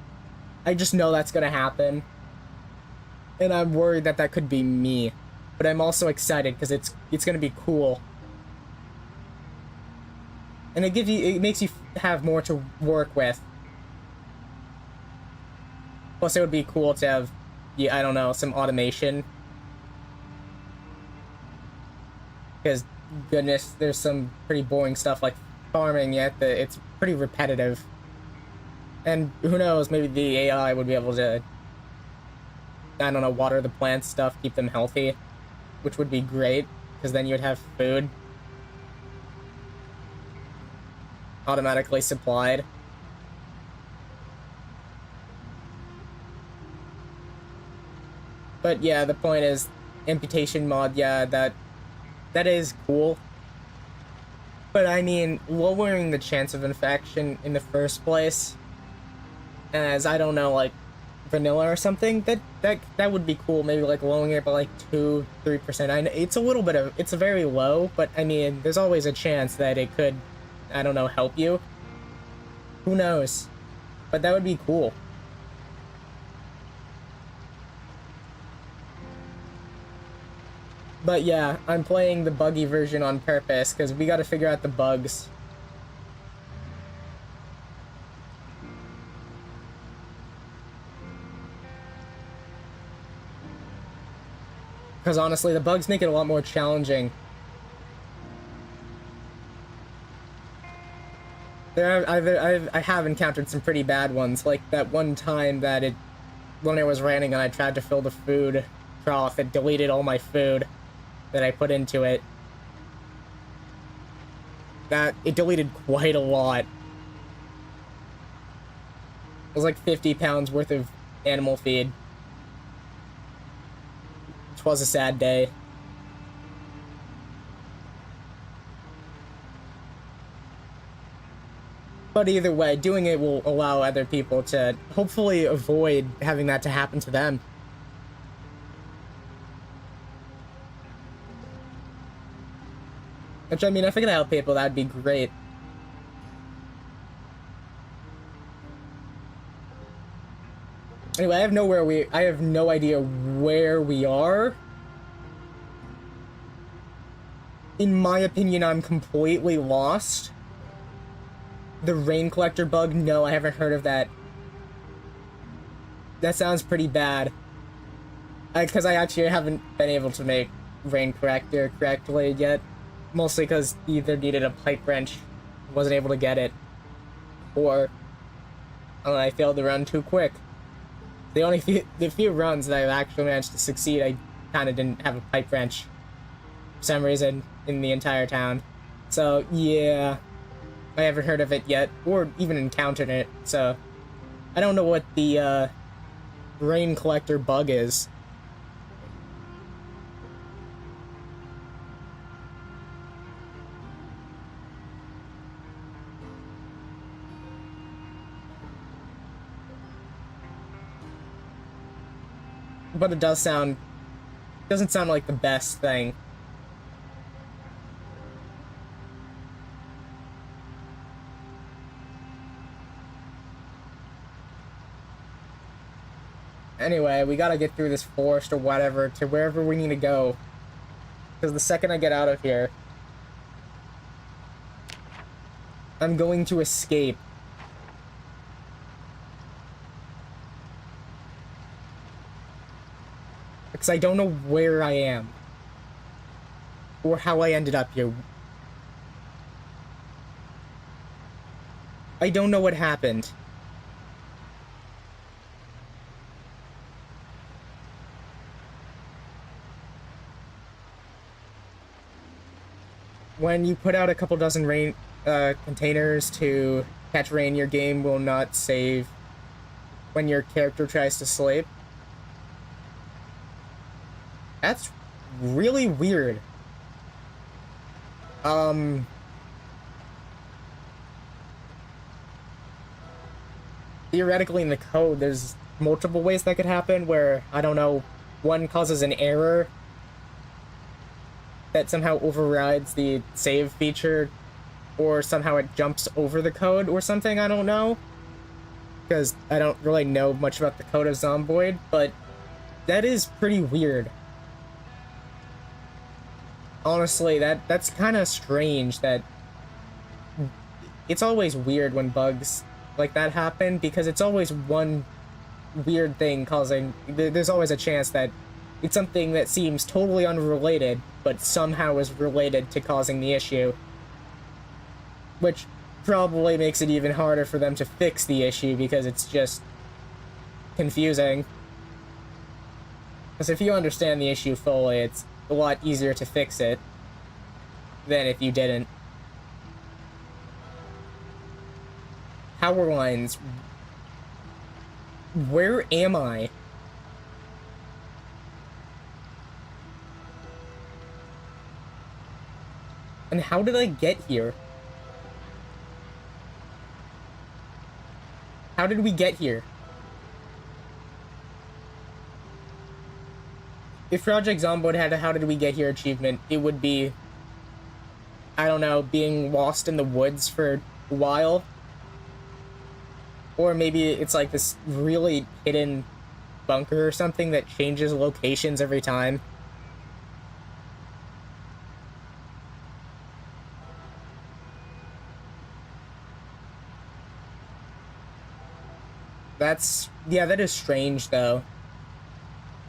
I just know that's gonna happen. And I'm worried that that could be me. But I'm also excited because it's gonna be cool. And it makes you have more to work with. Plus, it would be cool to have, yeah, I don't know, some automation. because goodness, there's some pretty boring stuff like farming, yet it's pretty repetitive. And who knows, maybe the AI would be able to, I don't know, water the plants stuff, keep them healthy, which would be great, because then you'd have food automatically supplied. But yeah, the point is, amputation mod, yeah, that is cool. But I mean, lowering the chance of infection in the first place, as I don't know, like vanilla or something, that would be cool. Maybe like lowering it by like 2-3%. I know it's a little bit of, it's a very low, but I mean, there's always a chance that it could, I don't know, help you. Who knows? But that would be cool. But yeah, I'm playing the buggy version on purpose, because we gotta figure out the bugs. Because honestly, the bugs make it a lot more challenging. I have encountered some pretty bad ones, like that one time that when it was raining and I tried to fill the food trough, it deleted all my food that I put into it. It deleted quite a lot. It was like 50 pounds worth of animal feed. Which was a sad day. But either way, doing it will allow other people to hopefully avoid having that to happen to them. Which, I mean, if I could help people, that'd be great. Anyway, I have no idea where we are. In my opinion, I'm completely lost. The rain collector bug? No, I haven't heard of that. That sounds pretty bad. Because I actually haven't been able to make rain collector correctly yet. Mostly because either needed a pipe wrench, wasn't able to get it, or I failed to run too quick. The few runs that I've actually managed to succeed, I kind of didn't have a pipe wrench for some reason in the entire town. So yeah, I haven't heard of it yet, or even encountered it. So I don't know what the rain collector bug is. But it doesn't sound like the best thing. Anyway, we gotta get through this forest or whatever to wherever we need to go. Because the second I get out of here, I'm going to escape. Because I don't know where I am. Or how I ended up here. I don't know what happened. When you put out a couple dozen rain containers to catch rain, your game will not save when your character tries to sleep. That's really weird. Theoretically in the code, there's multiple ways that could happen where, I don't know, one causes an error that somehow overrides the save feature, or somehow it jumps over the code or something, I don't know. Because I don't really know much about the code of Zomboid, but that is pretty weird. Honestly, that's kind of strange that it's always weird when bugs like that happen, because it's always one weird thing causing, there's always a chance that It's something that seems totally unrelated, but somehow is related to causing the issue. Which probably makes it even harder for them to fix the issue because it's just confusing. Because if you understand the issue fully, it's a lot easier to fix it than if you didn't. Power lines. Where am I? And how did I get here? How did we get here? If Project Zomboid had a "How did we get here" achievement, it would be, I don't know, being lost in the woods for a while. Or maybe it's like this really hidden bunker or something that changes locations every time. Yeah, that is strange, though.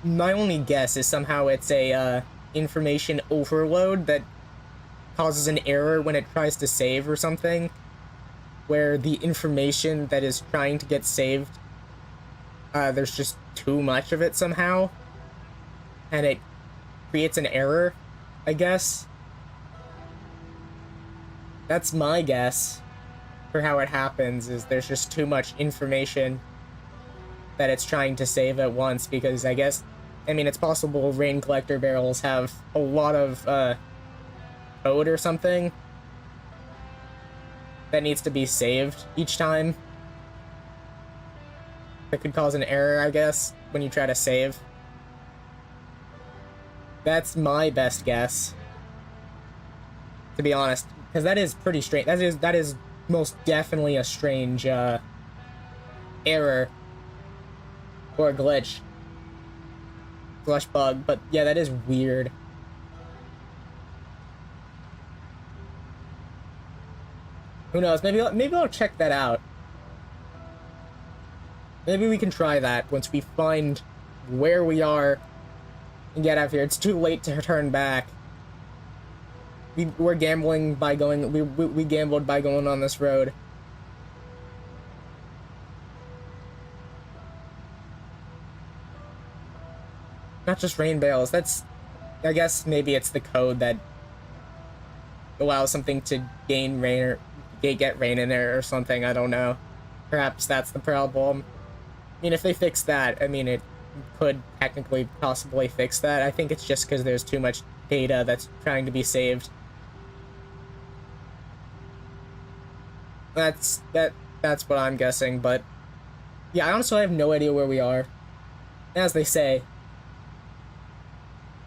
My only guess is somehow it's a, information overload that causes an error when it tries to save or something, where the information that is trying to get saved, there's just too much of it somehow, and it creates an error, I guess. That's my guess for how it happens, is there's just too much information that it's trying to save at once, because I guess, I mean, it's possible rain collector barrels have a lot of, code or something that needs to be saved each time. That could cause an error, I guess, when you try to save. That's my best guess, to be honest, because that is pretty strange. That is most definitely a strange, error. Or a glitch. Flush bug, but yeah, that is weird. Who knows? Maybe I'll check that out. Maybe we can try that once we find where we are and get out of here. It's too late to turn back. We're gambling by going. We gambled by going on this road. Not just rain bales, that's... I guess maybe it's the code that allows something to gain rain or get rain in there or something, I don't know. Perhaps that's the problem. I mean, if they fix that, I mean, it could technically possibly fix that. I think it's just because there's too much data that's trying to be saved. That's what I'm guessing, but... yeah, I honestly have no idea where we are. As they say,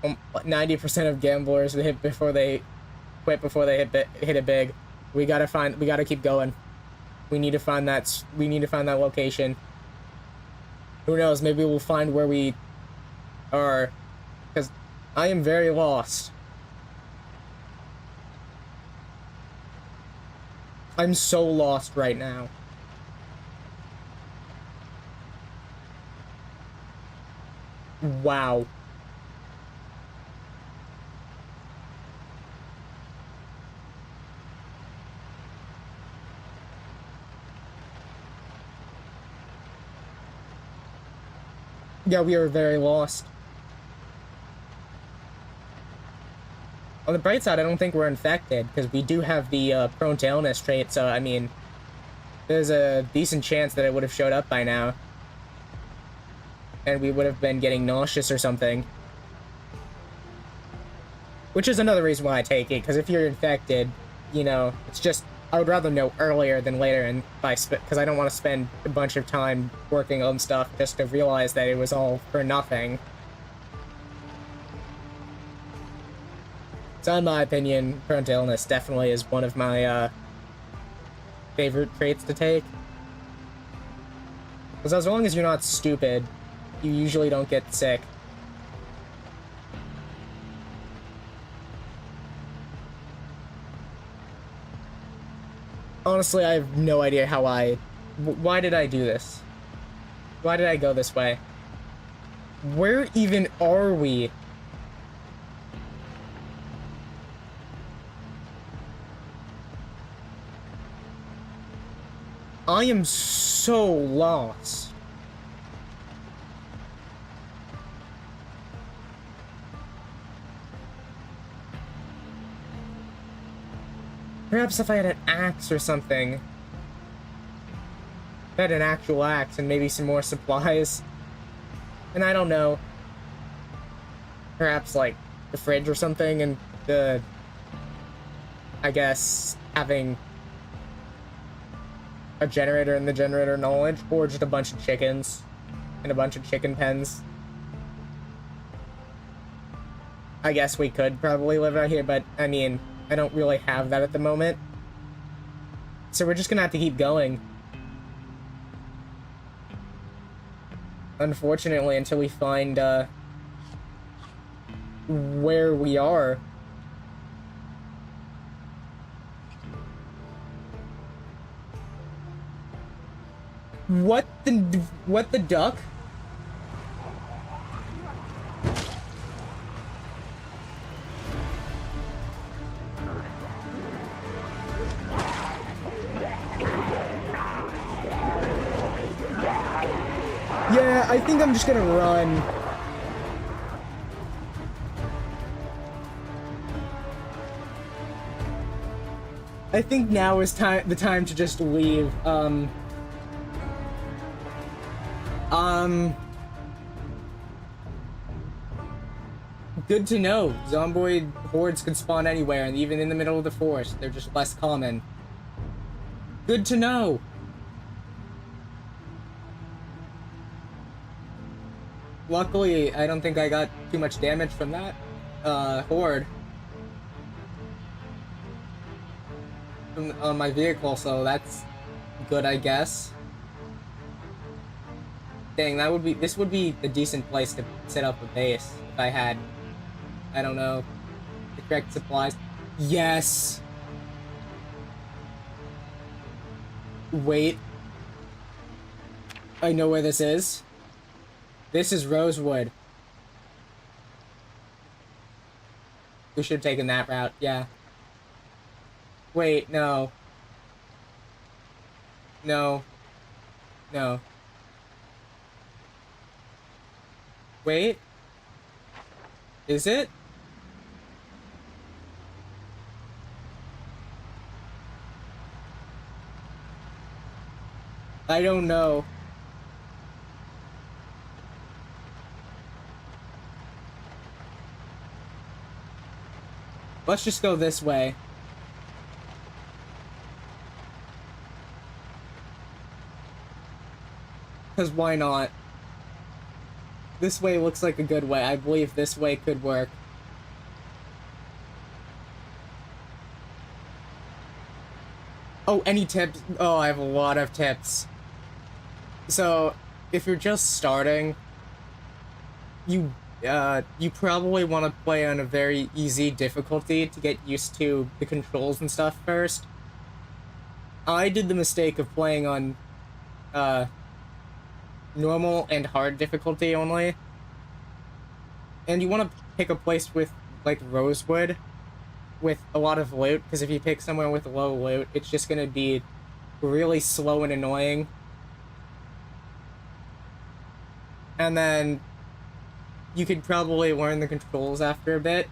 90% of gamblers hit before they quit before they hit it big. We gotta keep going. We need to find that location. Who knows, maybe we'll find where we are, because I am very lost. I'm so lost right now. Wow. Yeah, we are very lost. On the bright side, I don't think we're infected, because we do have the prone to illness trait, so, I mean, there's a decent chance that it would have showed up by now. And we would have been getting nauseous or something. Which is another reason why I take it, because if you're infected, you know, it's just... I would rather know earlier than later, and because I don't want to spend a bunch of time working on stuff just to realize that it was all for nothing. So in my opinion, prone to illness definitely is one of my favorite traits to take. Because as long as you're not stupid, you usually don't get sick. Honestly, I have no idea how why did I do this? Why did I go this way? Where even are we? I am so lost. Perhaps if I had an axe or something. If I had an actual axe and maybe some more supplies. And I don't know. Perhaps like the fridge or something, and the, I guess, having a generator in the generator knowledge, or just a bunch of chickens and a bunch of chicken pens. I guess we could probably live out here, but I mean, I don't really have that at the moment. So we're just gonna have to keep going. Unfortunately, until we find, where we are. What the duck? Yeah, I think I'm just gonna run. I think now is the time to just leave. Good to know. Zomboid hordes can spawn anywhere, and even in the middle of the forest. They're just less common. Good to know. Luckily, I don't think I got too much damage from that, horde. On my vehicle, so that's good, I guess. Dang, this would be a decent place to set up a base if I had, I don't know, the correct supplies. Yes! Wait. I know where this is. This is Rosewood. We should have taken that route, yeah. Wait, no. No. No. Wait. Is it? I don't know. Let's just go this way. Because why not? This way looks like a good way. I believe this way could work. Oh, any tips? Oh, I have a lot of tips. So, if you're just starting, you probably want to play on a very easy difficulty to get used to the controls and stuff first. I did the mistake of playing on, normal and hard difficulty only. And you want to pick a place with, like, Rosewood with a lot of loot, because if you pick somewhere with low loot, it's just going to be really slow and annoying. And then you could probably learn the controls after a bit,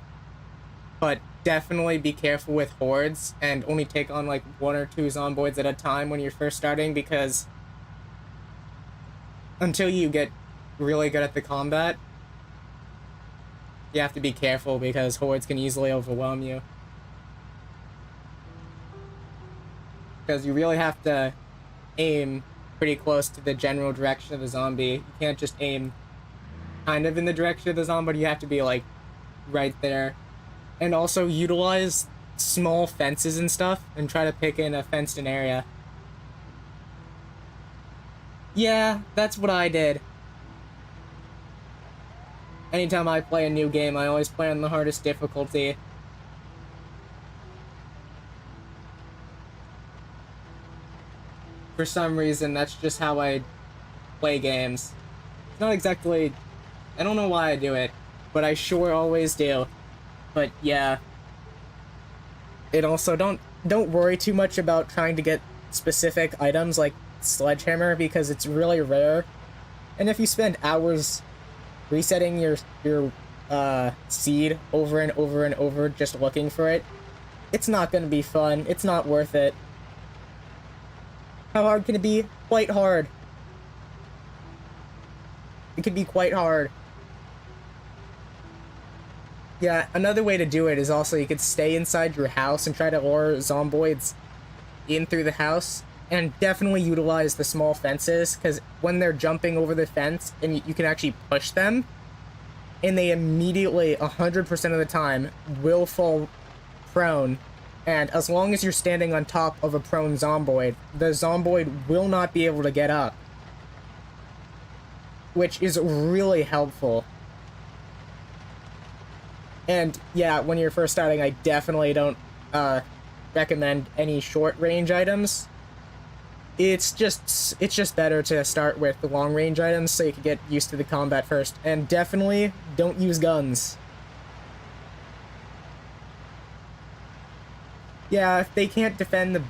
but definitely be careful with hordes and only take on like 1 or 2 zomboids at a time when you're first starting, because until you get really good at the combat, you have to be careful because hordes can easily overwhelm you. Because you really have to aim pretty close to the general direction of the zombie. You can't just aim kind of in the direction of the zombie, but you have to be like right there. And also utilize small fences and stuff and try to pick in a fenced-in area. Yeah, that's what I did. Anytime I play a new game, I always play on the hardest difficulty. For some reason, that's just how I play games. It's not exactly I don't know why I do it, but I sure always do. But yeah. And also, don't worry too much about trying to get specific items like sledgehammer, because it's really rare. And if you spend hours resetting your seed over and over and over just looking for it, it's not gonna be fun. It's not worth it. How hard can it be? Quite hard. It can be quite hard. Yeah, another way to do it is also you could stay inside your house and try to lure zomboids in through the house, and definitely utilize the small fences, because when they're jumping over the fence and you can actually push them, and they immediately 100% of the time will fall prone. And as long as you're standing on top of a prone zomboid, the zomboid will not be able to get up, which is really helpful. And yeah, when you're first starting, I definitely don't recommend any short range items. It's just better to start with the long range items so you can get used to the combat first. And definitely don't use guns. Yeah, if they can't defend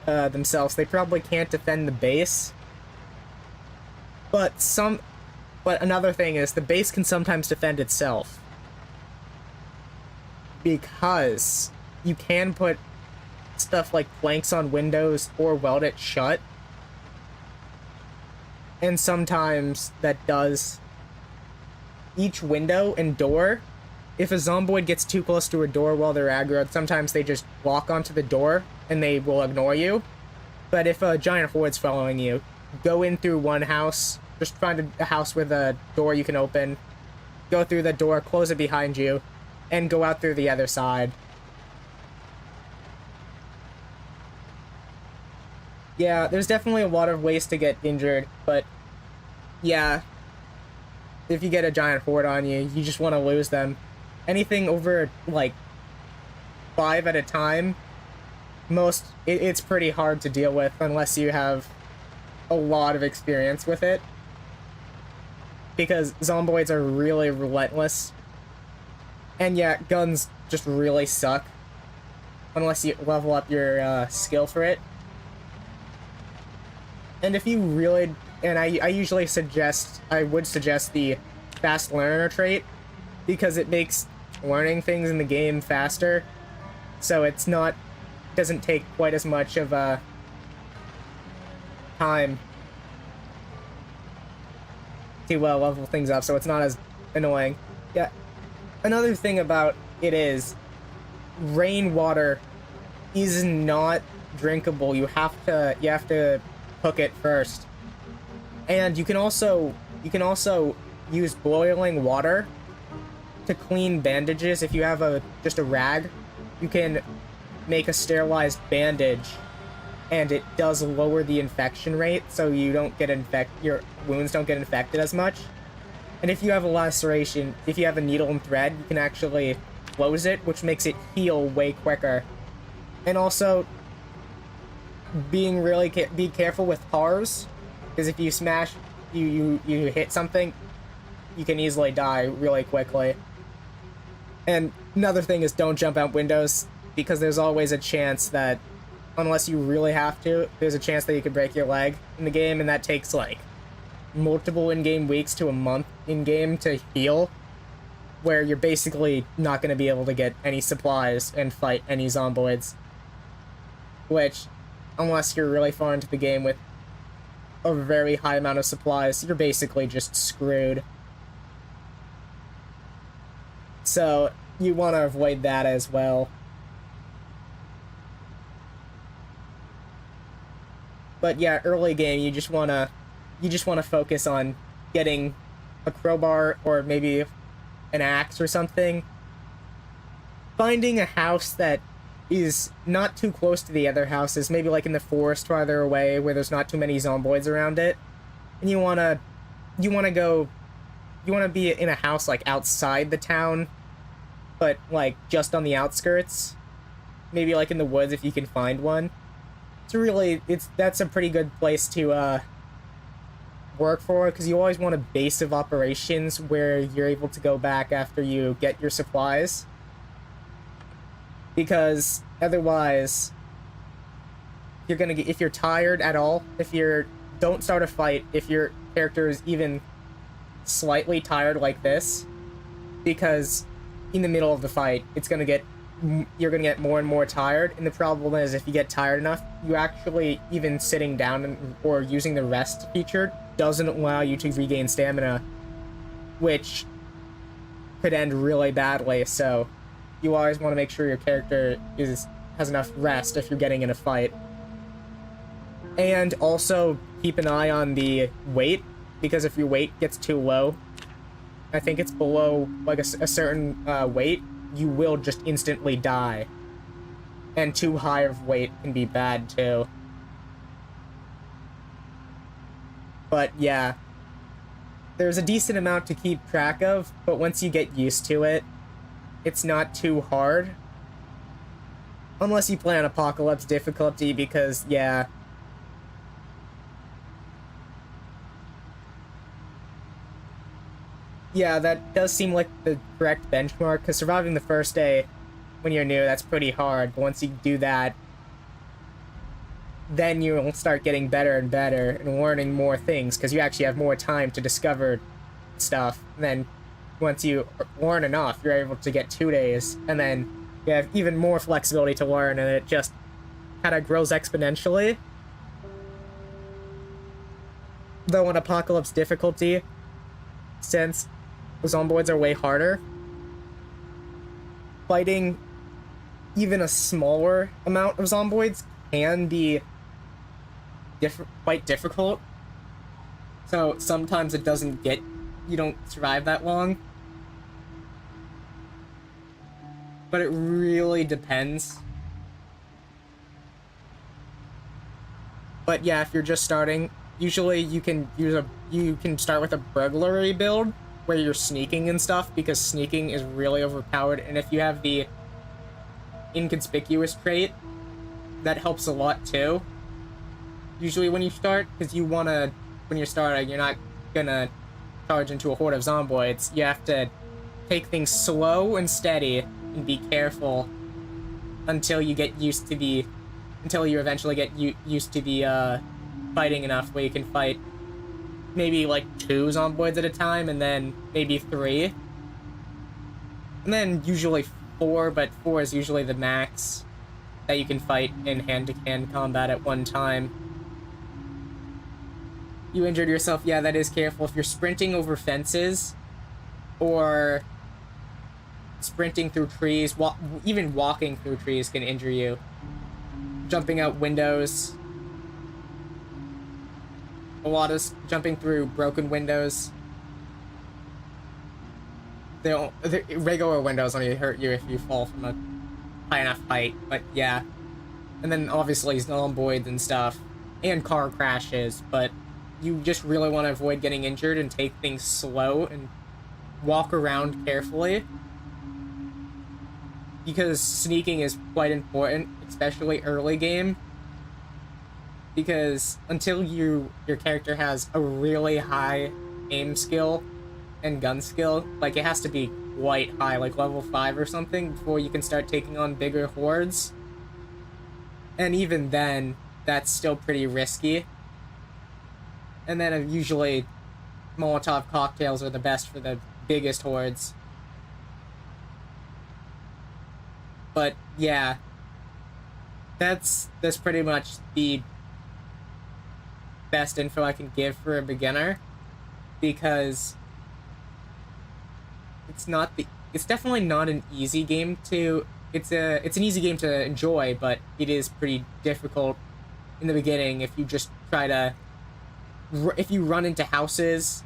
themselves, they probably can't defend the base. But another thing is the base can sometimes defend itself, because you can put stuff like planks on windows or weld it shut, and sometimes that does. Each window and door, if a zomboid gets too close to a door while they're aggroed, sometimes they just walk onto the door and they will ignore you. But if a giant horde's following you, go in through one house, just find a house with a door you can open, go through the door, close it behind you, and go out through the other side. Yeah, there's definitely a lot of ways to get injured, but yeah, if you get a giant horde on you, you just want to lose them. Anything over, like, 5 at a time, it's pretty hard to deal with unless you have a lot of experience with it, because zomboids are really relentless. And yeah, guns just really suck unless you level up your skill for it. And if you really, and I would suggest the fast learner trait, because it makes learning things in the game faster, so doesn't take quite as much of a time to level things up, so it's not as annoying. Yeah. Another thing about it is rainwater is not drinkable. You have to cook it first. And you can also use boiling water to clean bandages. If you have just a rag, you can make a sterilized bandage, and it does lower the infection rate, so you don't get your wounds don't get infected as much. And if you have a laceration, if you have a needle and thread, you can actually close it, which makes it heal way quicker. And also, be careful with cars, because if you you hit something, you can easily die really quickly. And another thing is, don't jump out windows, because there's always a chance that, unless you really have to, there's a chance that you could break your leg in the game, and that takes like multiple in-game weeks to a month in-game to heal, where you're basically not going to be able to get any supplies and fight any zomboids. Which, unless you're really far into the game with a very high amount of supplies, you're basically just screwed. So, you want to avoid that as well. But yeah, early game, you just want to focus on getting a crowbar or maybe an axe or something. Finding a house that is not too close to the other houses, maybe like in the forest farther away where there's not too many zomboids around it. And you want to be in a house like outside the town, but like just on the outskirts. Maybe like in the woods if you can find one. That's a pretty good place to work for, because you always want a base of operations where you're able to go back after you get your supplies. Because otherwise, you're gonna get, if you're tired at all, don't start a fight if your character is even slightly tired like this, because in the middle of the fight, you're gonna get more and more tired, and the problem is if you get tired enough, you actually, even sitting down or using the rest feature doesn't allow you to regain stamina, which could end really badly. So you always want to make sure your character has enough rest if you're getting in a fight. And also keep an eye on the weight, because if your weight gets too low, I think it's below like a certain weight, you will just instantly die. And too high of weight can be bad too. But yeah, there's a decent amount to keep track of, but once you get used to it, it's not too hard. Unless you play on Apocalypse difficulty, because yeah. Yeah, that does seem like the correct benchmark, because surviving the first day when you're new, that's pretty hard. But once you do that, then you'll start getting better and better and learning more things, because you actually have more time to discover stuff. And then once you learn enough, you're able to get 2 days, and then you have even more flexibility to learn, and it just kind of grows exponentially. Though in Apocalypse difficulty, since the zomboids are way harder, fighting even a smaller amount of zomboids can be quite difficult. So sometimes you don't survive that long. But it really depends. But yeah, if you're just starting, usually you can start with a burglary build where you're sneaking and stuff, because sneaking is really overpowered, and if you have the inconspicuous trait, that helps a lot too. Usually when you start, because when you're starting, you're not gonna charge into a horde of zomboids. You have to take things slow and steady and be careful until you eventually get used to the fighting enough where you can fight maybe like 2 zomboids at a time, and then maybe 3. And then usually 4, but 4 is usually the max that you can fight in hand-to-hand combat at one time. You injured yourself, yeah, that is careful. If you're sprinting over fences, or sprinting through trees, even walking through trees can injure you. Jumping out windows. A lot of jumping through broken windows. The regular windows only hurt you if you fall from a high enough height, but yeah. And then obviously zomboids and stuff, and car crashes, but you just really want to avoid getting injured and take things slow and walk around carefully, because sneaking is quite important, especially early game, because until your character has a really high aim skill and gun skill, like it has to be quite high, like level 5 or something, before you can start taking on bigger hordes. And even then, that's still pretty risky. And then usually Molotov cocktails are the best for the biggest hordes. But yeah, that's pretty much the best info I can give for a beginner, because it's definitely not an easy game to it's an easy game to enjoy, but it is pretty difficult in the beginning if you just if you run into houses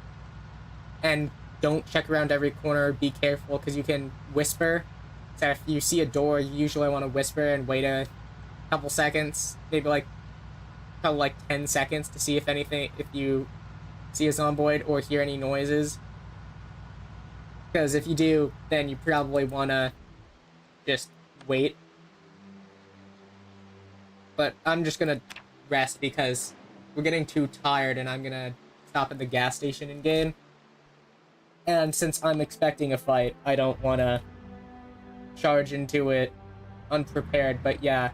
and don't check around every corner. Be careful, because you can whisper. So if you see a door, you usually want to whisper and wait a couple seconds, maybe probably like 10 seconds, to see if you see a zomboid or hear any noises. Because if you do, then you probably want to just wait. But I'm just gonna rest, because we're getting too tired, and I'm gonna stop at the gas station in game. And since I'm expecting a fight, I don't want to charge into it unprepared. But yeah,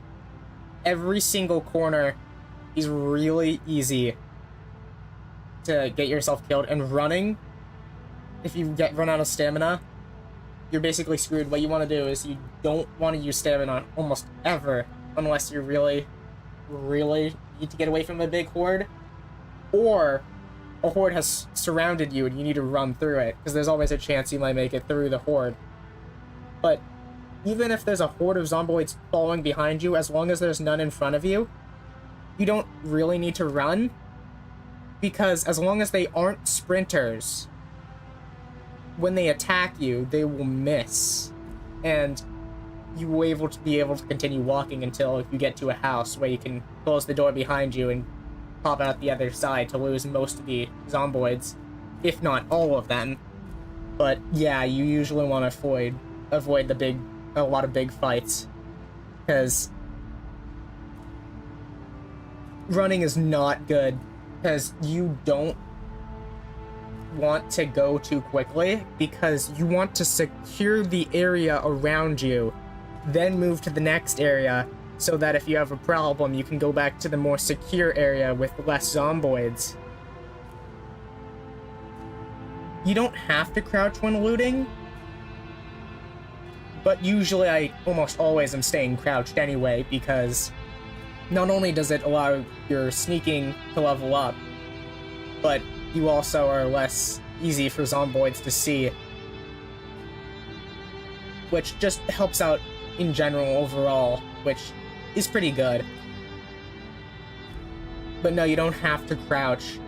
every single corner is really easy to get yourself killed. And running, if you run out of stamina, you're basically screwed. What you want to do is you don't want to use stamina almost ever unless you really need to get away from a big horde, or a horde has surrounded you and you need to run through it, because there's always a chance you might make it through the horde. But even if there's a horde of zomboids following behind you, as long as there's none in front of you, you don't really need to run, because as long as they aren't sprinters, when they attack you, they will miss, and you will be able to continue walking until you get to a house where you can close the door behind you and pop out the other side to lose most of the zomboids, if not all of them. But yeah, you usually want to avoid a lot of big fights, because running is not good, because you don't want to go too quickly, because you want to secure the area around you, then move to the next area, so that if you have a problem, you can go back to the more secure area with less zomboids. You don't have to crouch when looting, but usually I almost always am staying crouched anyway, because not only does it allow your sneaking to level up, but you also are less easy for zomboids to see, which just helps out in general overall, which is pretty good. But no, you don't have to crouch.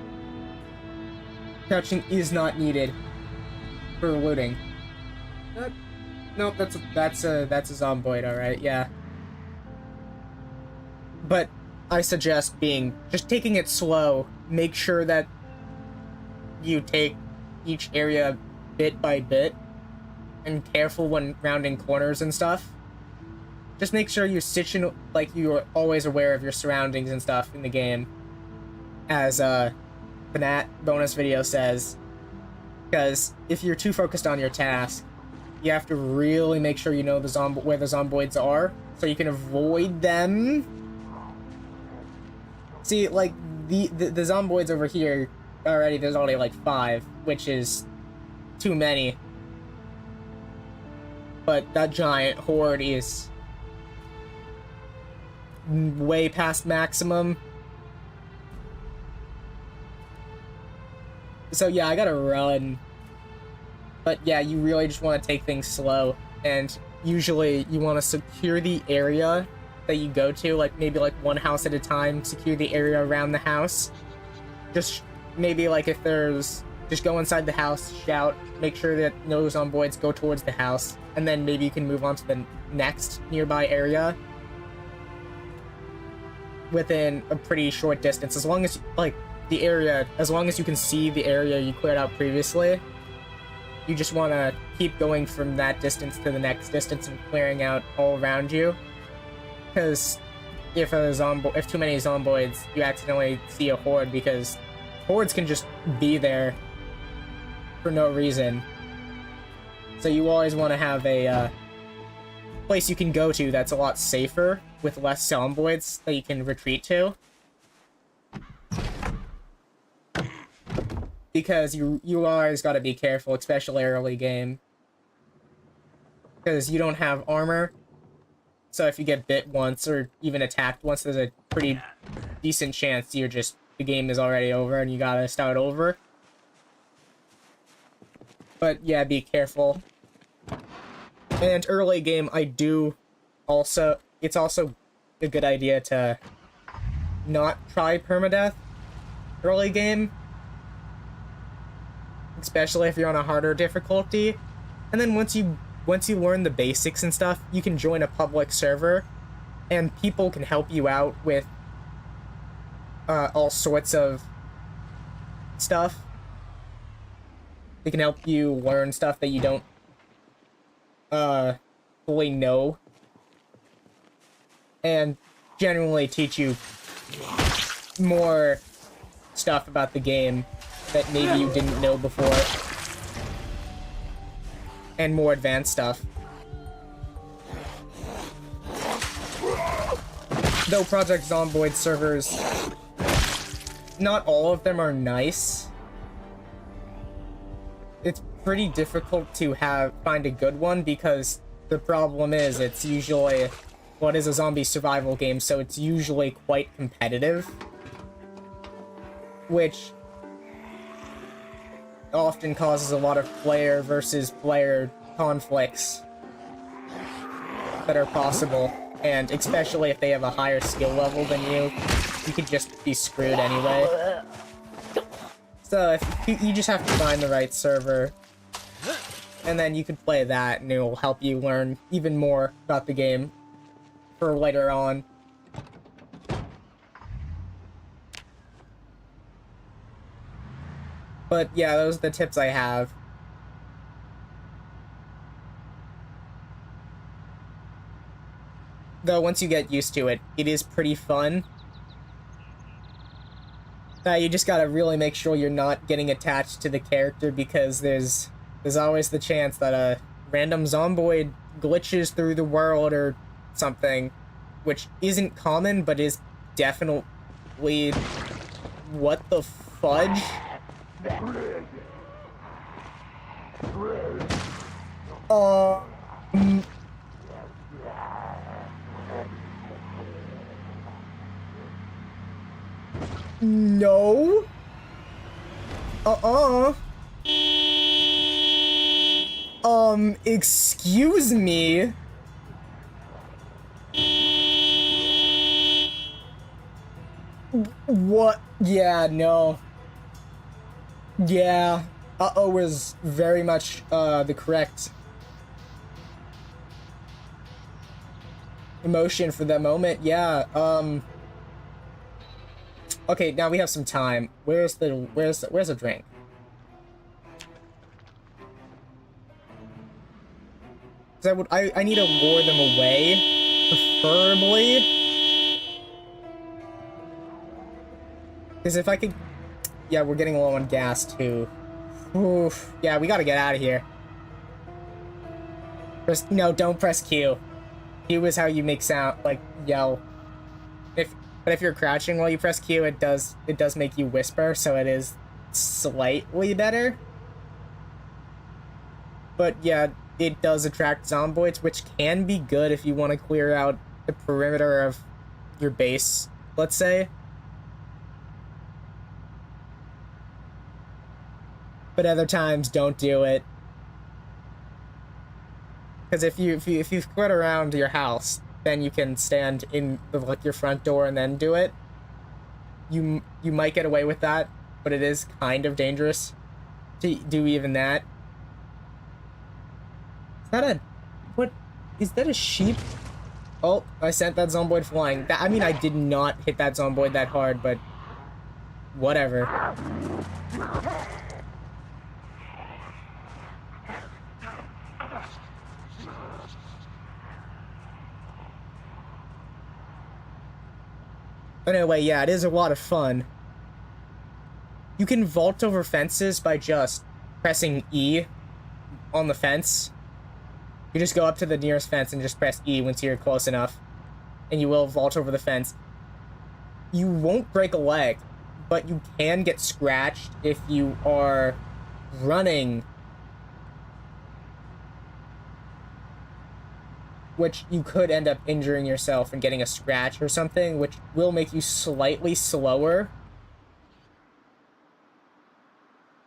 Crouching is not needed for looting. Nope, that's a zomboid, alright, yeah. But I suggest just taking it slow. Make sure that you take each area bit by bit, and careful when rounding corners and stuff. Just make sure you're you're always aware of your surroundings and stuff in the game, as Fanat bonus video says, because if you're too focused on your task, you have to really make sure you know where the zomboids are, so you can avoid them. See, like, the zomboids over here, there's already like 5, which is too many. But that giant horde is way past maximum. So yeah, I gotta run. But yeah, you really just want to take things slow, and usually you want to secure the area that you go to, like maybe like one house at a time, secure the area around the house. Just maybe like if there's, just go inside the house, shout, make sure that no zomboids go towards the house, and then maybe you can move on to the next nearby area within a pretty short distance, as long as as long as you can see the area you cleared out previously. You just want to keep going from that distance to the next distance and clearing out all around you, because if too many zomboids, you accidentally see a horde, because hordes can just be there for no reason. So you always want to have a place you can go to that's a lot safer, with less zomboids that you can retreat to. Because you always gotta be careful, especially early game. Because you don't have armor. So if you get bit once, or even attacked once, there's a pretty decent chance the game is already over and you gotta start over. But yeah, be careful. And early game, it's also a good idea to not try permadeath early game, especially if you're on a harder difficulty. And then once you learn the basics and stuff, you can join a public server, and people can help you out with all sorts of stuff. They can help you learn stuff that you don't fully know, and generally teach you more stuff about the game that maybe you didn't know before. And more advanced stuff. Though Project Zomboid servers, not all of them are nice. It's pretty difficult to find a good one because the problem is it's usually what is a zombie survival game, so it's usually quite competitive, which often causes a lot of player versus player conflicts that are possible. And especially if they have a higher skill level than you could just be screwed anyway. So if you just have to find the right server, and then you can play that, and it will help you learn even more about the game for later on. But yeah, those are the tips I have. Though once you get used to it, it is pretty fun. You just gotta really make sure you're not getting attached to the character, because there's always the chance that a random zomboid glitches through the world or something, which isn't common, but is definitely... What the fudge? No. Excuse me. What? Yeah, no. Yeah. Was very much, the correct emotion for that moment. Yeah, okay, now we have some time. Where's the drink? Cause I need to lure them away, preferably. Cause if I could, yeah, we're getting low on gas too. Oof, yeah, we gotta get out of here. No, don't press Q. Q is how you make sound, like, yell. But if you're crouching while you press Q, it does make you whisper, so it is slightly better. But yeah, it does attract zomboids, which can be good if you want to clear out the perimeter of your base, let's say. But other times, don't do it. Because if you spread around your house, then you can stand in your front door and then do it. You might get away with that, but it is kind of dangerous to do even that. Is that a sheep? Oh, I sent that zomboid flying. I mean, I did not hit that zomboid that hard, but whatever. But anyway, yeah, it is a lot of fun. You can vault over fences by just pressing E on the fence. You just go up to the nearest fence and just press E once you're close enough, and you will vault over the fence. You won't break a leg, but you can get scratched if you are running, which you could end up injuring yourself and getting a scratch or something, which will make you slightly slower.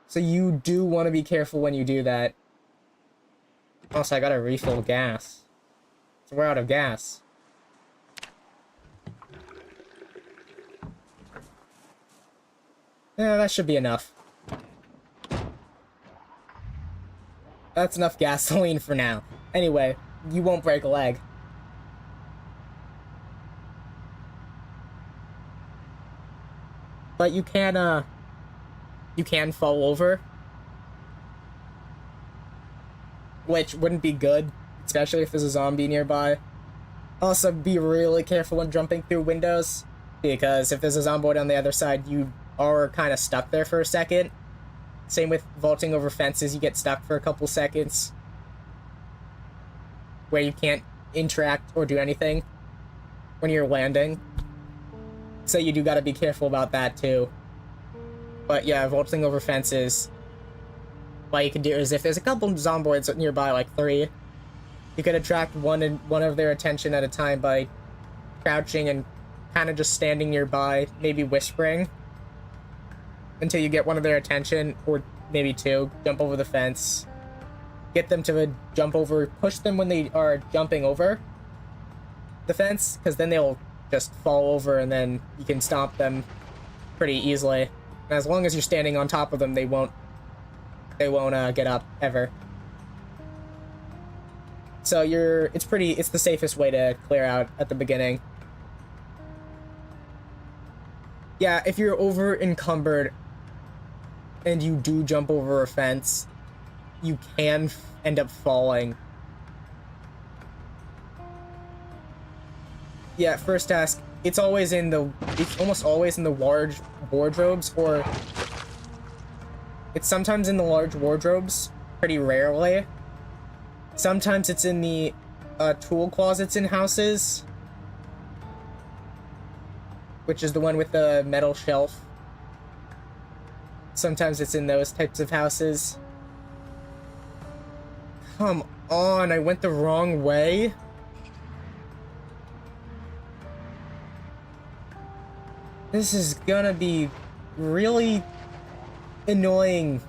So you do want to be careful when you do that. Also, I gotta refill gas. So we're out of gas. Yeah, that should be enough. That's enough gasoline for now. Anyway, you won't break a leg. But you can fall over. Which wouldn't be good, especially if there's a zombie nearby. Also, be really careful when jumping through windows, because if there's a zomboid on the other side, you are kind of stuck there for a second. Same with vaulting over fences, you get stuck for a couple seconds where you can't interact or do anything when you're landing. So you do gotta be careful about that too. But yeah, vaulting over fences, what you can do is if there's a couple zomboids nearby, like 3, you could attract one of their attention at a time by crouching and kind of just standing nearby, maybe whispering until you get one of their attention, or maybe 2, jump over the fence, get them to jump over, push them when they are jumping over the fence, because then they'll just fall over and then you can stomp them pretty easily. And as long as you're standing on top of them, they won't get up ever. So it's the safest way to clear out at the beginning. Yeah, if you're over encumbered and you do jump over a fence, you can end up falling. Yeah, first task, it's almost always in the large wardrobes, or it's sometimes in the large wardrobes, pretty rarely. Sometimes it's in the tool closets in houses, which is the one with the metal shelf. Sometimes it's in those types of houses. Come on, I went the wrong way. This is gonna be really annoying.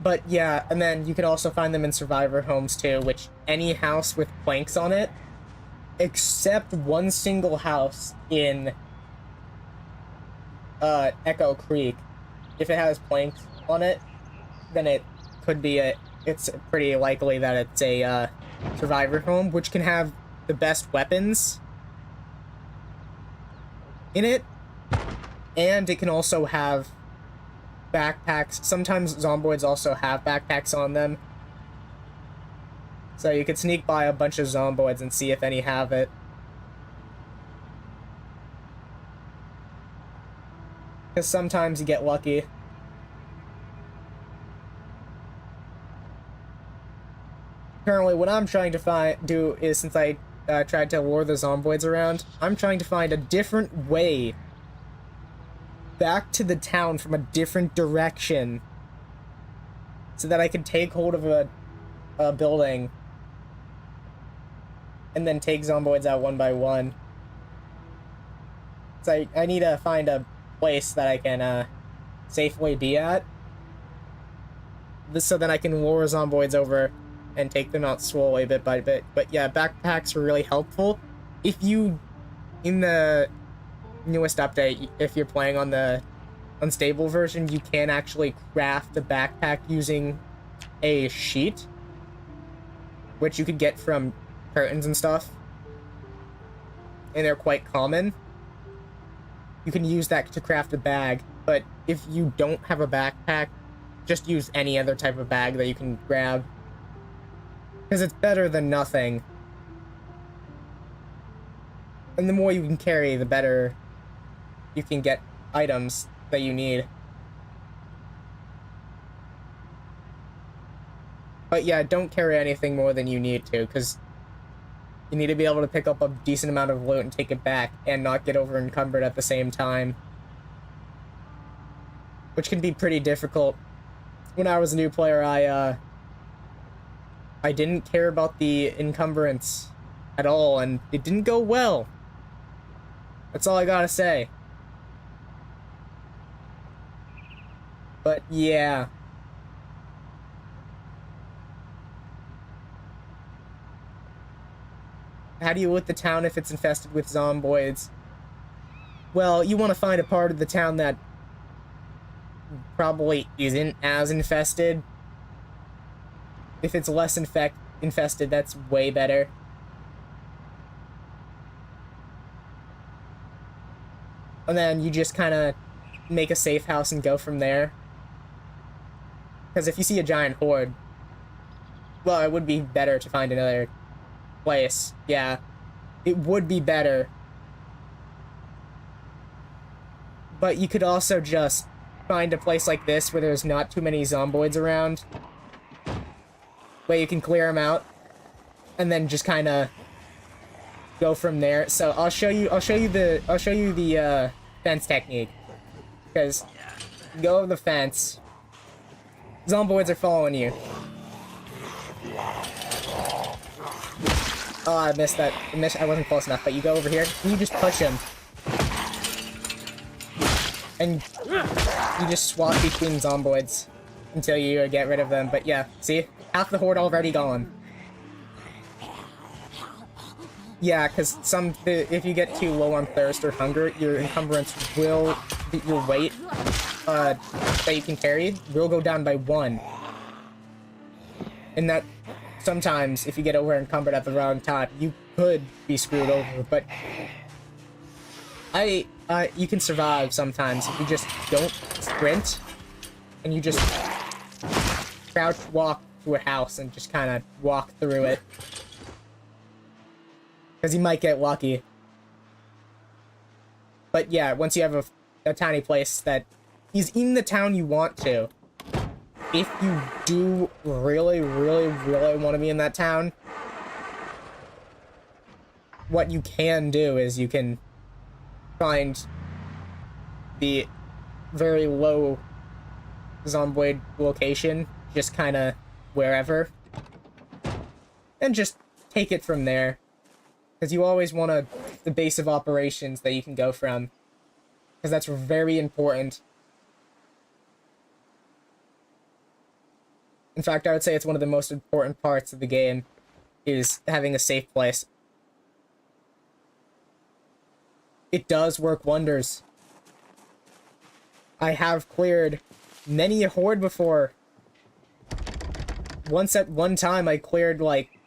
But yeah, and then you can also find them in survivor homes too, which any house with planks on it, except one single house in Echo Creek. If it has planks on it, then it could be it's pretty likely that it's a survivor home, which can have the best weapons in it, and it can also have backpacks. Sometimes zomboids also have backpacks on them, so you could sneak by a bunch of zomboids and see if any have it. Because sometimes you get lucky. Currently, what I'm trying to do is, since I tried to lure the zomboids around, I'm trying to find a different way back to the town from a different direction so that I can take hold of a building and then take zomboids out one by one. So I need to find a place that I can safely be at, so that I can lure zomboids over and take them out slowly bit by bit. But yeah, backpacks are really helpful. If you, in the newest update, if you're playing on the unstable version, you can actually craft a backpack using a sheet, which you could get from curtains and stuff, and they're quite common. You can use that to craft a bag, but if you don't have a backpack, just use any other type of bag that you can grab, because it's better than nothing. And the more you can carry, the better you can get items that you need. But yeah, don't carry anything more than you need to, because you need to be able to pick up a decent amount of loot and take it back, and not get over encumbered at the same time, which can be pretty difficult. When I was a new player, I didn't care about the encumbrance at all, and it didn't go well. That's all I gotta say. But yeah. How do you loot the town if it's infested with zomboids? Well, you want to find a part of the town that probably isn't as infested. If it's less infested, that's way better. And then you just kind of make a safe house and go from there. Because if you see a giant horde, well, it would be better to find another place. Yeah, it would be better But you could also just find a place like this where there's not too many zomboids around, where you can clear them out, and then just kind of go from there. So I'll show you the fence technique, because go over the fence. Zomboids are following you. Oh, I missed that. I wasn't close enough, but you go over here, and you just push him. And you just swap between zomboids until you get rid of them. But yeah, see? Half the horde already gone. Yeah, because if you get too low on thirst or hunger, your encumbrance will... your weight that you can carry will go down by 1. And that... sometimes, if you get over encumbered at the wrong time, you could be screwed over, but... you can survive sometimes if you just don't sprint, and you just crouch walk to a house and just kind of walk through it. Because you might get lucky. But yeah, once you have a tiny place that is in the town you want to, if you do really, really, really want to be in that town, what you can do is you can find the very low zomboid location, just kind of wherever, and just take it from there. Because you always want the base of operations that you can go from, because that's very important. In fact, I would say it's one of the most important parts of the game, is having a safe place. It does work wonders. I have cleared many a horde before. Once at one time I cleared like,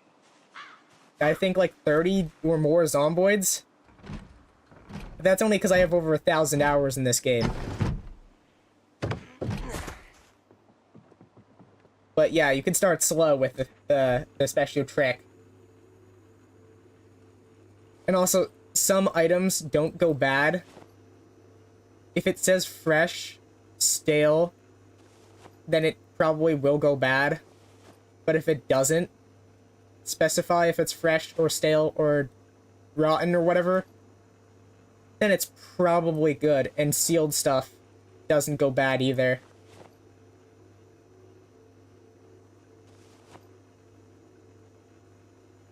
I think like 30 or more zomboids. But that's only because I have over 1,000 hours in this game. But yeah, you can start slow with the special trick. And also, some items don't go bad. If it says fresh, stale, then it probably will go bad. But if it doesn't specify if it's fresh or stale or rotten or whatever, then it's probably good. And sealed stuff doesn't go bad either.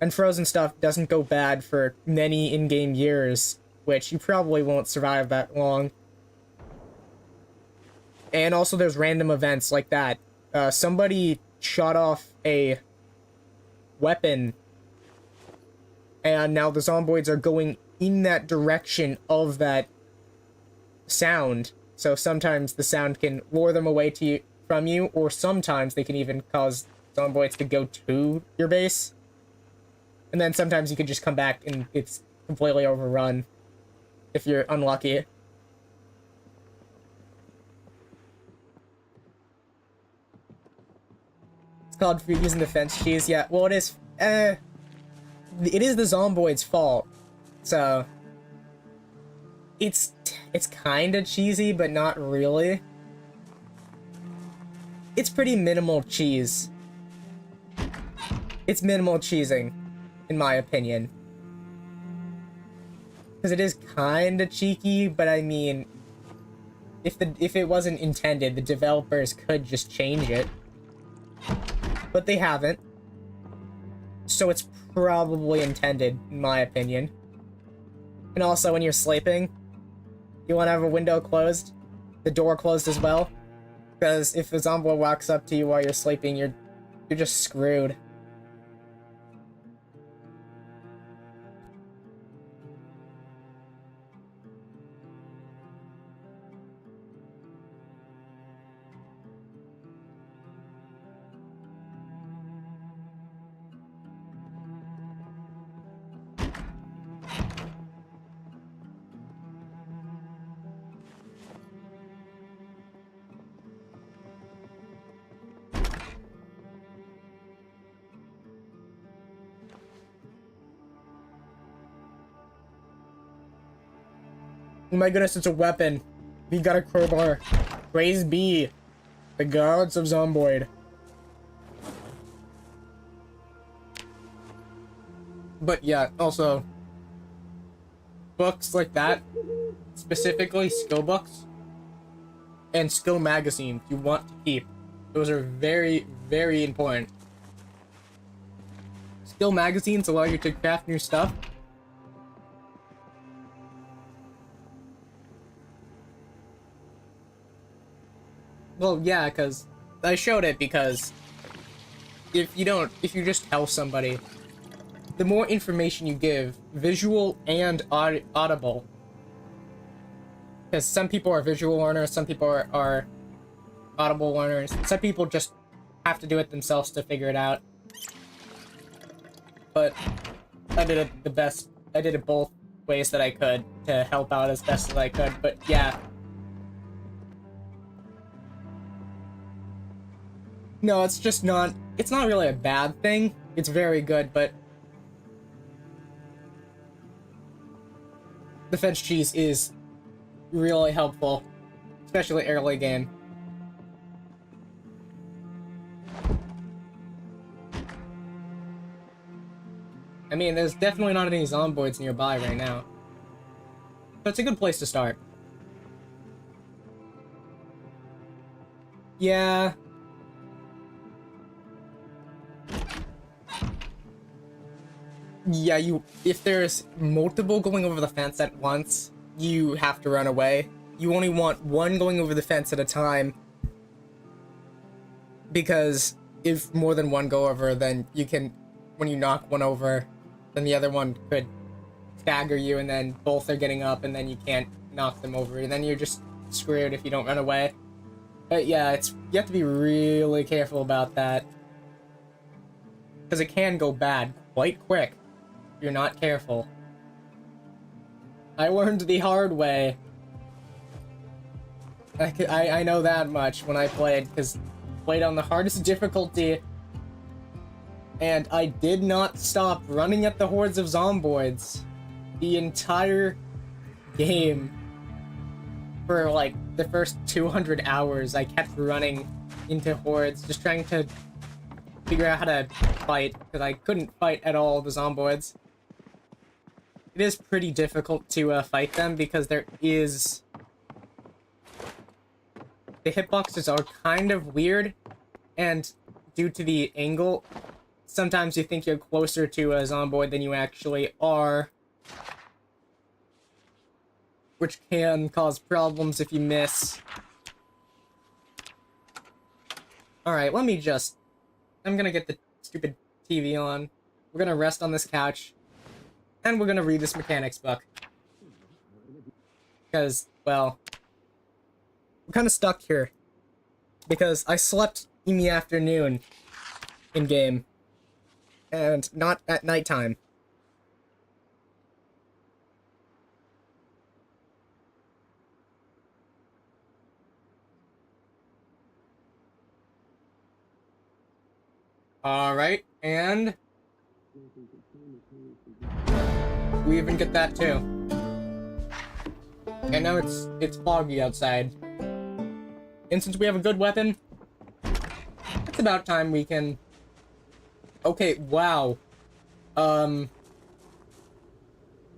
And frozen stuff doesn't go bad for many in-game years, which you probably won't survive that long. And also there's random events like that. Somebody shot off a weapon, and now the zomboids are going in that direction of that sound. So sometimes the sound can lure them away from you, or sometimes they can even cause zomboids to go to your base. And then sometimes you can just come back and it's completely overrun if you're unlucky. It's called for using the fence cheese. Yeah, well it is the zomboid's fault. So it's kind of cheesy, but not really. It's pretty minimal cheese. It's minimal cheesing, in my opinion. Because it is kind of cheeky, but I mean, if it wasn't intended, the developers could just change it. But they haven't. So it's probably intended, in my opinion. And also, when you're sleeping, you want to have a window closed, the door closed as well. Because if a zombie walks up to you while you're sleeping, you're just screwed. Oh my goodness, it's a weapon. We got a crowbar. Praise be the gods of zomboid. But yeah, also, books like that, specifically skill books and skill magazines you want to keep. Those are very, very important. Skill magazines allow you to craft new stuff. Well, yeah, because I showed it because if you just tell somebody, the more information you give, visual and audible, because some people are visual learners, some people are audible learners, some people just have to do it themselves to figure it out. But I did it the best. I did it both ways that I could to help out as best as I could. But yeah. No, it's just not. It's not really a bad thing. It's very good, but the fence cheese is really helpful, especially early game. I mean, there's definitely not any zomboids nearby right now. So it's a good place to start. Yeah. Yeah, if there's multiple going over the fence at once, you have to run away. You only want one going over the fence at a time. Because if more than one go over, then you can, when you knock one over, then the other one could stagger you, and then both are getting up, and then you can't knock them over, and then you're just screwed if you don't run away. But yeah, you have to be really careful about that. Because it can go bad quite quick if you're not careful. I learned the hard way. I know that much when I played, because I played on the hardest difficulty, and I did not stop running at the hordes of zomboids the entire game. For like the first 200 hours, I kept running into hordes, just trying to figure out how to fight, because I couldn't fight at all the zomboids. It is pretty difficult to fight them, because the hitboxes are kind of weird, and due to the angle, sometimes you think you're closer to a zomboid than you actually are, which can cause problems if you miss. Alright, I'm gonna get the stupid TV on. We're gonna rest on this couch, and we're gonna read this mechanics book. Because, well, I'm kind of stuck here. Because I slept in the afternoon in-game, and not at nighttime. Alright, and we even get that too. I know it's foggy outside. And since we have a good weapon, it's about time we can... Okay, wow. Yeah,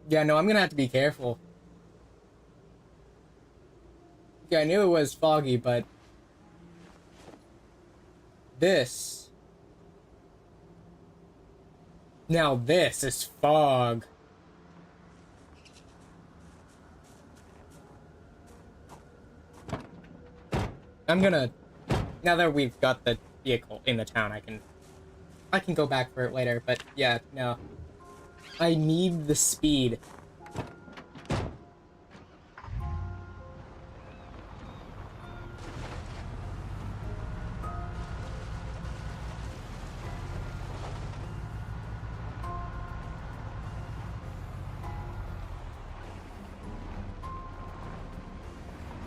no, I'm gonna have to be careful. Yeah, I knew it was foggy, but... This... Now this is fog. I'm gonna... Now that we've got the vehicle in the town, I can go back for it later, but yeah, no. I need the speed.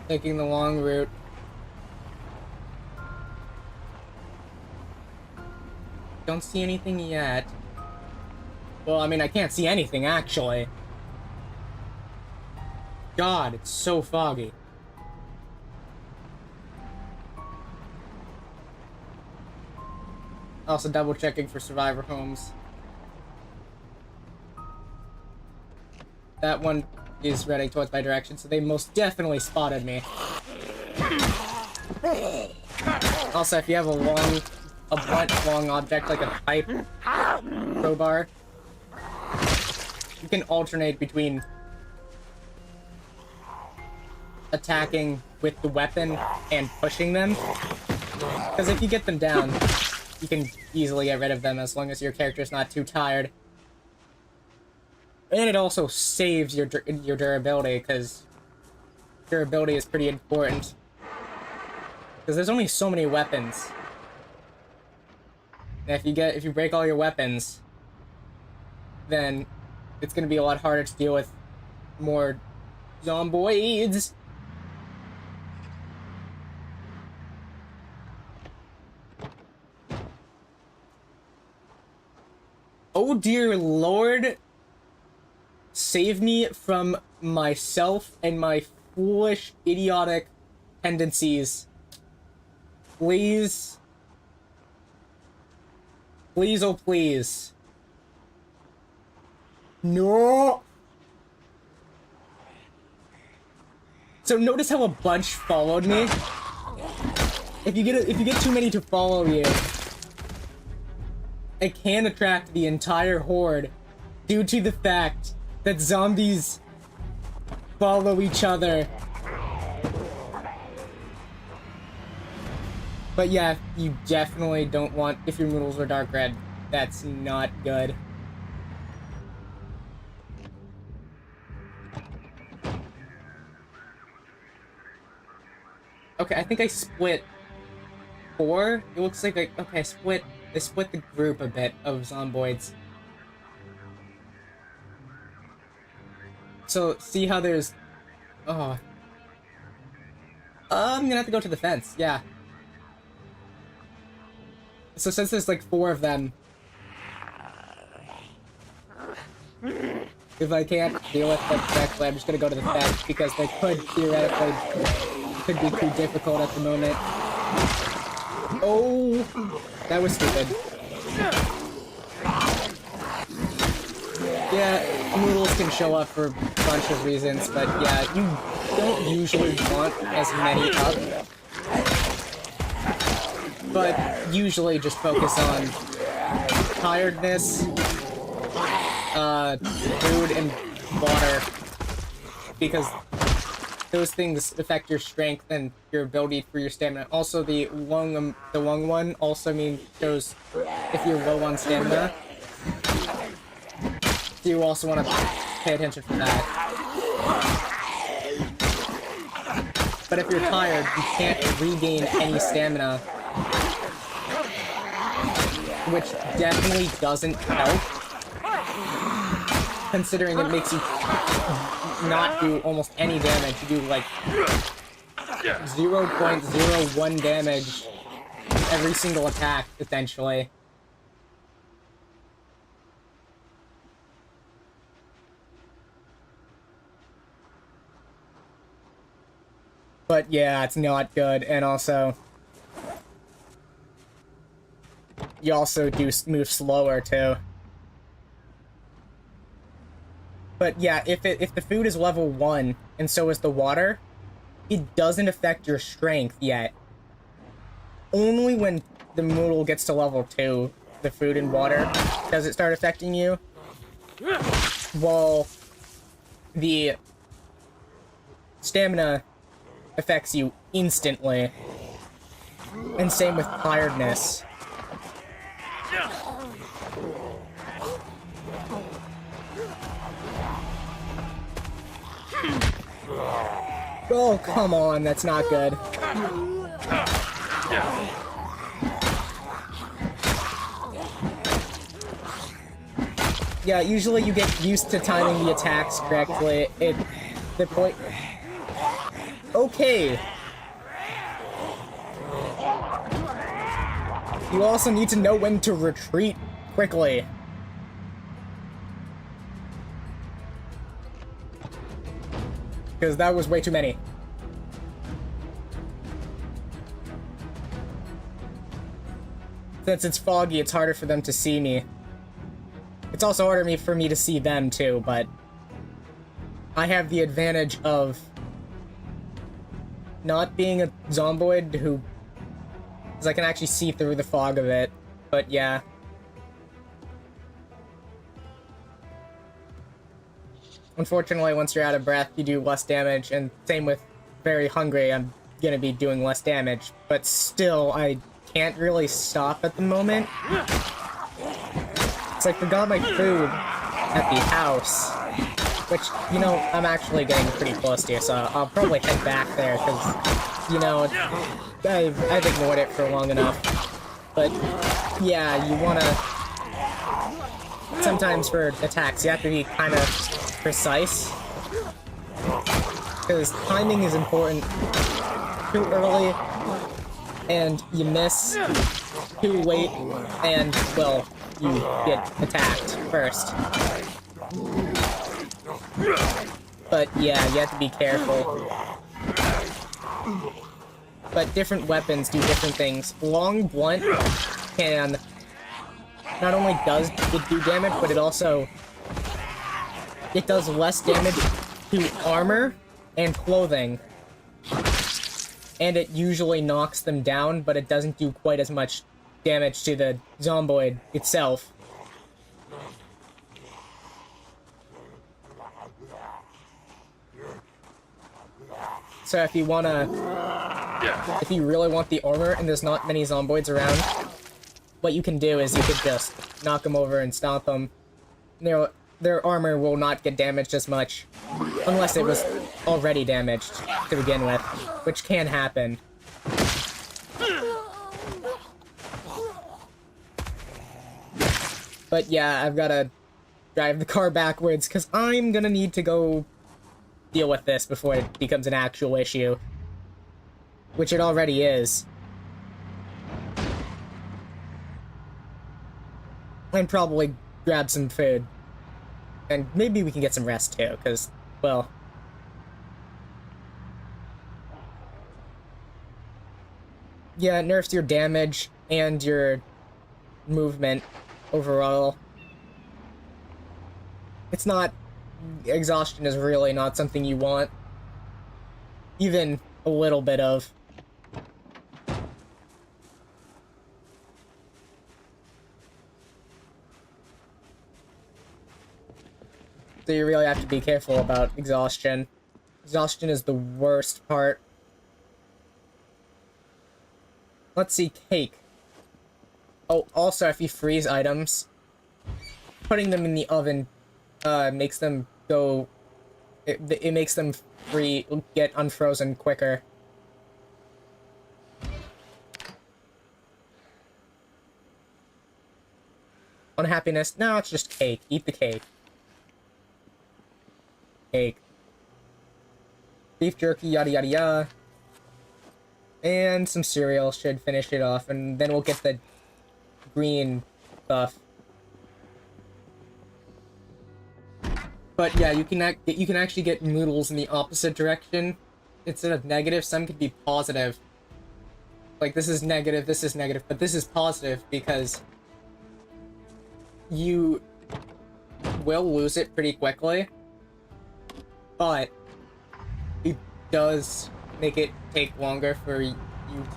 Taking the long route. Don't see anything yet. Well, I mean, I can't see anything, actually. God, it's so foggy. Also double checking for survivor homes. That one is running towards my direction, so they most definitely spotted me. Also, if you have a blunt, long object like a pipe, crowbar, you can alternate between attacking with the weapon and pushing them. Because if you get them down, you can easily get rid of them as long as your character's not too tired. And it also saves your durability, because durability is pretty important. Because there's only so many weapons. And if you break all your weapons, then it's gonna be a lot harder to deal with more zomboids. Oh dear lord, save me from myself and my foolish, idiotic tendencies. Please. Please, oh please. No! So notice how a bunch followed me? If you get too many to follow you, it can attract the entire horde due to the fact that zombies follow each other. But yeah, you definitely don't want, if your noodles are dark red, that's not good. Okay, I think I split 4. It looks like okay, I split the group a bit of zomboids. So see how there's, oh, I'm gonna have to go to the fence. Yeah. So since there's like 4 of them, if I can't deal with them directly, I'm just gonna go to the fence because they could theoretically be too difficult at the moment. Oh, that was stupid. Yeah, noodles can show up for a bunch of reasons, but yeah, you don't usually want as many up. But usually just focus on tiredness, food, and water, because those things affect your strength and your ability for your stamina. Also, the lung one also shows if you're low on stamina. So you also want to pay attention for that. But if you're tired, you can't regain any stamina, which definitely doesn't help, considering it makes you not do almost any damage. You do like 0.01 damage every single attack, essentially. But yeah, it's not good, and also you also do move slower too. But yeah, if the food is level 1 and so is the water, it doesn't affect your strength yet. Only when the noodle gets to level 2, the food and water, does it start affecting you. While the stamina affects you instantly. And same with tiredness. Oh, come on, that's not good. Yeah, usually you get used to timing the attacks correctly. The point... Okay. You also need to know when to retreat quickly. Because that was way too many. Since it's foggy, it's harder for them to see me. It's also harder for me to see them, too, but I have the advantage of not being a zomboid because I can actually see through the fog of it. But yeah. Unfortunately, once you're out of breath, you do less damage, and same with very hungry, I'm gonna be doing less damage. But still, I can't really stop at the moment. So I forgot my food at the house, which, you know, I'm actually getting pretty close to, so I'll probably head back there, because, you know, I've ignored it for long enough. But, yeah, you wanna... Sometimes for attacks, you have to be kind of precise, because timing is important. Too early, and you miss. Too late, and, well, you get attacked first. But yeah, you have to be careful. But different weapons do different things. Long blunt can not only does it do damage, but it does less damage to armor and clothing. And it usually knocks them down, but it doesn't do quite as much damage to the zomboid itself. So if you really want the armor and there's not many zomboids around, what you can do is you could just knock them over and stomp them. Their armor will not get damaged as much, unless it was already damaged to begin with, which can happen. But yeah, I've gotta drive the car backwards, because I'm gonna need to go deal with this before it becomes an actual issue. Which it already is. And probably grab some food. And maybe we can get some rest too, because, well... yeah, it nerfs your damage and your movement overall. It's not... exhaustion is really not something you want. Even a little bit of. So you really have to be careful about exhaustion. Exhaustion is the worst part. Let's see, cake. Oh, also, if you freeze items, putting them in the oven makes them go... It makes them get unfrozen quicker. Unhappiness? No, it's just cake. Eat the cake. Cake. Beef jerky, yada yada yada. And some cereal should finish it off, and then we'll get the green stuff. But yeah, you can actually get noodles in the opposite direction. Instead of negative, some could be positive. Like, this is negative, but this is positive because you will lose it pretty quickly. But it does make it take longer for you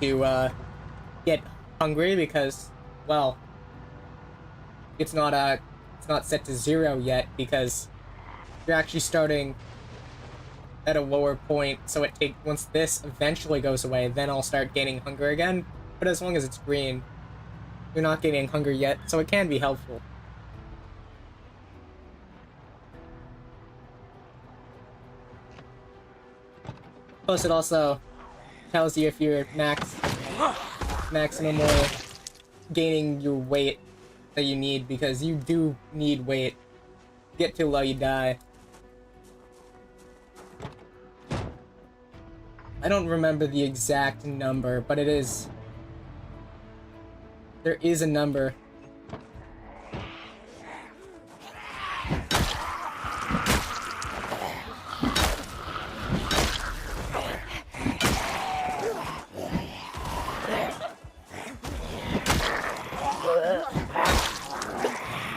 to get hungry because, well, it's not set to 0 yet because you're actually starting at a lower point, so once this eventually goes away, then I'll start gaining hunger again. But as long as it's green, you're not gaining hunger yet, so it can be helpful. Plus, it also tells you if you're maximum or gaining your weight that you need, because you do need weight. Get too low, you die. I don't remember the exact number, but it is... there is a number.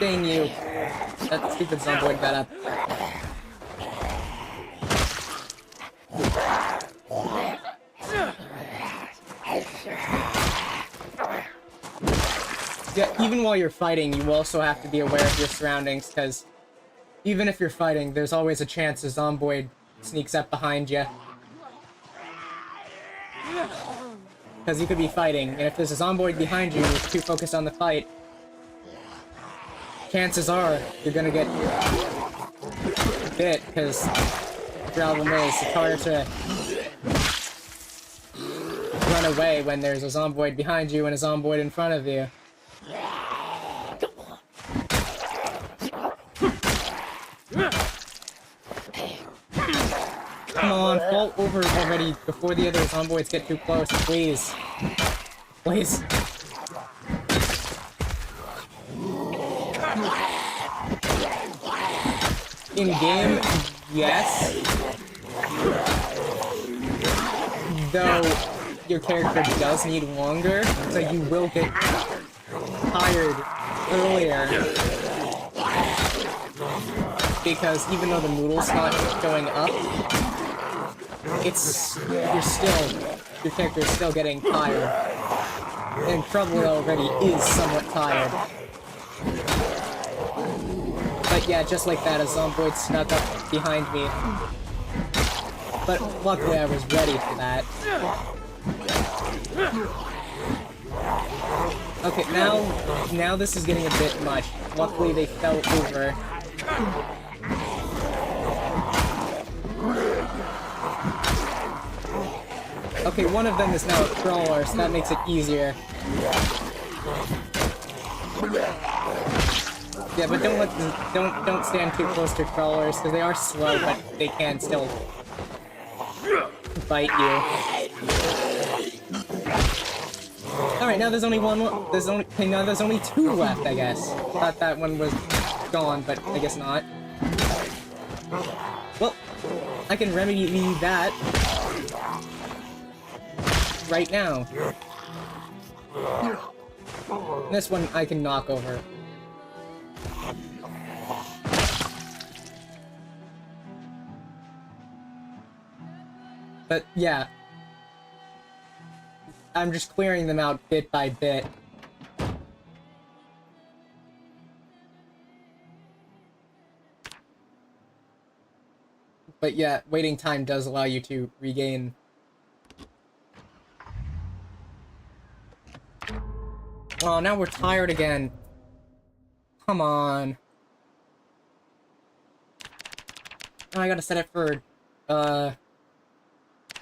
Dang you. That stupid zomboid got up. Yeah, even while you're fighting, you also have to be aware of your surroundings, because even if you're fighting, there's always a chance a zomboid sneaks up behind you. Because you could be fighting, and if there's a zomboid behind you, you're too focused on the fight, chances are you're gonna get bit, because the problem is it's harder to run away when there's a zomboid behind you and a zomboid in front of you. Come on, fall over already before the other zomboids get too close, please. Please. In game, yes. Though your character does need longer, so you will get tired earlier. Because even though the noodle's not going up, your character's still getting tired. And probably already is somewhat tired. But yeah, just like that, a zomboid snuck up behind me. But luckily I was ready for that. Okay, now this is getting a bit much. Luckily they fell over. Okay, one of them is now a crawler, so that makes it easier. Yeah, but don't stand too close to crawlers, because they are slow, but they can still bite you. Alright, now there's only there's only two left, I guess. Thought that one was gone, but I guess not. Well, I can remedy that right now. This one I can knock over. But yeah, I'm just clearing them out bit by bit. But yeah, waiting time does allow you to regain. Oh, now we're tired again. Come on. Oh, I gotta set it for,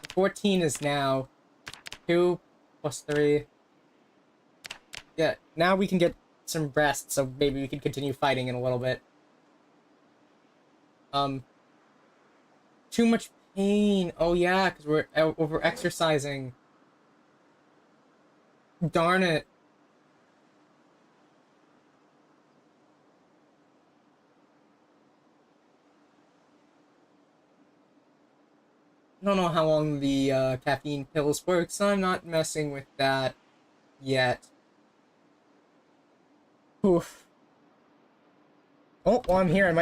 14 is now 2 plus 3. Yeah, now we can get some rest, so maybe we can continue fighting in a little bit. Too much pain. Oh yeah, because we're over-exercising. Darn it. I don't know how long the caffeine pills work, so I'm not messing with that yet. Oof. Oh, while I'm here, I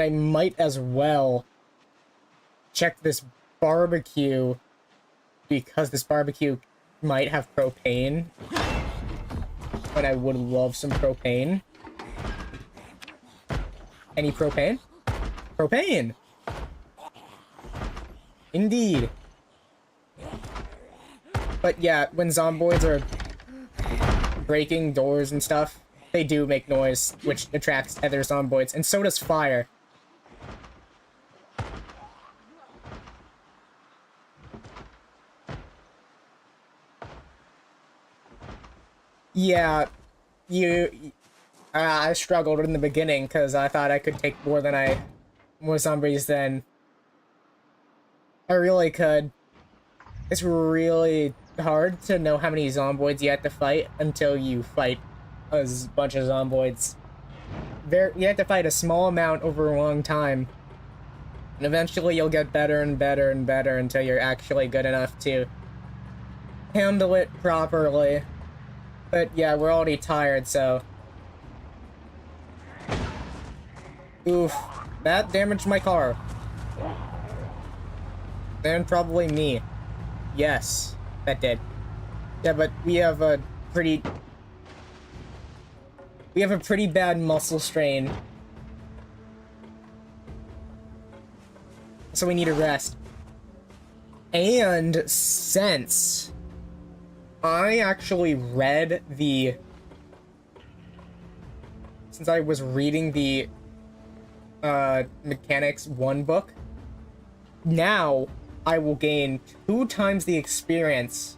might as well check this barbecue, because this barbecue might have propane, but I would love some propane. Any propane? Propane! Indeed. But yeah, when zomboids are breaking doors and stuff, they do make noise, which attracts other zomboids, and so does fire. Yeah, I struggled in the beginning, because I thought I could take more zombies than I really could. It's really hard to know how many zomboids you have to fight until you fight a bunch of zomboids. You have to fight a small amount over a long time. And eventually you'll get better and better and better until you're actually good enough to handle it properly. But yeah, we're already tired, so... Oof. That damaged my car. And probably me. Yes, that did. Yeah, but we have a pretty bad muscle strain. So we need a rest. And since I actually read the... Since I was reading the Mechanics 1 book, now I will gain 2 times the experience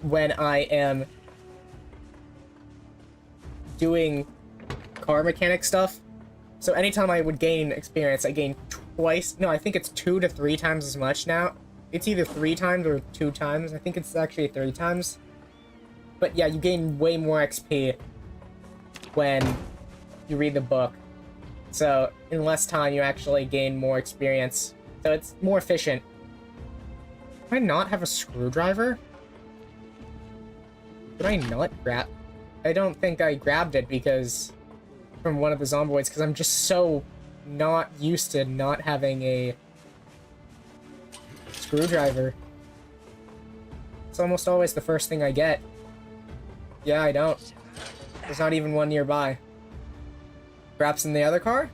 when I am doing car mechanic stuff. So anytime I would gain experience, I gain twice. No, I think it's 2 to 3 times as much now. It's either 3 times or 2 times. I think it's actually 3 times. But yeah, you gain way more XP when you read the book. So in less time, you actually gain more experience. So it's more efficient. Do I not have a screwdriver? Did I not grab? I don't think I grabbed it because... from one of the zomboids, because I'm just so not used to not having a screwdriver. It's almost always the first thing I get. Yeah, I don't. There's not even one nearby. Perhaps in the other car?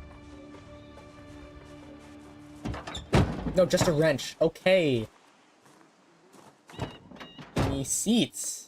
No, just a wrench. Okay. Any seats?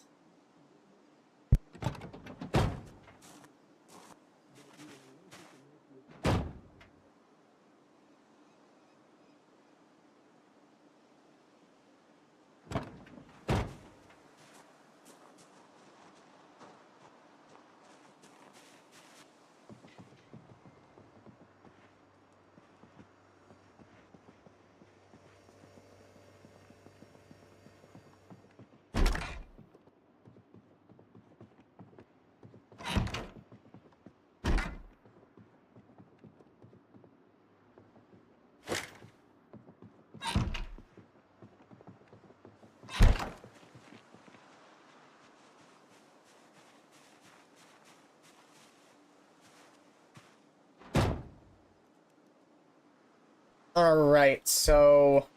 Alright, so...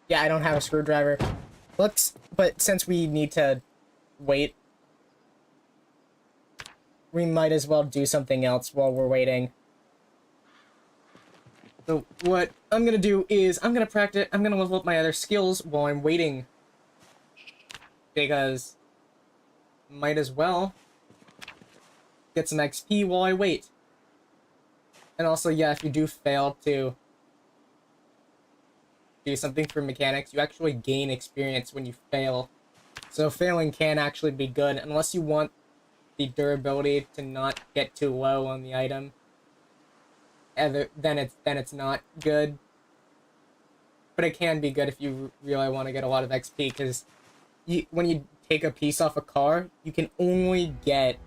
yeah, I don't have a screwdriver. But since we need to wait, we might as well do something else while we're waiting. So what I'm gonna do is, I'm gonna level up my other skills while I'm waiting. Because, might as well get some XP while I wait. And also, yeah, if you do fail to do something for mechanics, you actually gain experience when you fail. So failing can actually be good, unless you want the durability to not get too low on the item. And then it's not good. But it can be good if you really want to get a lot of XP, because when you take a piece off a car, you can only get...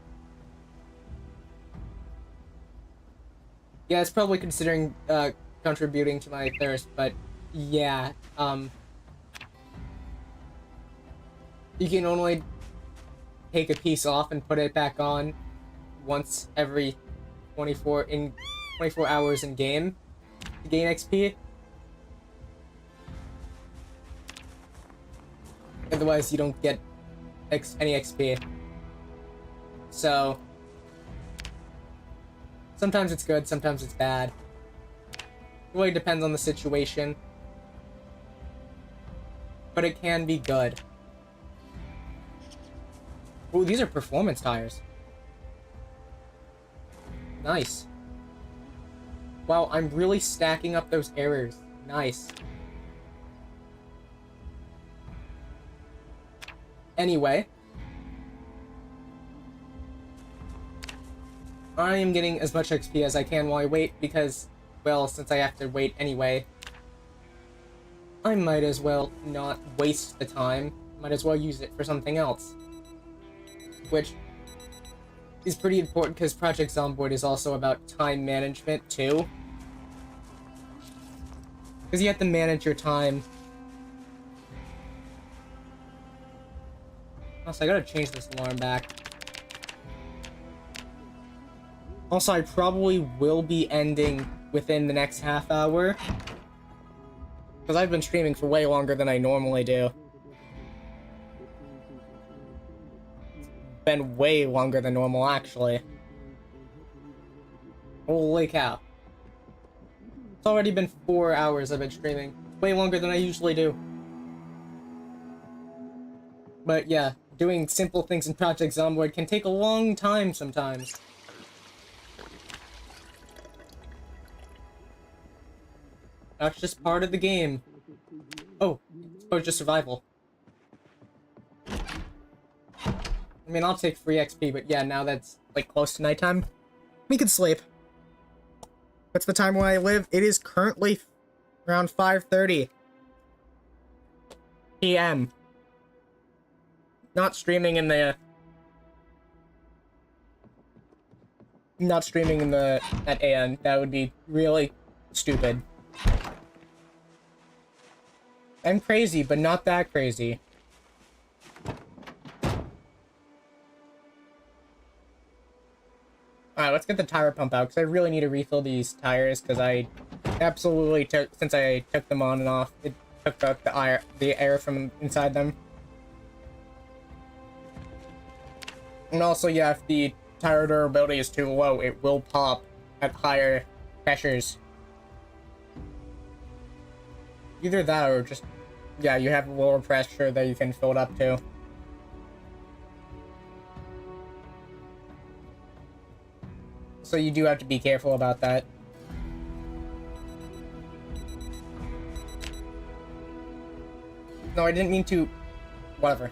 yeah, it's probably considering contributing to my thirst, but yeah, you can only take a piece off and put it back on once every 24 hours in game to gain XP. Otherwise, you don't get any XP. So sometimes it's good, sometimes it's bad. It really depends on the situation. But it can be good. Ooh, these are performance tires. Nice. Wow, I'm really stacking up those errors. Nice. Anyway. I am getting as much XP as I can while I wait because, well, since I have to wait anyway, I might as well not waste the time. Might as well use it for something else. Which is pretty important because Project Zomboid is also about time management too. Because you have to manage your time Also, I gotta change this alarm back. Also, I probably will be ending within the next half hour. Because I've been streaming for way longer than I normally do. Been way longer than normal, actually. Holy cow. It's already been 4 hours I've been streaming. Way longer than I usually do. But yeah, doing simple things in Project Zomboid can take a long time sometimes. That's just part of the game. Oh, it's just survival. I mean, I'll take free XP, but yeah, now that's, like, close to nighttime. We can sleep. What's the time where I live? It is currently around 5:30 p.m. Not streaming in the... Not streaming in the... at AM. That would be really stupid. I'm crazy, but not that crazy. Alright, let's get the tire pump out, because I really need to refill these tires, because I absolutely took, since I took them on and off, it took out the air from inside them. And also, yeah, if the tire durability is too low, it will pop at higher pressures. Either that, or just, yeah, you have a lower pressure that you can fill it up to. So you do have to be careful about that. No, I didn't mean to... Whatever.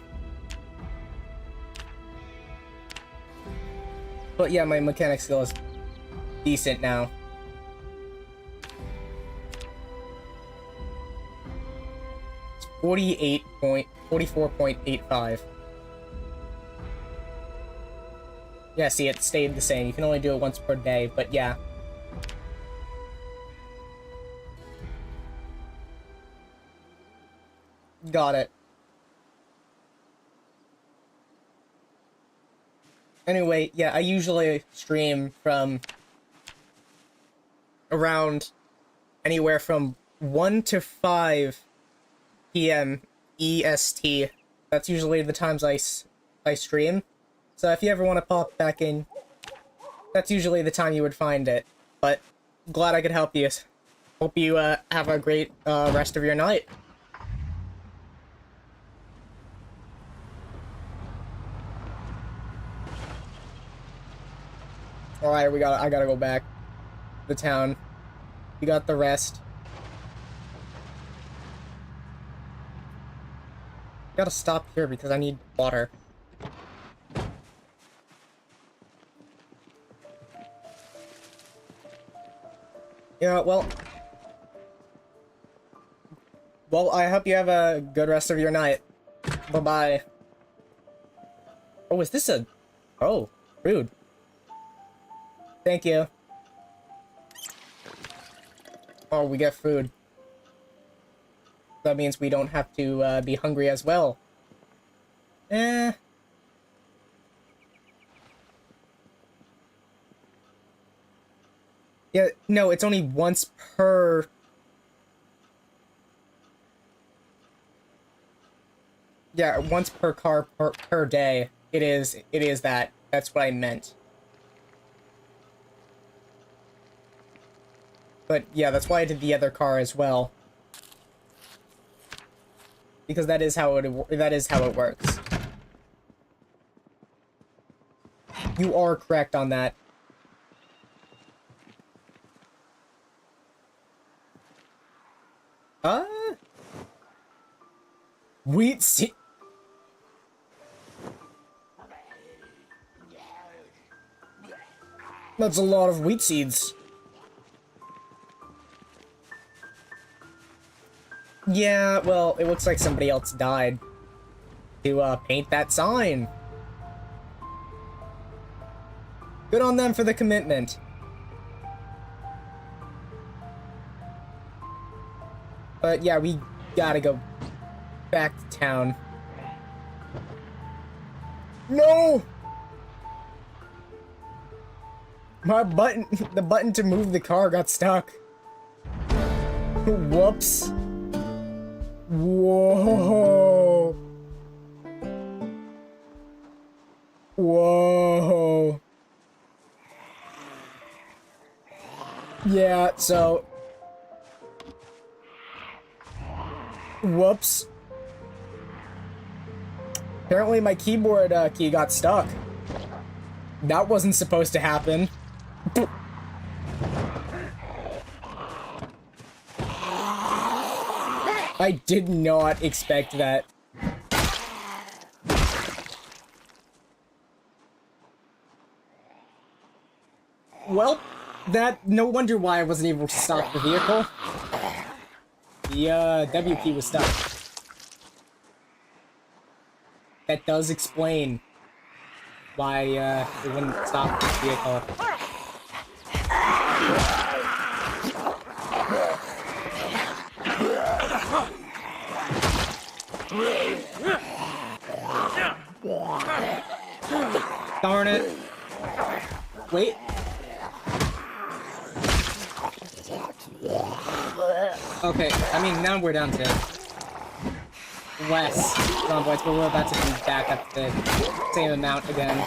But yeah, my mechanic skill is decent now. It's 44.85. Yeah, see, it stayed the same. You can only do it once per day, but yeah. Got it. Anyway, yeah, I usually stream from around anywhere from 1 to 5 p.m. EST. That's usually the times I stream. So if you ever want to pop back in, that's usually the time you would find it. But glad I could help you. Hope you have a great rest of your night. Alright, I gotta go back to the town. We got the rest. Gotta stop here because I need water. Yeah, well, I hope you have a good rest of your night. Bye-bye. Oh, is this a... Oh, rude. Thank you. Oh, we get food. That means we don't have to be hungry as well. Eh... Yeah, no, it's only once per... Yeah, once per car per day. It is that. That's what I meant. But yeah, that's why I did the other car as well. Because that is how it works. You are correct on that. Wheat seed. That's a lot of wheat seeds. Yeah, well, it looks like somebody else died to paint that sign. Good on them for the commitment. But yeah, we gotta go back to town. No! My button, the button to move the car got stuck. Whoops. Whoa. Whoa. Yeah, so... Whoops. Apparently my keyboard key got stuck. That wasn't supposed to happen. I did not expect that. Well, no wonder why I wasn't able to stop the vehicle. The W key was stuck. That does explain why it wouldn't stop the vehicle. Darn it. Wait. Okay, I mean, now we're down to less zomboids, but we're about to be back up the same amount again.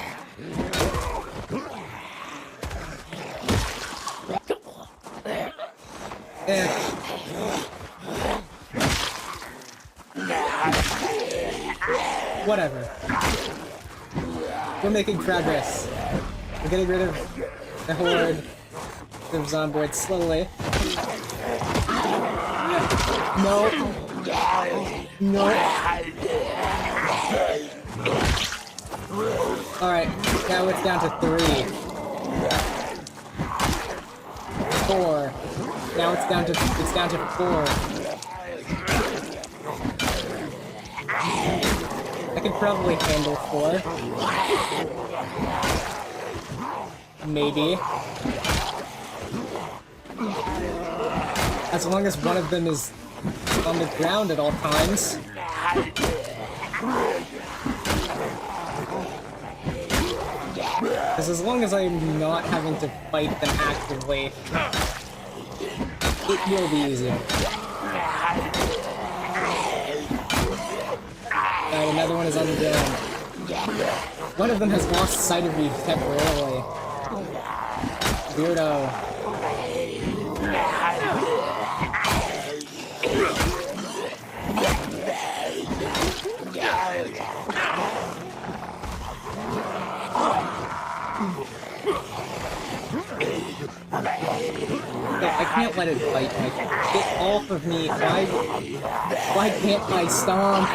Whatever. We're making progress. We're getting rid of the horde of zomboids slowly. No. No. Alright, now it's down to 3. 4. Now it's down to 4. I could probably handle 4. Maybe. As long as one of them is on the ground at all times. Because as long as I'm not having to fight them actively, it will be easier. Alright, another one is on the ground. One of them has lost sight of me temporarily. Weirdo. I can't let it bite me. Get off of me. Why can't I stomp?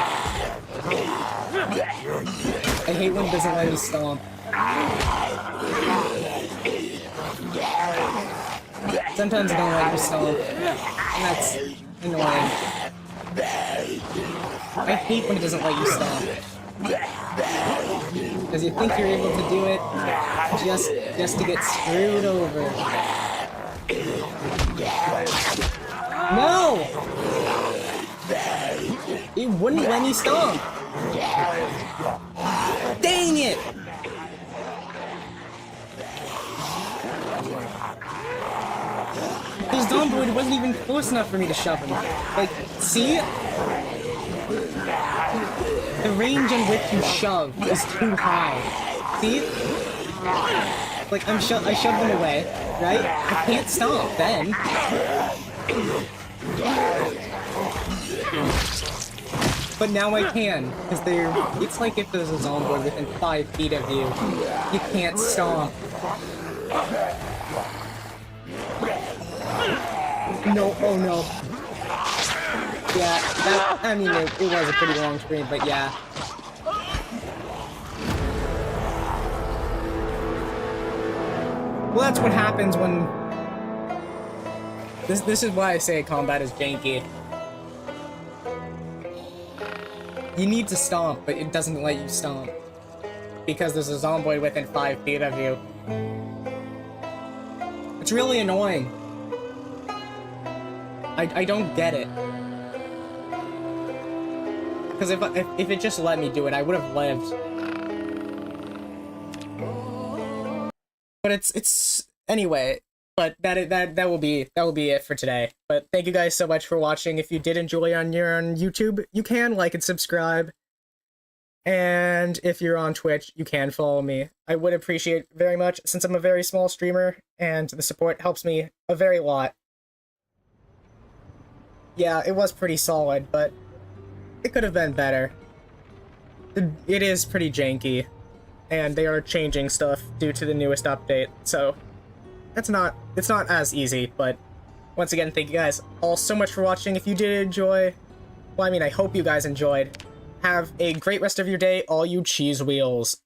I hate when it doesn't let me stomp. Sometimes I don't like to stomp, and that's annoying. I hate when it doesn't let you stomp. Because you think you're able to do it just to get screwed over. No! It wouldn't let me stomp! Dang it! This zomboid wasn't even close enough for me to shove him. Like, see? The range in which you shove is too high. See? Like, I shoved them away, right? I can't stomp then. But now I can, because it's like if there's a zomboid within 5 feet of you. You can't stomp. No, oh no. Yeah, I mean, it was a pretty long screen, but yeah. Well, that's what happens when... This is why I say combat is janky. You need to stomp, but it doesn't let you stomp. Because there's a zomboid within 5 feet of you. It's really annoying. I don't get it. Because if it just let me do it, I would have lived. But it's anyway. But that will be it for today. But thank you guys so much for watching. If you did enjoy on YouTube, you can like and subscribe. And if you're on Twitch, you can follow me. I would appreciate it very much since I'm a very small streamer and the support helps me a very lot. Yeah, it was pretty solid, but it could have been better. It is pretty janky, and they are changing stuff due to the newest update, so it's not as easy, but once again, thank you guys all so much for watching. If you did enjoy, well, I mean, I hope you guys enjoyed. Have a great rest of your day, all you cheese wheels.